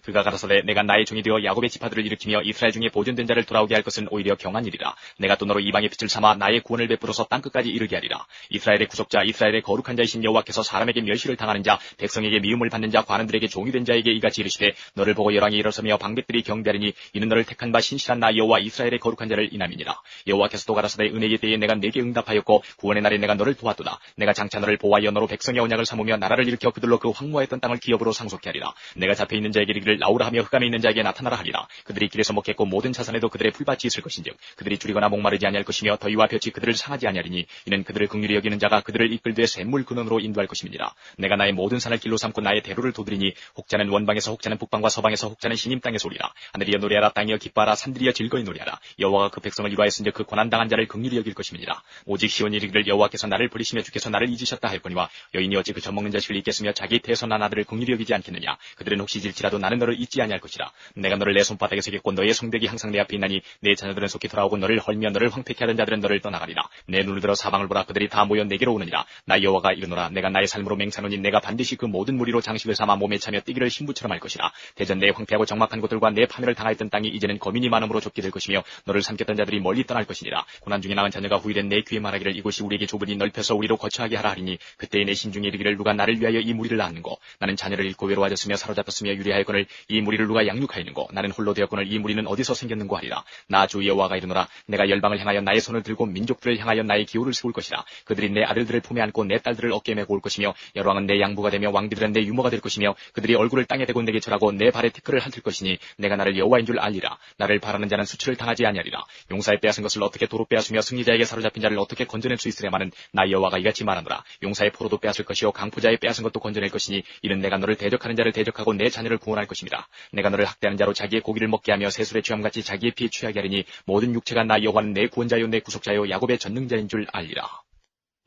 그가 가라사대 내가 나의 종이 되어 야곱의 지파들을 일으키며 이스라엘 중에 보존된 자를 돌아오게 할 것은 오히려 경한 일이라. 내가 또 너로 이방의 빛을 삼아 나의 구원을 베풀어서 땅끝까지 이르게 하리라. 이스라엘의 구속자 이스라엘의 거룩한 자이신 여호와께서 사람에게 멸시를 당하는 자 백성에게 미움을 받는 자 관원들에게 종이 된 자에게 이같이 이르시되 너를 보고 열왕이 일어서며 방백들이 경배하리니 이는 너를 택한 바 신실한 나 여호와 이스라엘의 거룩한 자를 인함이니라. 여호와께서 또 가라사대 은혜의 때에 내가 내게 응답하였고 구원의 날에 내가 너를 도왔도다. 내가 장차 너를 보호하여 너로 백성의 언약을 삼으며 나라를 일으켜 그들로 그 황무했던 땅을 기업으로 상속케 하리라. 내가 잡혀있는 자에게 이르기를 나오라 하며 흑암에 있는 자에게 나타나라 하리라. 그들이 길에서 먹겠고 모든 자산에도 그들의 풀밭이 있을 것인즉 그들이 줄이거나 목마르지 아니할 것이며 더위와 볕이 그들을 상하지 아니하리니 이는 그들을 긍휼히 여기는 자가 그들을 이끌되 샘물 근원으로 인도할 것임이니라. 내가 나의 모든 산을 길로 삼고 나의 대로를 도드리니 혹자는 원방에서 혹자는 북방과 서방에서 혹자는 신임 땅에서 오리라. 하늘이여 노래하라. 땅이여 기뻐하라. 산들이여 즐거이 노래하라. 여호와가 그 백성을 이루하였은즉 그 고난당한 자를 긍휼히 여길 것임이니라. 오직 시온이 이르기를 여호와께서 나를 버리시며 주께서 나를 잊으셨다 할거니와 여인이 어찌 그 젖먹는 자식을 잊겠으며 자기 태에서 난 아들을 긍휼히 여기지 않겠느냐. 그들은 혹시 잊을지라도 나는 너를 잊지 아니할 것이라. 내가 너를 내 손바닥에 새겼고 너의 성벽이 항상 내 앞에 있나니 내 자녀들은 속히 돌아오고 너를 헐며 너를 황폐케 하던 자들은 너를 떠나가리라. 내 눈을 들어 사방을 보라. 그들이 다 모여 내게로 오느니라. 나 여호와가 이르노라. 내가 나의 삶으로 맹세하노니 내가 반드시 그 모든 무리로 장식을 삼아 몸에 차며 뛰기를 신부처럼 할 것이라. 대전 내 황폐하고 적막한 곳들과 내 파멸을 당하였던 땅이 이제는 거민이 많음으로 좁게 될 것이며 너를 삼켰던 자들이 멀리 떠날 것이니라. 고난 중에 낳은 자녀가 후일엔 내 귀에 말하기를 이곳이 우리에게 좁으니 넓혀서 우리로 거처하게 하라 하리니 그때에 내 심중에 이르기를 누가 나를 위하여 이 무리를 낳았는고. 나는 자녀를 잃고 외로워졌으며 사로잡혔으며 유리하였거늘 이 무리를 누가 양육하였는고. 나는 홀로 되었거늘 이 무리는 어디서 생겼는고 하리라. 나 주 여호와가 이르노라. 내가 열방을 향하여 나의 손을 들고 민족들을 향하여 나의 기호를 세울 것이라. 그들이 내 아들들을 품에 안고 내 딸들을 어깨에 메고 올 것이며 열왕은 내 양부가 되며 왕비들은 내 유모가 될 것이며 그들이 얼굴을 땅에 대고 내게 절하고 내 발에 티끌을 핥을 것이니 내가 나를 여호와인 줄 알리라. 나를 바라는 자는 수치를 당하지 아니하리라. 용사의 빼앗은 것을 어떻게 도로 빼앗으며 승리자에게 사로잡힌 자를 어떻게 건져낼 수 있으랴마는 나 여호와가 이같이 말하노라. 용사의 포로도 빼앗을 것이요 강포자의 빼앗은 것도 건져낼 것이니 이는 내가 너를 대적하는 자를 대적하고 내 자녀를 구원할 것입니다. 내가 너를 학대하는 자로 자기의 고기를 먹게 하며 새술의 취함같이 자기의 피에 취하게 하리니 모든 육체가 나 여호와는 내 구원자요 내 구속자요 야곱의 전능자인 줄 알리라.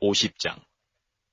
50장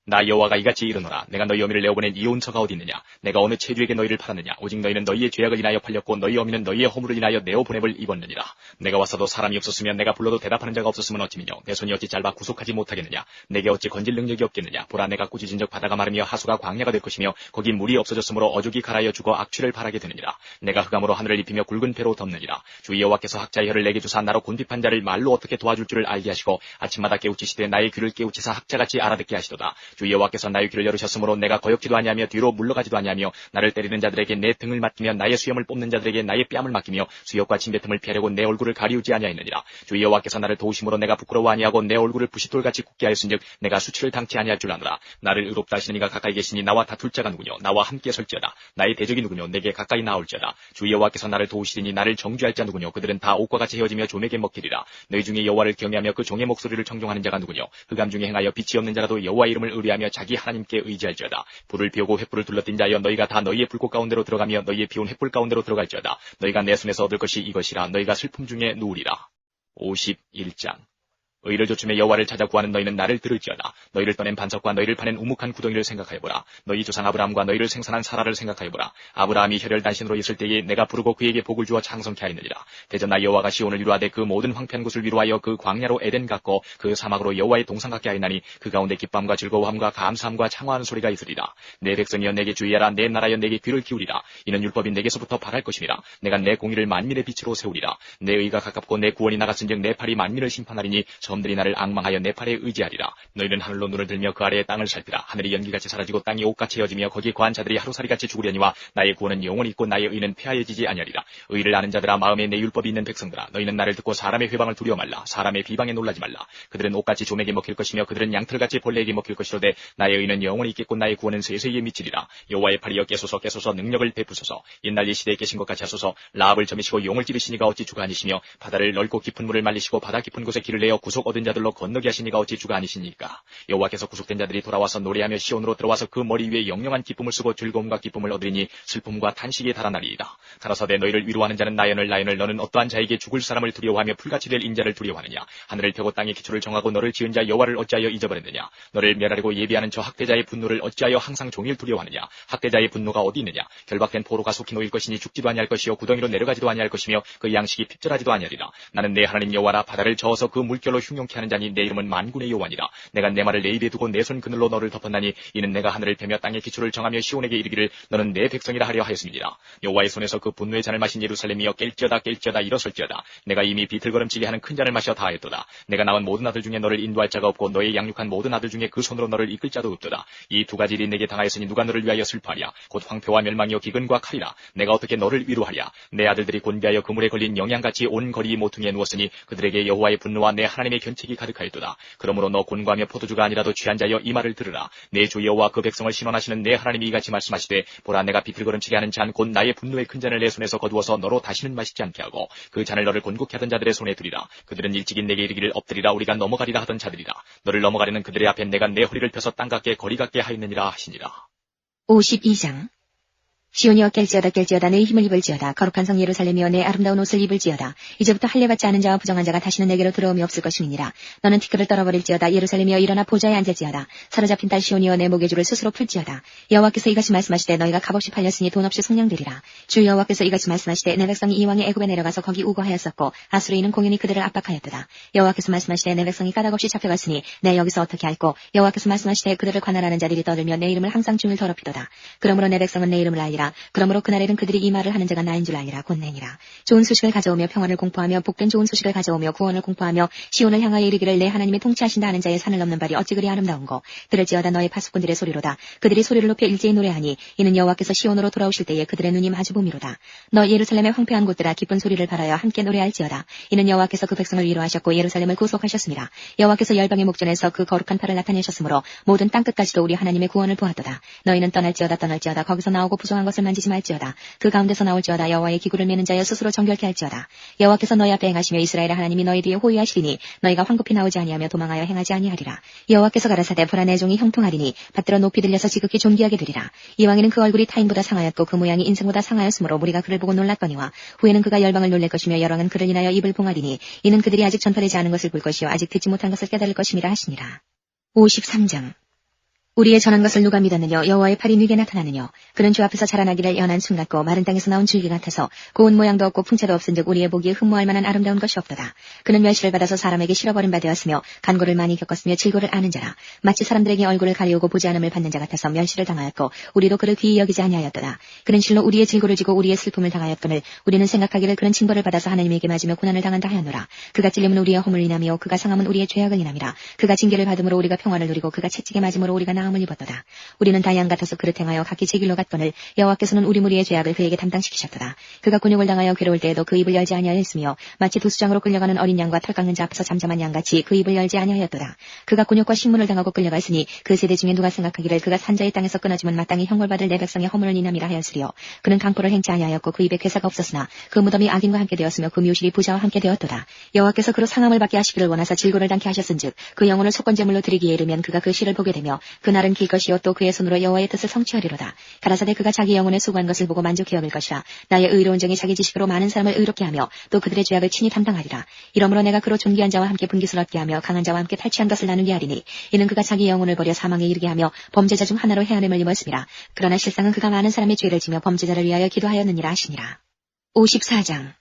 나 여호와가 이같이 이르노라. 내가 너희 어미를 내어보낸 이온처가 어디 있느냐. 내가 어느 체류에게 너희를 팔았느냐. 오직 너희는 너희의 죄악을 인하여 팔렸고 너희 어미는 너희의 허물을 인하여 내어보냄을 입었느니라. 내가 왔어도 사람이 없었으면 내가 불러도 대답하는 자가 없었으면 어찌미뇨. 내 손이 어찌 짧아 구속하지 못하겠느냐. 내게 어찌 건질 능력이 없겠느냐. 보라 내가 꾸짖은 적 바다가 마르며 하수가 광야가 될 것이며 거기 물이 없어졌으므로 어족이 갈아여 죽어 악취를 바라게 되느니라. 내가 흑암으로 하늘을 입히며 굵은 배로 덮느니라. 주 여호와께서 학자의 혀를 내게 주사 나로 곤핍한 자를 말로 어떻게 도와줄 줄을 알게 하시고 아침마다 깨우치시되 나의 귀를 깨우치사 학자같이 알아듣게 하시도다. 주 여호와께서 나의 귀를 열으셨으므로 내가 거역지도 아니하며 뒤로 물러가지도 아니하며 나를 때리는 자들에게 내 등을 맡기며 나의 수염을 뽑는 자들에게 나의 뺨을 맡기며 수욕과 침뱉음을 피하려고 내 얼굴을 가리우지 아니하였느니라. 주 여호와께서 나를 도우심으로 내가 부끄러워 아니하고 내 얼굴을 부싯돌같이 굳게 하였은즉 내가 수치를 당치 아니할 줄 아노라. 나를 의롭다 하시는 이가 가까이 계시니 나와 다툴 자가 누구뇨. 나와 함께 설지어다. 나의 대적이 누구뇨. 내게 가까이 나올지어다. 주 여호와께서 나를 도우시리니 나를 정죄할 자 누구뇨. 그들은 다 옷과 같이 헤어지며 좀에게 먹히리라. 너희 중에 여호와를 경외하며 그 종의 목소리를 청종하는 자가 누구뇨. 흑암 중에 행하여 빛이 없는 자라도 여호와의 이름을 의뢰하며 자기 하나님께 의지할지어다. 불을 피우고 횃불을 둘러띈 자여 너희가 다 너희의 불꽃 가운데로 들어가며 너희의 피운 횃불 가운데로 들어갈지어다. 너희가 내 손에서 얻을 것이 이것이라. 너희가 슬픔 중에 누우리라. 51장. 의를 조춤해 여호와를 찾아 구하는 너희는 나를 들을지어다. 너희를 떠낸 반석과 너희를 파낸 우묵한 구덩이를 생각하여보라. 너희 조상 아브라함과 너희를 생산한 사라를 생각하여보라. 아브라함이 혈혈단신으로 있을 때에 내가 부르고 그에게 복을 주어 창성케 하였느니라. 대전나 여호와가 시온을 위로하되 그 모든 황폐한 곳을 위로하여 그 광야로 에덴 같고 그 사막으로 여호와의 동상 같게 하였나니 그 가운데 기쁨과 즐거움과 감사함과 창화하는 소리가 있으리라. 내 백성이여 내게 주의하라. 내 나라여 내게 귀를 기울이라. 이는 율법이 내게서부터 발할 것임이라. 내가 내 공의를 만민의 빛으로 세우리라. 내 의가 가깝고 내 구원이 나갔은즉 내 팔이 만민을 심판하리니 점들이 나를 앙망하여 내 팔에 의지하리라. 너희는 하늘로 눈을 들며 그 아래의 땅을 살피라. 하늘이 연기같이 사라지고 땅이 옷같이 헤어지며 거기에 거한 자들이 하루살이같이 죽으려니와 나의 구원은 영원히 있고 나의 의는 폐하여지지 아니하리라. 의를 아는 자들아 마음에 내 율법이 있는 백성들아 너희는 나를 듣고 사람의 회방을 두려워 말라. 사람의 비방에 놀라지 말라. 그들은 옷같이 좀에게 먹힐 것이며 그들은 양털같이 벌레에게 먹힐 것이로되 나의 의는 영원히 있겠고 나의 구원은 세세에 미치리라. 여호와의 팔이여 깨소서 깨소서 능력을 베푸소서. 옛날 이 시대에 계신 것 같이 하소서. 라합을 점이시고 용을 찌르시니가 어찌 주가 아니시며 바다를 넓고 깊은 물을 말리시고 바다 깊은 곳에 길을 내어 구속 얻은 자들로 건너게 하시니가 어찌 주가 아니시니까. 여호와께서 구속된 자들이 돌아와서 노래하며 시온으로 들어와서 그 머리 위에 영영한 기쁨을 쓰고 즐거움과 기쁨을 얻으리니 슬픔과 탄식에 달아나리이다. 가라사대 너희를 위로하는 자는 나연을 너는 어떠한 자에게 죽을 사람을 두려워하며 풀같이 될 인자를 두려워하느냐. 하늘을 펴고 땅의 기초를 정하고 너를 지은 자 여호와를 어찌하여 잊어버렸느냐. 너를 멸하려고 예비하는 저 학대자의 분노를 어찌하여 항상 종일 두려워하느냐. 학대자의 분노가 어디 있느냐. 결박된 포로가 속히 놓일 것이니 죽지도 아니할 것이요 구덩이로 내려가지도 아니할 것이며 그 양식이 핍절하지도 아니하리라. 나는 내 하나님 여호와라. 바다를 저어서 그 물결로 흉용케 하는 자니 내 이름은 만군의 여호와니라. 내가 내 말을 내 입에 두고 내 손 그늘로 너를 덮었나니 이는 내가 하늘을 펴며 땅의 기초를 정하며 시온에게 이르기를 너는 내 백성이라 하려 하였음이니라. 여호와의 손에서 그 분노의 잔을 마신 예루살렘이여 깰지어다 일어설지어다. 내가 이미 비틀거름치게 하는 큰 잔을 마셔 다하였도다. 내가 낳은 모든 아들 중에 너를 인도할 자가 없고 너의 양육한 모든 아들 중에 그 손으로 너를 이끌 자도 없도다. 이 두 가지 일이 내게 당하였으니 누가 너를 위하여 슬퍼하랴. 곧 황폐와 멸망이요 기근과 칼이라. 내가 어떻게 너를 위로하랴. 내 아들들이 곤비하여 그물에 걸린 영양같이 온 거리 모퉁이에 누웠으니 그들에게 여호와의 분노와 내 하나님의 견책이 가득하였도다. 그러므로 너 곤고하며 포도주가 아니라도 취한 자여 이 말을 들으라. 내 주 여호와 그 백성을 신원하시는 내 하나님이 이같이 말씀하시되 보라 내가 비틀거름치게 하는 잔 곧 나의 분노의 큰 잔을 내 손에서 거두어서 너로 다시는 마시지 않게 하고 그 잔을 너를 곤고케 하던 자들의 손에 두리라. 그들은 일찍이 내게 이르기를 엎드리라 우리가 넘어가리라 하던 자들이라. 너를 넘어가려는 그들의 앞에 내가 내 허리를 펴서 땅같게 거리 같게 하였느니라 하시니라. 52장. 시온이여 깰지어다 내 힘을 입을지어다. 거룩한 성 예루살렘이여 내 아름다운 옷을 입을지어다. 이제부터 할례받지 않은 자와 부정한 자가 다시는 내게로 들어옴이 없을 것임이니라. 너는 티끌을 떨어버릴지어다. 예루살렘이여 일어나 보좌에 앉을지어다. 사로잡힌 딸 시온이여 내 목의 줄을 스스로 풀지어다. 여호와께서 이같이 말씀하시되 너희가 값없이 팔렸으니 돈 없이 속량되리라. 주 여호와께서 이같이 말씀하시되 내 백성이 이왕에 애굽에 내려가서 거기 우거하였었고 아수르인은 공연히 그들을 압박하였도다. 여호와께서 말씀하시되 내 백성이 까닭없이 잡혀갔으니 내 여기서 어떻게 할꼬. 여호와께서 말씀하시되 그들을 관할하는 자들이 떠들며 내 이름을 항상 중을 더럽히도다. 그러므로 내 백성은 내 이름을 알리라. 그러므로 그날에는 그들이 이 말을 하는 자가 나인 줄 알리라. 곧 내니라. 좋은 소식을 가져오며 평안을 공포하며 복된 좋은 소식을 가져오며 구원을 공포하며 시온을 향하여 이르기를 내 하나님이 통치하신다 하는 자의 산을 넘는 발이 어찌 그리 아름다운고. 들을지어다 너의 파수꾼들의 소리로다. 그들이 소리를 높여 일제히 노래하니 이는 여호와께서 시온으로 돌아오실 때에 그들의 눈이 마주 봄이로다. 너 예루살렘의 황폐한 곳들아 기쁜 소리를 발하여 함께 노래할지어다. 이는 여호와께서 그 백성을 위로하셨고 예루살렘을 구속하셨습니다. 여호와께서 열방의 목전에서 그 거룩한 팔을 나타내셨으므로 모든 땅끝까지도 우리 하나님의 구원을 보았도다. 너희는 떠날지어다 거기서 나오고 부정한 것을 만지지 말지어다. 그 가운데서 나올지어다. 여호와의 기구를 매는 자여 스스로 정결케 할지어다. 여호와께서 너희 앞에 행하시며 이스라엘의 하나님이 너희 뒤에 호위하시리니 너희가 황급히 나오지 아니하며 도망하여 행하지 아니하리라. 여호와께서 가라사대 보라 내 종이 형통하리니 받들어 높이 들려서 지극히 존귀하게 되리라. 이왕에는 그 얼굴이 타인보다 상하였고 그 모양이 인생보다 상하였으므로 무리가 그를 보고 놀랐거니와 후에는 그가 열방을 놀랄 것이며 여왕은 그를 인하여 입을 봉하리니 이는 그들이 아직 전파되지 않은 것을 볼 것이요 아직 듣지 못한 것을 깨달을 것임이라 하시니라. 53장. 우리의 전한 것을 누가 믿었느냐. 여호와의 팔이 누게 나타나느냐. 그는 주 앞에서 자라나기를 연한 순 같고 마른 땅에서 나온 줄기 같아서 고운 모양도 없고 풍채도 없은즉 우리의 보기에 흠모할 만한 아름다운 것이 없도다. 그는 멸시를 받아서 사람에게 실어버린 바 되었으며 간고를 많이 겪었으며 질고를 아는 자라. 마치 사람들에게 얼굴을 가리우고 보지 않음을 받는 자 같아서 멸시를 당하였고 우리도 그를 귀히 여기지 아니하였도다. 그는 실로 우리의 질고를 지고 우리의 슬픔을 당하였거늘 우리는 생각하기를 그는 징벌을 받아서 하나님에게 맞으며 고난을 당한다 하였노라. 그가 찔림은 우리의 허물 인함이요 그가 상함은 우리의 죄악을 인함이라. 그가 징계를 받음으로 우리가 평화를 누리고 그가 채찍에 맞음으로 우리가 나음을 입었도다. 우리는 다 양 같아서 그릇 행하여 각기 제 길로 갔거늘 여호와께서는 우리 무리의 죄악을 그에게 담당시키셨도다. 그가 곤욕을 당하여 괴로울 때에도 그 입을 열지 아니하였으며 마치 도수장으로 끌려가는 어린 양과 털 깎는 자 앞에서 잠잠한 양같이 그 입을 열지 아니하였도다. 그가 곤욕과 식문을 당하고 끌려갔으니 그 세대 중에 누가 생각하기를 그가 산자의 땅에서 끊어지면 마땅히 형벌받을 내 백성의 허물을 인함이라 하였으리요. 그는 강포를 행치 아니하였고 그 입에 괴사가 없었으나 그 무덤이 악인과 함께 되었으며 그 묘실이 부자와 함께 되었도다. 여호와께서 그로 상함을 받게 하시기를 원하사 질고를 당케 하셨은즉 그 영혼을 속건제물로 드리기에 이르면 그가 그 시를 보게 되며 그날은 길 것이요 또 그의 손으로 여호와의 뜻을 성취하리로다. 가라사대 그가 자기 영혼에 수고한 것을 보고 만족해 여길 것이라. 나의 의로운 정이 자기 지식으로 많은 사람을 의롭게 하며 또 그들의 죄악을 친히 담당하리라. 이러므로 내가 그로 존귀한 자와 함께 분깃을 얻게 하며 강한 자와 함께 탈취한 것을 나누게 하리니 이는 그가 자기 영혼을 버려 사망에 이르게 하며 범죄자 중 하나로 해안임을 입었습니다. 그러나 실상은 그가 많은 사람의 죄를 지며 범죄자를 위하여 기도하였느니라 하시니라. 54장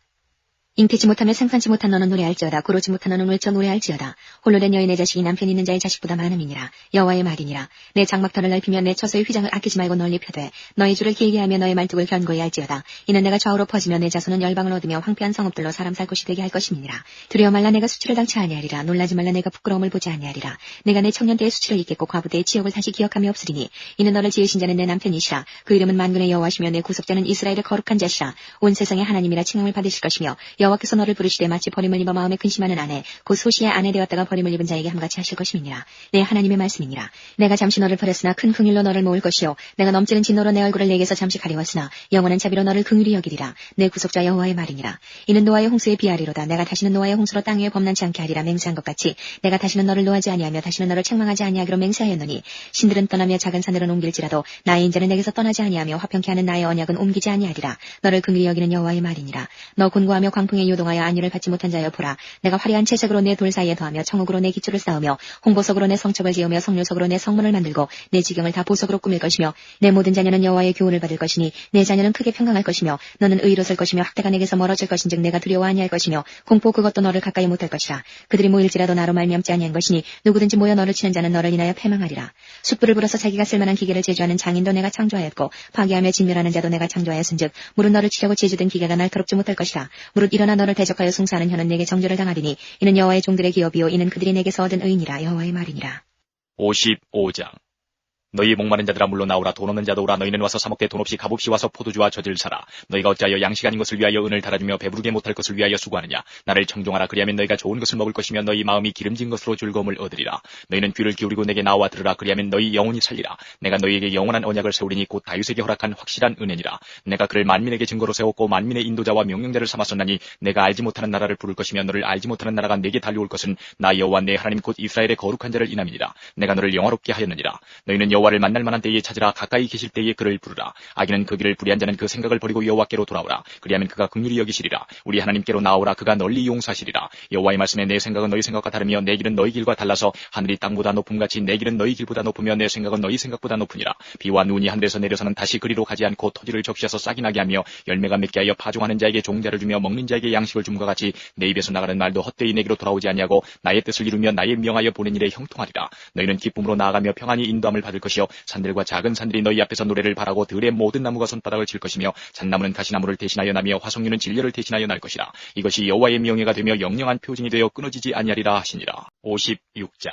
잉태치 못하며 생산치 못한 너는 노래할지어다. 고르지 못한 너는 외쳐 노래할지어다. 홀로 된 여인의 자식이 남편 있는 자의 자식보다 많음이니라. 여호와의 말이니라. 내 장막터를 넓히며 내 처소의 휘장을 아끼지 말고 널리 펴되 너의 줄을 길게 하며 너의 말뚝을 견고히 할지어다. 이는 내가 좌우로 퍼지며 내 자손은 열방을 얻으며 황폐한 성읍들로 사람 살 곳이 되게 할 것임이니라. 두려워 말라. 내가 수치를 당치 아니하리라. 놀라지 말라. 내가 부끄러움을 보지 아니하리라. 내가 내 청년 때의 수치를 잊겠고 과부 때의 치욕을 다시 기억함이 없으리니 이는 너를 지으신 자는 내 남편이시라. 그 이름은 만군의 여호와시며 내 구속자는 이스라엘의 거룩한 자시라. 온 세상의 하나님이라 칭함을 받으실 것이며 여호와께서 너를 부르시되 마치 버림을 입어 마음에 근심하는 아내 곧 소시의 아내 되었다가 버림을 입은 자에게 함같이 하실 것임이니라. 내 하나님의 말씀이니라. 내가 잠시 너를 버렸으나 큰 긍휼로 너를 모을 것이요 내가 넘치는 진노로 내 얼굴을 내게서 잠시 가리웠으나 영원한 자비로 너를 긍휼히 여기리라. 내 구속자 여호와의 말이니라. 이는 노아의 홍수에 비하리로다. 내가 다시는 노아의 홍수로 땅 위에 범람치 않게 하리라. 맹세한 것 같이 내가 다시는 너를 노하지 아니하며 다시는 너를 책망하지 아니하기로 맹세하였노니 신들은 떠나며 작은 산들은 옮길지라도 나의 인자는 내게서 떠나지 아니하며 화평케 하는 나의 언약은 옮기지 아니하리라. 너를 긍휼히 여기는 여호와의 말이니라. 너 곤고하며 광풍에 요동하여 안위를 받지 못한 자여 보라. 내가 화려한 채색으로 내 돌 사이에 더하며 청옥으로 내 기초를 쌓으며 홍보석으로 내 성척을 지으며 성류석으로 내 성문을 만들고 내 지경을 다 보석으로 꾸밀 것이며 내 모든 자녀는 여호와의 교훈을 받을 것이니 내 자녀는 크게 평강할 것이며 너는 의로 설 것이며 학대가 내게서 멀어질 것인즉 내가 두려워 아니할 것이며 공포 그것도 너를 가까이 못할 것이라. 그들이 모일지라도 나로 말미암지 아니한 것이니 누구든지 모여 너를 치는 자는 너를 인하여 패망하리라. 숯불을 불어서 자기가 쓸만한 기계를 제조하는 장인도 내가 창조하였고 파괴하며 진멸하는 자도 내가 창조하였은즉 무릇 너를 치려고 제조된 기계가 날카롭지 못할 것이라. 무릇 일어나 너를 대적하여 숭사하는 혀는 내게 정죄를 당하리니 이는 여호와의 종들의 기업이요 이는 그들이 내게서 얻은 의니라. 여호와의 말이니라. 55장 너희 목마른 자들아 물러나오라. 돈 없는 자도 오라. 너희는 와서 사먹되 돈 없이 값없이 와서 포도주와 젖을 사라. 너희가 어찌하여 양식 아닌 것을 위하여 은을 달아주며 배부르게 못할 것을 위하여 수고하느냐. 나를 청종하라. 그리하면 너희가 좋은 것을 먹을 것이며 너희 마음이 기름진 것으로 즐거움을 얻으리라. 너희는 귀를 기울이고 내게 나와 들으라. 그리하면 너희 영혼이 살리라. 내가 너희에게 영원한 언약을 세우리니 곧 다윗에게 허락한 확실한 은혜니라. 내가 그를 만민에게 증거로 세웠고 만민의 인도자와 명령자를 삼았었나니 내가 알지 못하는 나라를 부를 것이며 너를 알지 못하는 나라가 내게 달려올 것은 나 여호와 내 하나님 곧 이스라엘의 거룩한 자를 인함이니라. 내가 너를 영화롭게 하였느니라. 너희는 여호와를 만날 만한 때에 찾으라. 가까이 계실 때에 그를 부르라. 악인은 그 길을 불의한 자는 그 생각을 버리고 여호와께로 돌아오라. 그리하면 그가 긍휼히 여기시리라. 우리 하나님께로 나오라. 그가 널리 용서하시리라. 여호와의 말씀에 내 생각은 너희 생각과 다르며 내 길은 너희 길과 달라서 하늘이 땅보다 높음같이 내 길은 너희 길보다 높으며 내 생각은 너희 생각보다 높으니라. 비와 눈이 하늘에서 내려서는 다시 그리로 가지 않고 토지를 적시해서 싹이 나게 하며 열매가 맺게 하여 파종하는 자에게 종자를 주며 먹는 자에게 양식을 줌과 같이 내 입에서 나가는 말도 헛되이 내게로 돌아오지 아니하고 나의 뜻을 이루며 나의 명하여 보낸 일에 형통하리라. 너희는 기쁨으로 나아가며 평안히 인도함을 받을 것이요 산들과 작은 산들이 너희 앞에서 노래를 바라고 들의 모든 나무가 손바닥을 칠 것이며 잣나무는 가시나무를 대신하여 나며 화석류는 진려를 대신하여 날 것이라. 이것이 여호와의 명예가 되며 영영한 표징이 되어 끊어지지 아니하리라 하시니라. 56장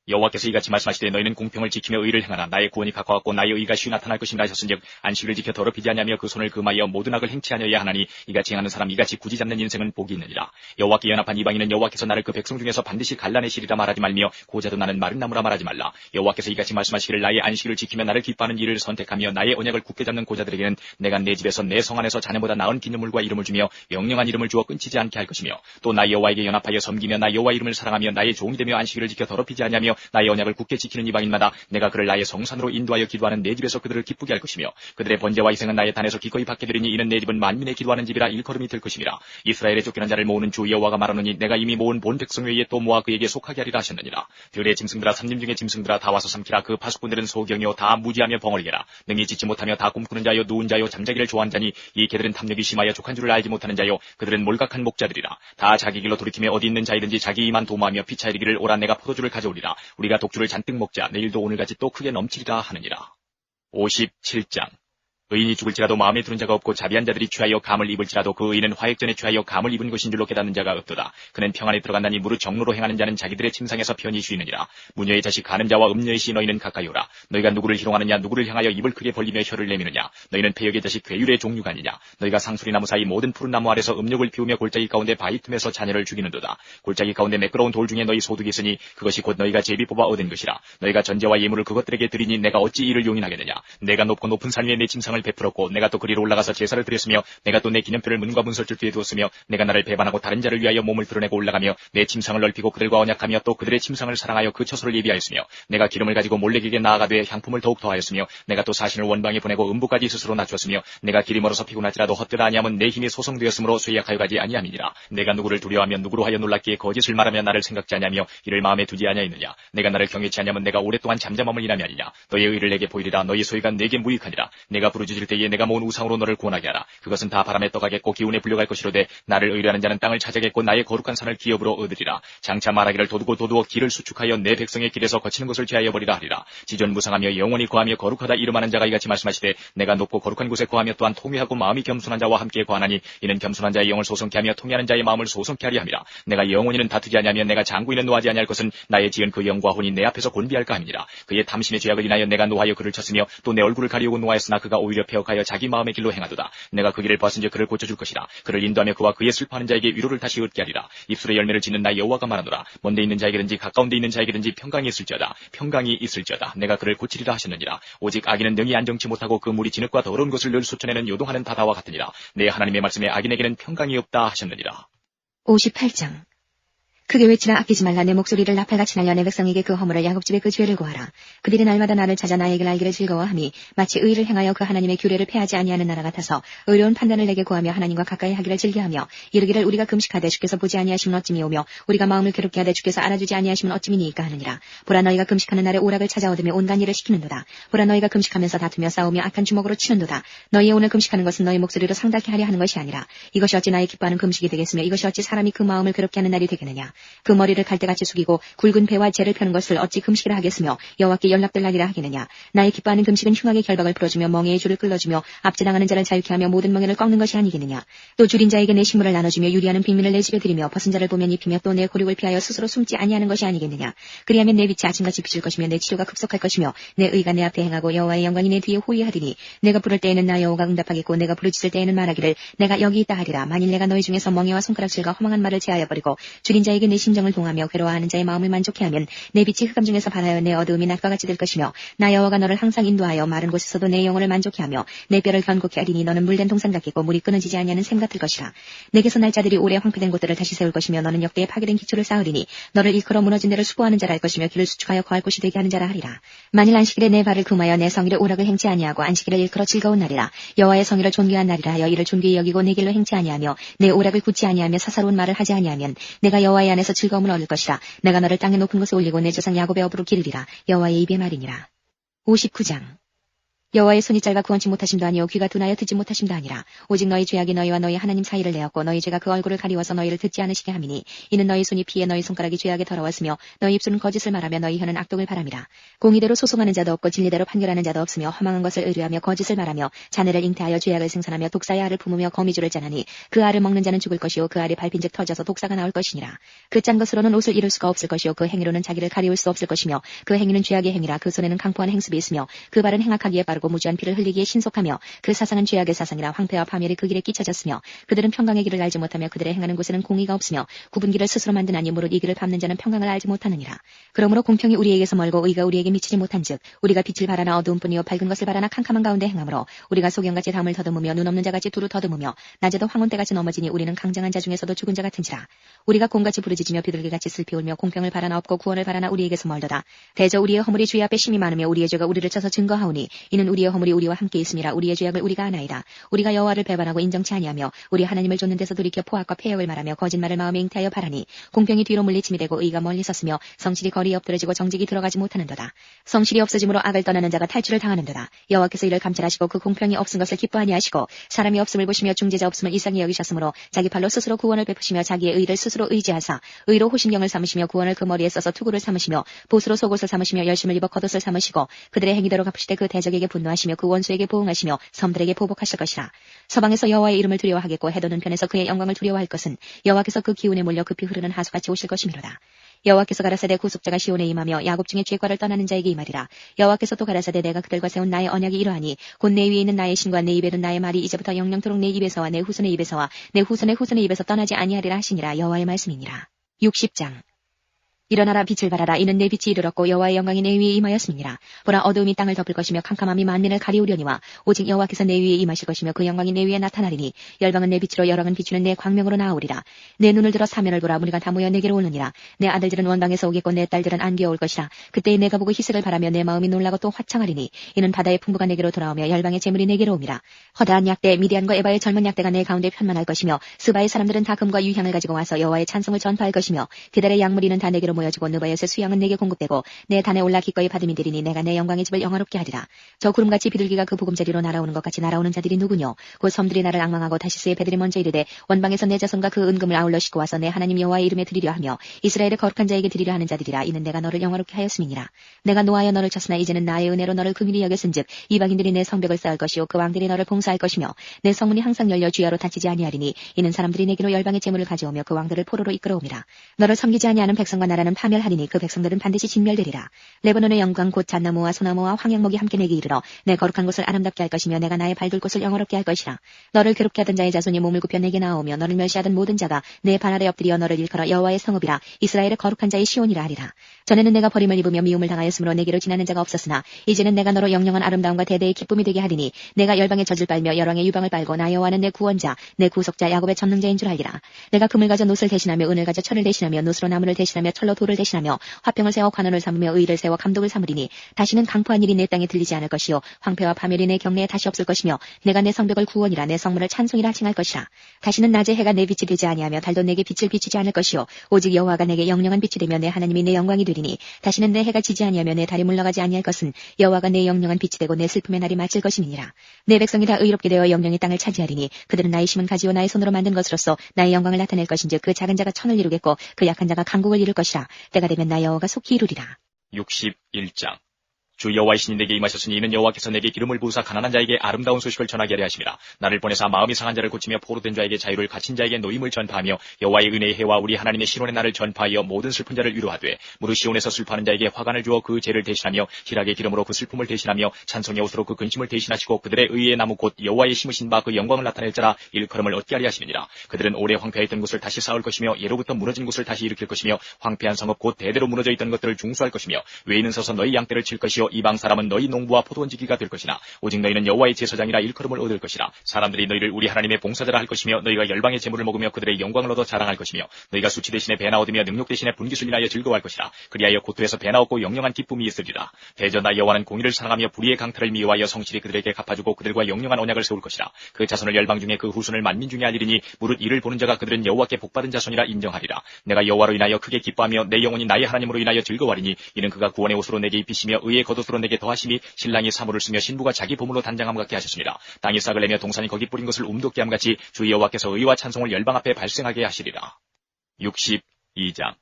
여호와께서 이같이 말씀하시되 너희는 공평을 지키며 의를 행하라. 나의 구원이 가까웠고 나의 의가 쉬 나타날 것이라 하셨은즉 안식을 지켜 더럽히지 아니하며 그 손을 금하여 모든 악을 행치 아니하여야 하나니 이같이 행하는 사람 이같이 굳이 잡는 인생은 복이 있느니라. 여호와께 연합한 이방인은 여호와께서 나를 그 백성 중에서 반드시 갈라내시리라 말하지 말며 고자도 나는 마른 나무라 말하지 말라. 여호와께서 이같이 말씀하시기를 나의 안식일을 지키며 나를 기뻐하는 일을 선택하며 나의 언약을 굳게 잡는 고자들에게는 내가 내 집에서 내 성 안에서 자네보다 나은 기념물과 이름을 주며 영영한 이름을 주어 끊치지 않게 할 것이며 또 나 여호와에게 연합하여 섬기며 나 여호와 이름을 사랑하며 나의 종이 되며 안식일을 지켜 더럽히지 아니하며 나의 언약을 굳게 지키는 이방인마다 내가 그를 나의 성산으로 인도하여 기도하는 내 집에서 그들을 기쁘게 할 것이며 그들의 번제와 희생은 나의 단에서 기꺼이 받게 되리니 이는 내 집은 만민의 기도하는 집이라 일컬음이 될 것임이라. 이스라엘의 쫓겨난 자를 모으는 주 여호와가 말하노니 내가 이미 모은 본 백성 외에 또 모아 그에게 속하게 하리라 하셨느니라. 들의 짐승들아 삼림 중의 짐승들아 다 와서 삼키라. 그 파수꾼들은 소경이요 다 무지하며 벙어리게라. 능히 짓지 못하며 다 꿈꾸는 자요 누운 자요 잠자기를 좋아하는 자니 이 개들은 탐욕이 심하여 족한 줄을 알지 못하는 자요 그들은 몰각한 목자들이라. 다 자기 길로 돌이키며 어디 있는 자이든지 자기 이만 도모하며 피차이르기를 오라. 내가 포도주를 가져오리라. 우리가 독주를 잔뜩 먹자. 내일도 오늘같이 또 크게 넘치리라 하느니라. 57장 의인이 죽을지라도 마음에 두는 자가 없고 자비한 자들이 취하여 감을 입을지라도 그 의인은 화액전에 취하여 감을 입은 것인 줄로 깨닫는 자가 없도다. 그는 평안에 들어간다니 무릇 정로로 행하는 자는 자기들의 침상에서 편히 쉬느니라. 무녀의 자식 가는 자와 음녀의 시 너희는 가까이 오라. 너희가 누구를 희롱하느냐 누구를 향하여 입을 크게 벌리며 혀를 내미느냐. 너희는 패역의 자식 괴율의 종류가 아니냐. 너희가 상수리나무 사이 모든 푸른 나무 아래서 음욕을 피우며 골짜기 가운데 바위 틈에서 자녀를 죽이는도다. 골짜기 가운데 매끄러운 돌 중에 너희 소득이 있으니 그것이 곧 너희가 제비 뽑아 얻은 것이라. 너희가 전제와 예물을 그것들에게 드리니 내가 어찌 이를 용인하겠느냐. 내가 높고 높은 산 위에 내 침상을 베풀었고 내가 또 그리로 올라가서 제사를 드렸으며 내가 또 내 기념표를 문과 문설줄 뒤에 두었으며 내가 나를 배반하고 다른 자를 위하여 몸을 드러내고 올라가며 내 침상을 넓히고 그들과 언약하며 또 그들의 침상을 사랑하여 그 처소를 예비하였으며 내가 기름을 가지고 몰렉에게 나아가되 향품을 더욱 더하였으며 내가 또 사신을 원방에 보내고 음부까지 스스로 낮췄으며 내가 길이 멀어서 피곤할지라도 헛되다 아니하면 내 힘이 소성되었으므로 쇠약하여 가지 아니함이니라. 내가 누구를 두려워하며 누구로 하여 놀랍기에 거짓을 말하며 나를 생각지 아니하며 이를 마음에 두지 아니하였느냐. 내가 나를 경외치 아니하면 내가 오랫동안 잠잠함을 인함이 아니냐. 너의 의를 내게 보이리라. 너희 소유가 내게 무익하니라. 내가 부르짖을 때에 내가 모은 우상으로 너를 구원하게 하라. 그것은 다 바람에 떠가겠고 기운에 불려갈 것이로되 나를 의뢰하는 자는 땅을 차지하겠고 나의 거룩한 산을 기업으로 얻으리라. 장차 말하기를 도두어 길을 수축하여 내 백성의 길에서 거치는 것을 제하여 버리라 하리라. 지존무상하며 영원히 거하며 거룩하다 이름하는 자가 이같이 말씀하시되 내가 높고 거룩한 곳에 거하며 또한 통회하고 마음이 겸손한 자와 함께 거하나니 이는 겸손한 자의 영을 소성케 하며 통회하는 자의 마음을 소성케 하리 함이라. 내가 영원히는 다투지 아니하며 내가 장구인은 노하지 아니할 것은 나의 지은 그 영과 혼이 내 앞에서 곤비할까 함이니라. 그의 탐심의 죄악을 인하여 내가 노하여 그를 쳤으며 또 내 얼굴을 가리우고 노하였으나 그가 오히려 폐역하여 자기 마음의 길로 행하도다. 내가 그 길을 벗은즉 그를 고쳐줄 것이라. 그를 인도하며 그와 그의 슬퍼하는 자에게 위로를 다시 얻게 하리라. 입술의 열매를 짓는 나 여호와가 말하노라. 먼데 있는 자에게든지 가까운데 있는 자에게든지 평강이 있을지어다. 평강이 있을지어다. 내가 그를 고치리라 하셨느니라. 오직 악인은 능히 안정치 못하고 그 물이 진흙과 더러운 것을 늘 수천에는 요동하는 바다와 같으니라. 내 하나님의 말씀에 악인에게는 평강이 없다 하셨느니라. 58장. 크게 외치라. 아끼지 말라. 내 목소리를 나팔같이 날려 내 백성에게 그 허물을 야곱집에 그 죄를 고하라. 그들이 날마다 나를 찾아 나의 길 알기를 즐거워함이 마치 의를 행하여 그 하나님의 규례를 폐하지 아니하는 나라 같아서 의로운 판단을 내게 구하며 하나님과 가까이 하기를 즐겨하며 이르기를 우리가 금식하되 주께서 보지 아니하시면 어찌미오며 우리가 마음을 괴롭게 하되 주께서 알아주지 아니하시면 어찌미니이까 하느니라. 보라 너희가 금식하는 날에 오락을 찾아 얻으며 온갖 일을 시키는도다. 보라 너희가 금식하면서 다투며 싸우며 악한 주먹으로 치는도다. 너희의 오늘 금식하는 것은 너희 목소리로 상달케 하려 하는 것이 아니라 이것이 어찌 나의 기뻐하는 금식이 되겠으며 이것이 어찌 사람이 그 마음을 괴롭게 하는 날이 되겠느냐. 그 머리를 갈대같이 숙이고 굵은 배와 재를 펴는 것을 어찌 금식이라 하겠으며 여호와께 연락될 날이라 하겠느냐. 나의 기뻐하는 금식은 흉악의 결박을 풀어주며 멍에의 줄을 끌어주며 압제당하는 자를 자유케 하며 모든 멍에를 꺾는 것이 아니겠느냐. 또 줄인 자에게 내 식물을 나눠주며 유리하는 빈민을 내 집에 들이며 벗은 자를 보면 입히며 또 내 고륙을 피하여 스스로 숨지 아니하는 것이 아니겠느냐. 그리하면 내 빛이 아침같이 비칠 것이며 내 치료가 급속할 것이며 내 의가 내 앞에 행하고 여호와의 영광이 내 뒤에 호위하리니 내가 부를 때에는 나 여호와가 응답하겠고 내가 부르짖을 때에는 말하기를 내가 여기 있다 하리라. 만일 내가 너희 중에서 멍에와 손가락질과 허망한 말을 제하여 버리고 줄인 자에게 내 심정을 동하며 괴로워하는 자의 마음을 만족해 하면 내 빛이 흑암 중에서 발하여 내 어두움이 낮과 같이 될 것이며 나 여호와가 너를 항상 인도하여 마른 곳에서도 내 영혼을 만족해 하며 내 뼈를 견고케 하리니 너는 물된 동산 같겠고 물이 끊어지지 아니하는 샘 같을 것이라. 내게서 날 자들이 오래 황폐된 곳들을 다시 세울 것이며 너는 역대에 파괴된 기초를 쌓으리니 너를 일컬어 무너진 데를 수고하는 자라 할 것이며 길을 수축하여 거할 곳이 되게 하는 자라 하리라. 만일 안식일에 내 발을 금하여 내 성일의 오락을 행치 아니하고 안식일을 일컬어 즐거운 날이라. 여호와의 성일을 존귀한 날이라 하여 이를 존귀히 여기고 내 길로 행치 아니하며 내 오락을 굳지 아니하며 사사로운 말을 하지 아니하면 내가 여호와의 안에서 즐거움을 얻을 것이라. 내가 너를 땅의 높은 곳에 올리고 내 조상 야곱의 업으로 기르리라. 여호와의 입의 말이니라. 59장. 여호와의 손이 짧아 구원치 못하심도 아니요 귀가 둔하여 듣지 못하심도 아니라 오직 너희 죄악이 너희와 너희 하나님 사이를 내었고 너희 죄가 그 얼굴을 가리워서 너희를 듣지 않으시게 함이니 이는 너희 손이 피해 너희 손가락이 죄악에 더러웠으며 너희 입술은 거짓을 말하며 너희 혀는 악독을 바람이라. 공의대로 소송하는 자도 없고 진리대로 판결하는 자도 없으며 허망한 것을 의뢰하며 거짓을 말하며 자네를 잉태하여 죄악을 생산하며 독사의 알을 품으며 거미줄을 짜나니 그 알을 먹는 자는 죽을 것이요 그 알이 밟힌즉 터져서 독사가 나올 것이니라. 그 짠 것으로는 옷을 이룰 수가 없을 것이요 그 행위로는 자기를 가리울 수 없을 것이며 그 행위는 죄악의 행위라. 그 손에는 강포한 행습이 있으며 그 발은 행악하기에 빠르고 무주한 피를 흘리기에 신속하며 그 사상은 죄악의 사상이라. 황폐와 파멸이 그 길에 끼쳐졌으며 그들은 평강의 길을 알지 못하며 그들의 행하는 곳에는 공의가 없으며 굽은 길을 스스로 만드나니 무릇 이 길을 밟는 자는 평강을 알지 못하느니라. 그러므로 공평이 우리에게서 멀고 의가 우리에게 미치지 못한즉 우리가 빛을 바라나 어두움뿐이요 밝은 것을 바라나 캄캄한 가운데 행함으로 우리가 소경같이 담을 더듬으며 눈 없는 자같이 두루 더듬으며 낮에도 황혼때같이 넘어지니 우리는 강장한 자 중에서도 죽은 자 같은지라. 우리가 곰같이 부르짖으며 비둘기같이 슬피 울며 공평을 바라나 없고 구원을 바라나 우리에게서 멀도다. 대저 우리의 허물이 주의 앞에 심히 많으며 우리의 죄가 우리를 쳐서 증거하오니 이는 우리의 허물이 우리와 함께 있음이라. 우리의 죄악을 우리가 아나이다. 우리가 여호와를 배반하고 인정치 아니하며 우리 하나님을 쫓는 데서 돌이켜 포악과 폐역을 말하며 거짓말을 마음에 잉태하여 바라니 공평이 뒤로 물리침이 되고 의가 멀리 섰으며 성실이 거리에 엎드러지고 정직이 들어가지 못하는도다. 성실이 없어짐으로 악을 떠나는 자가 탈출을 당하는도다. 여호와께서 이를 감찰하시고 그 공평이 없은 것을 기뻐하니 하시고 사람이 없음을 보시며 중재자 없음을 이상히 여기셨으므로 자기 팔로 스스로 구원을 베푸시며 자기의 의를 스스로 의지하사 의로 호심경을 삼으시며 구원을 그 머리에 써서 투구를 삼으시며 보수로 속옷을 삼으시며 열심을 입어 겉옷을 삼으시고 그들의 행위대로 갚으시되 그 대적에게 분노 분노하시며 그 원수에게 보응하시며 섬들에게 보복하실 것이라. 서방에서 여호와의 이름을 두려워하겠고 해도는 편에서 그의 영광을 두려워할 것은 여호와께서 그 기운에 몰려 급히 흐르는 하수같이 오실 것이미로다. 여호와께서 가라사대 구속자가 시온에 임하며 야곱 중에 죄과를 떠나는 자에게 임하리라. 여호와께서 또 가라사대 내가 그들과 세운 나의 언약이 이러하니 곧 내 위에 있는 나의 신과 내 입에 둔 나의 말이 이제부터 영영토록 내 입에서와 내 후손의 입에서와 내 후손의 후손의 입에서 떠나지 아니하리라 하시니라. 여호와의 말씀이니라. 60장. 일어나라 빛을 발하라. 이는 내 빛이 이르렀고 여호와의 영광이 내 위에 임하였음이니라. 보라 어두움이 땅을 덮을 것이며 캄캄함이 만민을 가리우려니와 오직 여호와께서 내 위에 임하실 것이며 그 영광이 내 위에 나타나리니 열방은 내 빛으로 여랑은 비추는 내 광명으로 나아오리라. 내 눈을 들어 사면을 보라. 무리가 다 모여 내게로 오느니라. 내 아들들은 원방에서 오겠고 내 딸들은 안개에 올 것이라. 그때에 내가 보고 희색을 바라며 내 마음이 놀라고 또 화창하리니 이는 바다의 풍부가 내게로 돌아오며 열방의 재물이 내게로 오미라. 허다한 약대 미디안과 에바의 젊은 약대가 내 가운데 편만할 것이며 스바의 사람들은 다 금과 유향을 가지고 와서 여호와의 찬송을 전파할 것이며 그달의 약물이는 다 내게로 모여지고 느바엿의 수양은 내게 공급되고 내 단에 올라 기꺼이 받음이 되리니 내가 내 영광의 집을 영화롭게 하리라. 저 구름같이 비둘기가 그 보금자리로 날아오는 것 같이 날아오는 자들이 누구뇨? 곧 섬들이 나를 앙망하고 다시스의 배들이 먼저 이르되 원방에서 내 자손과 그 은금을 아울러 싣고 와서 내 하나님 여호와의 이름에 드리려 하며 이스라엘의 거룩한 자에게 드리려 하는 자들이라. 이는 내가 너를 영화롭게 하였음이니라. 내가 노하여 너를 쳤으나 이제는 나의 은혜로 너를 긍휼히 여겼은즉 이방인들이 내 성벽을 쌓을 것이요 그 왕들이 너를 봉사할 것이며 내 성문이 항상 열려 주야로 닫히지 아니하리니 이는 사람들이 내게로 열방의 재물을 가져오며 그 왕들을 포로로 이끌어오미라. 너를 섬기지 아니하는 백성과 나라는 파멸하리니 그 백성들은 반드시 진멸되리라. 레바논의 영광 곧 잣나무와 소나무와 황양목이 함께 내게 이르러 내 거룩한 곳을 아름답게 할 것이며 내가 나의 발둘 곳을 영화롭게 할 것이라. 너를 괴롭게 하던 자의 자손이 몸을 굽혀 내게 나오며 너를 멸시하던 모든 자가 내 발 아래 엎드려 너를 일컬어 여호와의 성읍이라 이스라엘의 거룩한 자의 시온이라 하리라. 전에는 내가 버림을 입으며 미움을 당하였으므로 내게로 지나는 자가 없었으나 이제는 내가 너로 영영한 아름다움과 대대의 기쁨이 되게 하리니 내가 열방의 젖을 빨며 열왕의 유방을 빨고 나 여호와는 내 구원자 내 구속자 야곱의 전능자인 줄 알리라. 내가 금을 가져 놋을 대신하며 은을 가져 철을 대신하며 놋으로 나무를 대신하며 철로 돌을 대신하며 화평을 세워 관원을 삼으며 의를 세워 감독을 삼으리니 다시는 강포한 일이 내 땅에 들리지 않을 것이요 황폐와 파멸이 내 경내에 다시 없을 것이며 내가 내 성벽을 구원이라 내 성문을 찬송이라 칭할 것이라. 다시는 낮에 해가 내 빛이 되지 아니하며 달도 내게 빛을 비추지 않을 것이요 오직 여호와가 내게 영영한 빛이 되며 내 하나님이 내 영광이 되리니 다시는 내 해가 지지 아니하며 내 달이 물러가지 아니할 것은 여호와가 내 영영한 빛이 되고 내 슬픔의 날이 마칠 것임이니라. 내 백성이 다 의롭게 되어 영영의 땅을 차지하리니 그들은 나의 심은 가지요 나의 손으로 만든 것으로서 나의 영광을 나타낼 것인즉 그 작은 자가 천을 이루겠고 그 약한 자가 강국을 이룰 것이라. 때가 되면 나 여호와가 속히 이루리라. 61장. 주 여호와의 신이 내게 임하셨으니 이는 여호와께서 내게 기름을 부으사 가난한 자에게 아름다운 소식을 전하게 하려 하심이라. 나를 보내사 마음이 상한 자를 고치며 포로된 자에게 자유를 갇힌 자에게 노임을 전파하며 여호와의 은혜의 해와 우리 하나님의 신원의 날을 전파하여 모든 슬픈 자를 위로하되 무릇 시온에서 슬퍼하는 자에게 화관을 주어 그 죄를 대신하며 희락의 기름으로 그 슬픔을 대신하며 찬송의 옷으로 그 근심을 대신하시고 그들의 의의 나무 곧 여호와의 심으신 바 그 영광을 나타낼 자라 일컬음을 얻게 하려 하심이니라. 그들은 오래 황폐했던 곳을 다시 쌓을 것이며 예로부터 무너진 곳을 다시 일으킬 것이며 황폐한 성읍 곧 대대로 무너져 있던 것들을 중수할 것이며 외인은 서서 너희 양떼를 칠 것이요 이방 사람은 너희 농부와 포도원지기가 될 것이나 오직 너희는 여호와의 제사장이라 일컬음을 얻을 것이라. 사람들이 너희를 우리 하나님의 봉사자라 할 것이며 너희가 열방의 재물을 먹으며 그들의 영광을 얻어 자랑할 것이며 너희가 수치 대신에 배나 얻으며 능력 대신에 분깃을 인하여 즐거워할 것이라. 그리하여 고토에서 배나 얻고 영영한 기쁨이 있으리라. 대저 나 여호와는 공의를 사랑하며 불의의 강탈을 미워하여 성실히 그들에게 갚아주고 그들과 영영한 언약을 세울 것이라. 그 자손을 열방 중에 그 후손을 만민 중에 알리리니 무릇 이를 보는 자가 그들은 여호와께 복받은 자손이라 인정하리라. 내가 여호와로 인하여 크게 기뻐하며 내 영혼이 나의 하나님으로 인하여 즐거워하리니 이는 그가 구원의 옷으로 내게 입히시며 의의 겉옷으로 내게 더하심이 신랑이 사물을 쓰며 신부가 자기 보물로 단장함 같게 하셨습니다. 땅이 싹을 내며 동산이 거기 뿌린 것을 움돋게 함 같이 주 여호와께서 의와 찬송을 열방 앞에 발생하게 하시리라. 62장.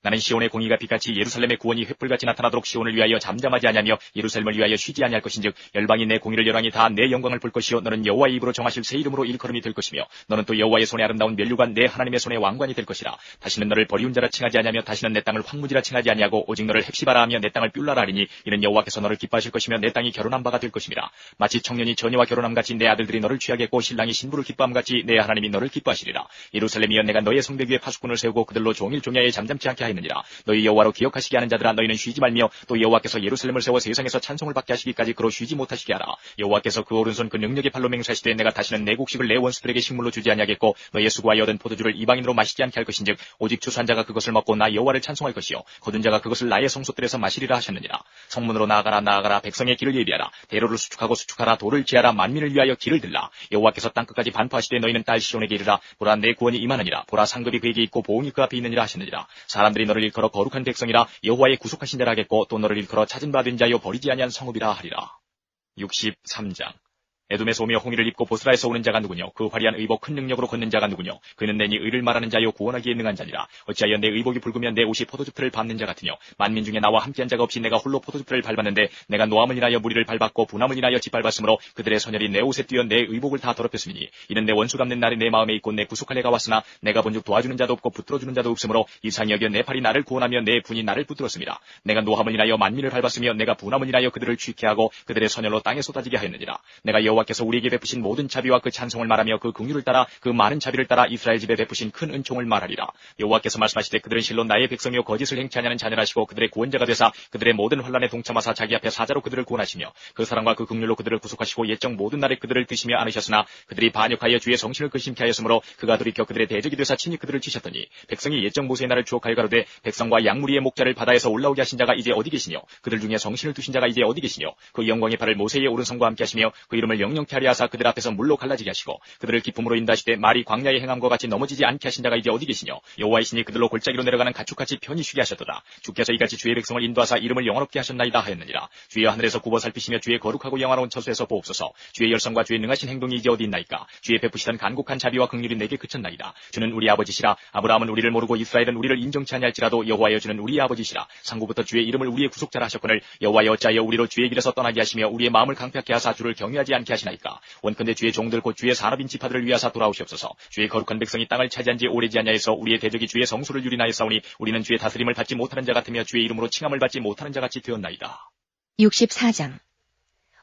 나는 시온의 공의가 빛같이 예루살렘의 구원이 횃불같이 나타나도록 시온을 위하여 잠잠하지 아니하며 예루살렘을 위하여 쉬지 아니할 것인즉 열방이 내 공의를 열왕이 다 내 영광을 볼 것이요 너는 여호와의 입으로 정하실 새 이름으로 일컬음이 될 것이며 너는 또 여호와의 손에 아름다운 면류관 내 하나님의 손에 왕관이 될 것이라. 다시는 너를 버리운 자라 칭하지 아니하며 다시는 내 땅을 황무지라 칭하지 아니하고 오직 너를 헵시바라 하며 내 땅을 뷸라라 하리니 이는 여호와께서 너를 기뻐하실 것이며 내 땅이 결혼한 바가 될 것임이라. 마치 청년이 처녀와 결혼함 같이 내 아들들이 너를 취하겠고 신랑이 신부를 기뻐함 같이 내 하나님이 너를 기뻐하시리라. 예루살렘이여 내가 너의 성벽 위에 파수꾼을 세우고 그들로 종일 종야에 잠잠치 않게 하였느니라. 너희 여호와로 기억하시게 하는 자들아 너희는 쉬지 말며 또 여호와께서 예루살렘을 세워 세상에서 찬송을 받게 하시기까지 그로 쉬지 못하시게 하라. 여호와께서 그 오른손 그 능력의 팔로 맹세하시되 내가 다시는 내 곡식을 내 원수들에게 식물로 주지 아니하겠고 너희의 수고하여 얻은 포도주를 이방인으로 마시지 않게 할 것인즉 오직 추수한 자가 그것을 먹고 나 여호와를 찬송할 것이요 거둔 자가 그것을 나의 성소들에서 마시리라 하셨느니라. 성문으로 나아가라 백성의 길을 예비하라. 대로를 수축하고 수축하라. 돌을 지하라. 만민을 위하여 길을 들라. 여호와께서 땅끝까지 반포하시되 너희는 딸 시온에게 이르라. 보라 내 구원이 임하느니라. 보라 상급이 그에게 있고 보응이 그 앞에 있느니라 하셨느니라. 사람들이 너를 일컬어 거룩한 백성이라 여호와의 구속하신 자라 하겠고 또 너를 일컬어 찾은 바 된 자여 버리지 아니한 성읍이라 하리라. 63장. 에돔에서 오며 홍의를 입고 보스라에서 오는 자가 누구뇨? 그 화려한 의복 큰 능력으로 걷는 자가 누구뇨? 그는 내니 의를 말하는 자요 구원하기에 능한 자니라. 어찌하여 내 의복이 붉으면 내 옷이 포도즙틀을 밟는 자 같으뇨? 만민 중에 나와 함께한 자가 없이 내가 홀로 포도즙틀을 밟았는데 내가 노함을 인하여 무리를 밟았고 분함을 인하여 짓밟았으므로 그들의 선열이 내 옷에 뛰어 내 의복을 다 더럽혔으니 이는 내 원수 갚는 날이 내 마음에 있고 내 구속할 해가 왔으나 내가 본즉 도와주는 자도 없고 붙들어주는 자도 없으므로 이상히 여겨 내 팔이 나를 구원하며 내 분이 나를 붙들었습니다. 내가 노함을 인하여 만민을 밟았으며 내가 분함을 인하여 그들을 취케하고 그들의 선열로 땅에 쏟아지게 하였느니라. 내가 여호와께서 우리에게 베푸신 모든 자비와 그 찬송을 말하며 그 긍휼을 따라 그 많은 자비를 따라 이스라엘 집에 베푸신 큰 은총을 말하리라. 여호와께서 말씀하시되 그들은 실로 나의 백성이요 거짓을 행치 아니하는 자녀라시고 그들의 구원자가 되사 그들의 모든 환난에 동참하사 자기 앞에 사자로 그들을 구원하시며 그 사랑과 그 긍휼로 그들을 구속하시고 옛적 모든 날에 그들을 드시며 안으셨으나 그들이 반역하여 주의 성신을 근심케 하였으므로 그가 돌이켜 그들의 대적이 되사 친히 그들을 치셨더니 백성이 옛적 모세의 날을 추억하여 가로되 백성과 양무리의 목자를 바다에서 올라오게 하신 자가 이제 어디 계시뇨? 그들 중에 성신을 두신 자가 이제 어디 계시뇨? 그 영광의 발을 모세의 오른손과 함께 하시며 그 이름을 영영케 하려 하사 그들 앞에서 물로 갈라지게 하시고 그들을 기쁨으로 인도하시되 말이 광야의 행함과 같이 넘어지지 않게 하신 자가 이제 어디 계시뇨? 여호와이시니 그들로 골짜기로 내려가는 가축같이 편히 쉬게 하셨도다. 주께서 이같이 주의 백성을 인도하사 이름을 영화롭게 하셨나이다 하였느니라. 주여 하늘에서 굽어 살피시며 주의 거룩하고 영화로운 처소에서 보옵소서. 주의 열성과 주의 능하신 행동이 이제 어디 있나이까? 주의 베푸시던 간곡한 자비와 긍휼이 내게 그쳤나이다. 주는 우리 아버지시라. 아브라함은 우리를 모르고 이스라엘은 우리를 인정치 아니할지라도 여호와여 주는 우리 아버지시라. 상구부터 주의 이름을 우리의 구속자라 하셨거늘 여호와여 어찌하여 우리로 주의 길에서 떠나게 하시며 우리의 마음을 강팍케 하사 주를 경외하지 않게 하시나이까? 원컨대 주의 종들 곧 주의 산업인 지파들을 위하사 돌아오시옵소서. 주의 거룩한 백성이 땅을 차지한 지 오래지 아니하여서 우리의 대적이 주의 성소를 유린하였사오니 우리는 주의 다스림을 받지 못하는 자 같으며 주의 이름으로 칭함을 받지 못하는 자 같이 되었나이다. 64장.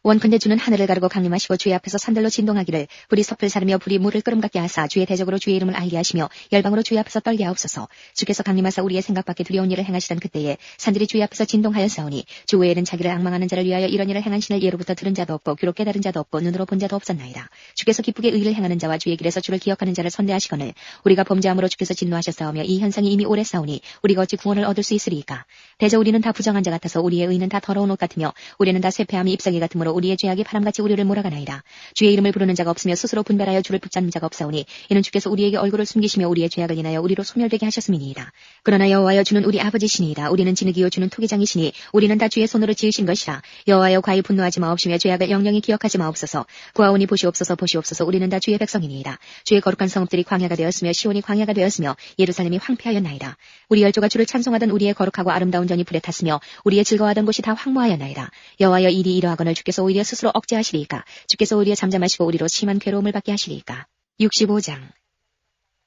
원컨대 주는 하늘을 가르고 강림하시고 주의 앞에서 산들로 진동하기를 불이 섭을 사르며 불이 물을 끓음 같게 하사 주의 대적으로 주의 이름을 알게 하시며 열방으로 주의 앞에서 떨게 하옵소서. 주께서 강림하사 우리의 생각 밖에 두려운 일을 행하시던 그때에 산들이 주의 앞에서 진동하였사오니 주 외에는 자기를 앙망하는 자를 위하여 이런 일을 행한 신을 예로부터 들은 자도 없고 귀로 깨달은 자도 없고 눈으로 본 자도 없었나이다. 주께서 기쁘게 의를 행하는 자와 주의 길에서 주를 기억하는 자를 선대하시거늘 우리가 범죄함으로 주께서 진노하셨사오며 이 현상이 이미 오래 싸우니 우리가 어찌 구원을 얻을 수 있으리이까. 대저 우리는 다 부정한 자 같아서 우리의 의는 다 더러운 옷 같으며 우리는 다 쇠폐함이 잎사귀 같으므로 우리의 죄악이 바람같이 우리를 몰아가나이다. 주의 이름을 부르는 자가 없으며 스스로 분별하여 주를 붙잡는 자가 없사오니 이는 주께서 우리에게 얼굴을 숨기시며 우리의 죄악을 인하여 우리로 소멸되게 하셨음이니이다. 그러나 여호와여 주는 우리 아버지시니이다. 우리는 진흙이요 주는 토기장이시니 우리는 다 주의 손으로 지으신 것이라. 여호와여 과히 분노하지 마옵시며 죄악을 영영히 기억하지 마옵소서. 구하오니 보시옵소서 보시옵소서. 우리는 다 주의 백성이니이다. 주의 거룩한 성읍들이 광야가 되었으며 시온이 광야가 되었으며 예루살렘이 황폐하였나이다. 우리 열조가 주를 찬송하던 우리의 거룩하고 아름다운 전이 불에 탔으며 우리의 즐거워하던 곳이 다 황무하였나이다. 여호와여 일이 이러하거늘 주께서 오히려 스스로 억제하시리이까. 주께서 오히려 잠잠하시고 우리로 심한 괴로움을 받게 하시리이까. 65장.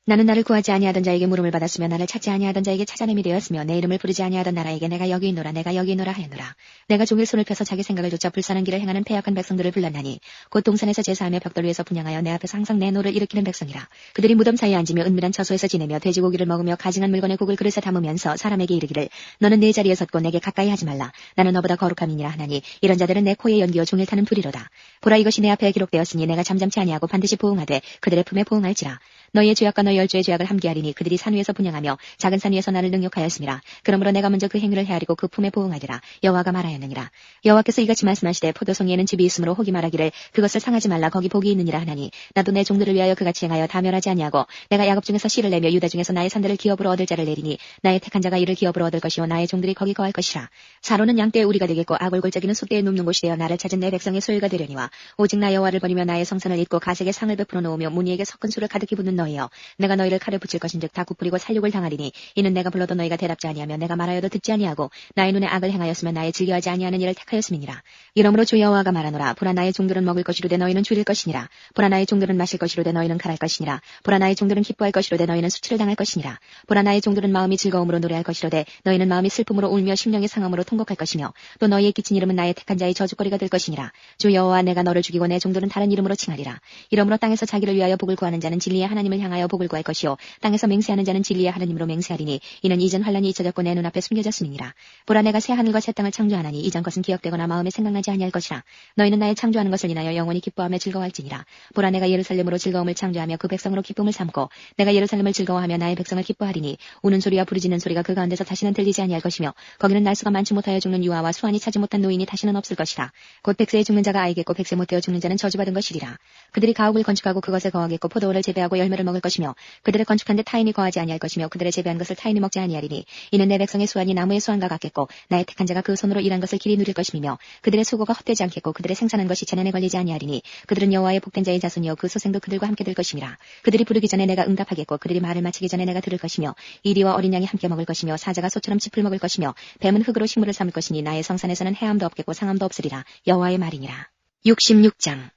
나는 나를 구하지 아니하던 자에게 물음을 받았으며 나를 찾지 아니하던 자에게 찾아냄이 되었으며 내 이름을 부르지 아니하던 나라에게 내가 여기 있노라 내가 여기 있노라 하였노라. 내가 종일 손을 펴서 자기 생각을 좇아 불사는 길을 행하는 패역한 백성들을 불렀나니 곧 동산에서 제사하며 벽돌 위에서 분향하여 내 앞에서 항상 내 노를 일으키는 백성이라. 그들이 무덤 사이에 앉으며 은밀한 처소에서 지내며 돼지고기를 먹으며 가증한 물건에 국을 그릇에 담으면서 사람에게 이르기를 너는 내 자리에 섰고 내게 가까이 하지 말라. 나는 너보다 거룩함이니라 하나니 이런 자들은 내 코에 연기어 종일 타는 불이로다. 보라 이것이 내 앞에 기록되었으니 내가 잠잠치 아니하고 반드시 보응하되 그들의 품에 보응할지라. 너희의 죄악과 너희 열조의 죄악을 함께하리니 그들이 산 위에서 분향하며 작은 산 위에서 나를 능욕하였음이라. 그러므로 내가 먼저 그 행위를 헤아리고 그 품에 보응하리라. 여호와가 말하였느니라. 여호와께서 이같이 말씀하시되 포도송이에는 집이 있으므로 혹이 말하기를 그것을 상하지 말라 거기 복이 있느니라 하나니 나도 내 종들을 위하여 그같이 행하여 다 멸하지 아니하고 내가 야곱 중에서 씨를 내며 유다 중에서 나의 산들을 기업으로 얻을 자를 내리니 나의 택한 자가 이를 기업으로 얻을 것이요 나의 종들이 거기 거할 것이라. 사로는 양떼의 우리가 되겠고 악을 골짜기는 숫대에 눕는 곳이 되어 나를 찾은 내 백성의 소유가 되려니와 오직 나 여호와를 버리며 나의 성산을 잊고 가색에 상을 베풀어 놓으며 무니에게 섞은 술을 가득히 붓는 너희여 내가 너희를 칼에 붙일 것인즉 다 굽부리고 살육을 당하리니 이는 내가 불러도 너희가 대답지 아니하며 내가 말하여도 듣지 아니하고 나의 눈에 악을 행하였으며 나의 즐겨하지 아니하는 일을 택하였음이니라. 이러므로 주 여호와가 말하노라. 보라 나의 종들은 먹을 것이로되 너희는 줄일 것이니라. 보라 나의 종들은 마실 것이로되 너희는 칼할 것이니라. 보라 나의 종들은 기뻐할 것이로되 너희는 수치를 당할 것이니라. 보라 나의 종들은 마음이 즐거움으로 노래할 것이로되 너희는 마음이 슬픔으로 울며 심령의 상함으로 통곡할 것이며 또 너희의 끼친 이름은 나의 택한 자의 저주거리가 될 것이니라. 주 여호와 내가 너를 죽이고 내 종들은 다른 이름으로 칭하리라. 이러므로 땅에서 자기를 위하여 복을 구하는 자는 진리의 하나님을 향하여 복을 구할 것이요 땅에서 맹세하는 자는 진리의 하나님으로 맹세하리니 이는 이전 환란이 잊혀졌고 내 눈앞에 숨겨졌음이니라. 보라 내가 새 하늘과 새 땅을 창조하나니 이전 것은 기억되거나 마음에 생각나지 아니할 것이라. 너희는 나의 창조하는 것을 인하여 영원히 기뻐하며 즐거워할지니라. 보라 내가 예루살렘으로 즐거움을 창조하며 그 백성으로 기쁨을 삼고 내가 예루살렘을 즐거워하며 나의 백성을 기뻐하리니 우는 소리와 부르짖는 소리가 그 가운데서 다시는 들리지 아니할 것이며 거기는 날수가 많지 못하여 죽는 유아와 수완이 차지 못한 노인이 다시는 없을 것이라. 곧 백세에 죽는 자가 아이겠고 백세 못되어 죽는 자는 저주받은 것이리라. 그들이 가옥을 건축하고 그것에 거하겠고 포도원을 재배하고 열매를 것을 먹을 것이며 그들의 건축한 데 타인이 거하지 아니할 것이며 그들의 재배한 것을 타인이 먹지 아니하리니 이는 내 백성의 수완이 나무의 수완과 같겠고 나의 택한 자가 그 손으로 일한 것을 길이 누릴 것임이며 그들의 수고가 헛되지 않겠고 그들의 생산한 것이 재난에 걸리지 아니하리니 그들은 여호와의 복된 자의 자손이요 그 소생도 그들과 함께 될 것임이라. 그들이 부르기 전에 내가 응답하겠고 그들이 말을 마치기 전에 내가 들을 것이며 이리와 어린 양이 함께 먹을 것이며 사자가 소처럼 짚을 먹을 것이며 뱀은 흙으로 식물을 삼을 것이니 나의 성산에서는 해함도 없겠고 상함도 없으리라. 여호와의 말이니라. 66장.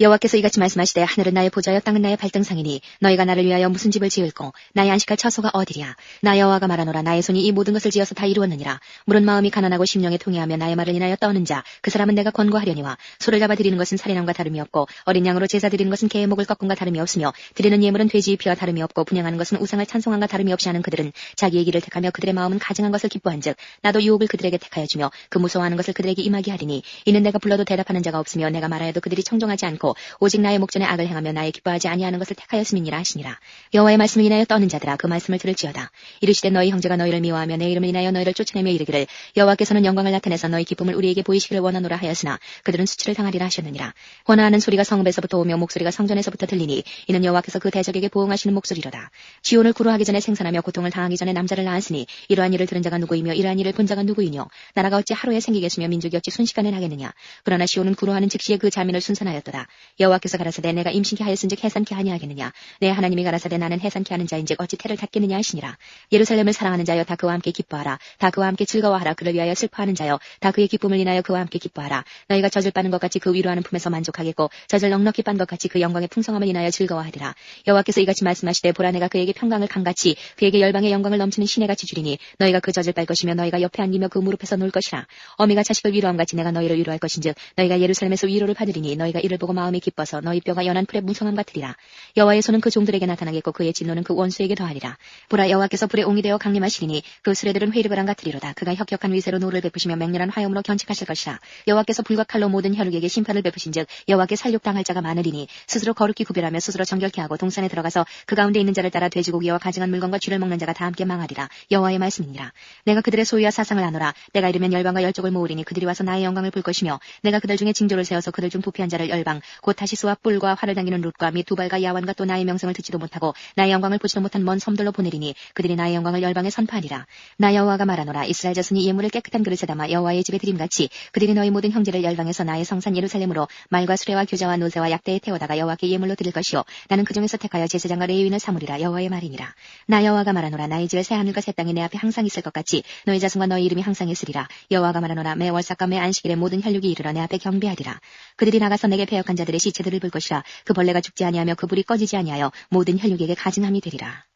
여호와께서 이같이 말씀하시되 하늘은 나의 보좌여 땅은 나의 발등상이니 너희가 나를 위하여 무슨 집을 지을꼬 나의 안식할 처소가 어디랴. 나 여호와가 말하노라. 나의 손이 이 모든 것을 지어서 다 이루었느니라. 물은 마음이 가난하고 심령에 통해하며 나의 말을 인하여 떠는 자 그 사람은 내가 권고하려니와 소를 잡아 드리는 것은 살인함과 다름이 없고 어린 양으로 제사 드리는 것은 개의 목을 꺾음과 다름이 없으며 드리는 예물은 돼지의 피와 다름이 없고 분향하는 것은 우상을 찬송함과 다름이 없이 하는 그들은 자기의 길을 택하며 그들의 마음은 가증한 것을 기뻐한즉 나도 유혹을 그들에게 택하여 주며 그 무서워하는 것을 그들에게 임하게 하리니 이는 내가 불러도 대답하는 자가 없으며 내가 말하여도 그들이 청종하지 않고 오직 나의 목전에 악을 행하며 나의 기뻐하지 아니하는 것을 택하였음이니라 하시니라. 여호와의 말씀을 인하여 떠는 자들아 그 말씀을 들을지어다. 이르시되 너희 형제가 너희를 미워하며 내 이름을 인하여 너희를 쫓아내며 이르기를 여호와께서는 영광을 나타내서 너희 기쁨을 우리에게 보이시기를 원하노라 하였으나 그들은 수치를 당하리라 하셨느니라. 권하는 소리가 성읍에서부터 오며 목소리가 성전에서부터 들리니 이는 여호와께서 그 대적에게 보응하시는 목소리로다. 시온을 구루하기 전에 생산하며 고통을 당하기 전에 남자를 낳았으니 이러한 일을 들은 자가 누구이며 이러한 일을 본 자가 누구이뇨. 나라가 어찌 하루에 생기겠으며 민족이 어찌 순식간에 나겠느냐. 그러나 시온은 구루하는 즉시에 그 자민을 순산하였도다. 여호와께서 가라사대 내가 임신케 하였은즉 해산케 하니하겠느냐. 내 하나님이 가라사대 나는 해산케 하는 자인즉 어찌 태를 닫겠느냐 하시니라. 예루살렘을 사랑하는 자여 다 그와 함께 기뻐하라. 다 그와 함께 즐거워하라. 그를 위하여 슬퍼하는 자여 다 그의 기쁨을 인하여 그와 함께 기뻐하라. 너희가 젖을 빠는 것 같이 그 위로하는 품에서 만족하겠고 젖을 넉넉히 빤 것 같이 그 영광의 풍성함을 인하여 즐거워하리라. 여호와께서 이같이 말씀하시되 보라 내가 그에게 평강을 강같이 그에게 열방의 영광을 넘치는 시내같이 주리니 너희가 그 젖을 빨 것이며 너희가 옆에 앉으며 그 무릎에서 놀 것이라. 어미가 자식을 위로함같이 내가 너희를 위로할 것인즉 너희가 예루살렘에서 위로를 받으리니 너희가 이를 보고 마음이 기뻐서 너희 뼈가 연한 풀의 무성함 같으리라. 여호와의 손은 그 종들에게 나타나겠고 그의 진노는 그 원수에게 더하리라. 보라 여호와께서 불의 옹이 되어 강림하시리니 그 수레들은 회리불안 같으리로다. 그가 혁혁한 위세로 노를 베푸시며 맹렬한 화염으로 견책하실 것이라. 여호와께서 불과 칼로 모든 혈육에게 심판을 베푸신즉 여호와께 살육당할 자가 많으리니 스스로 거룩히 구별하며 스스로 정결케 하고 동산에 들어가서 그 가운데 있는 자를 따라 돼지고기와 가증한 물건과 쥐를 먹는 자가 다 함께 망하리라. 여호와의 말씀이니라. 내가 그들의 소유와 사상을 아노라. 내가 이르면 열방과 열족을 모으리니 그들이 와서 나의 영광을 볼 것이며 내가 그들 중에 징조를 세워서 그들 중 도피한 자를 열방 곧 타시스와 뿔과 활을 당기는 룻과 및 두발과 야완과 또 나의 명성을 듣지도 못하고 나의 영광을 보지도 못한 먼 섬들로 보내리니 그들이 나의 영광을 열방에 선포하리라. 나 여호와가 말하노라. 이스라엘 자손이 예물을 깨끗한 그릇에 담아 여호와의 집에 드림같이 그들이 너희 모든 형제를 열방에서 나의 성산 예루살렘으로 말과 수레와 교자와 노새와 약대에 태워다가 여호와께 예물로 드릴 것이요 나는 그 중에서 택하여 제사장과 레위인을 삼으리라. 여호와의 말이니라. 나 여호와가 말하노라. 나의 집에 새 하늘과 새 땅이 내 앞에 항상 있을 것 같이 너희 자손과 너희 이름이 항상 있으리라. 여호와가 말하노라. 매 월삭과 매 안식일에 모든 혈육이 이르러 내 앞에 경배하리라. 그들이 나가서 내게 패역한 자들의 시체들을 볼 것이라. 그 벌레가 죽지 아니하며 그 불이 꺼지지 아니하여 모든 혈육에게 가증함이 되리라.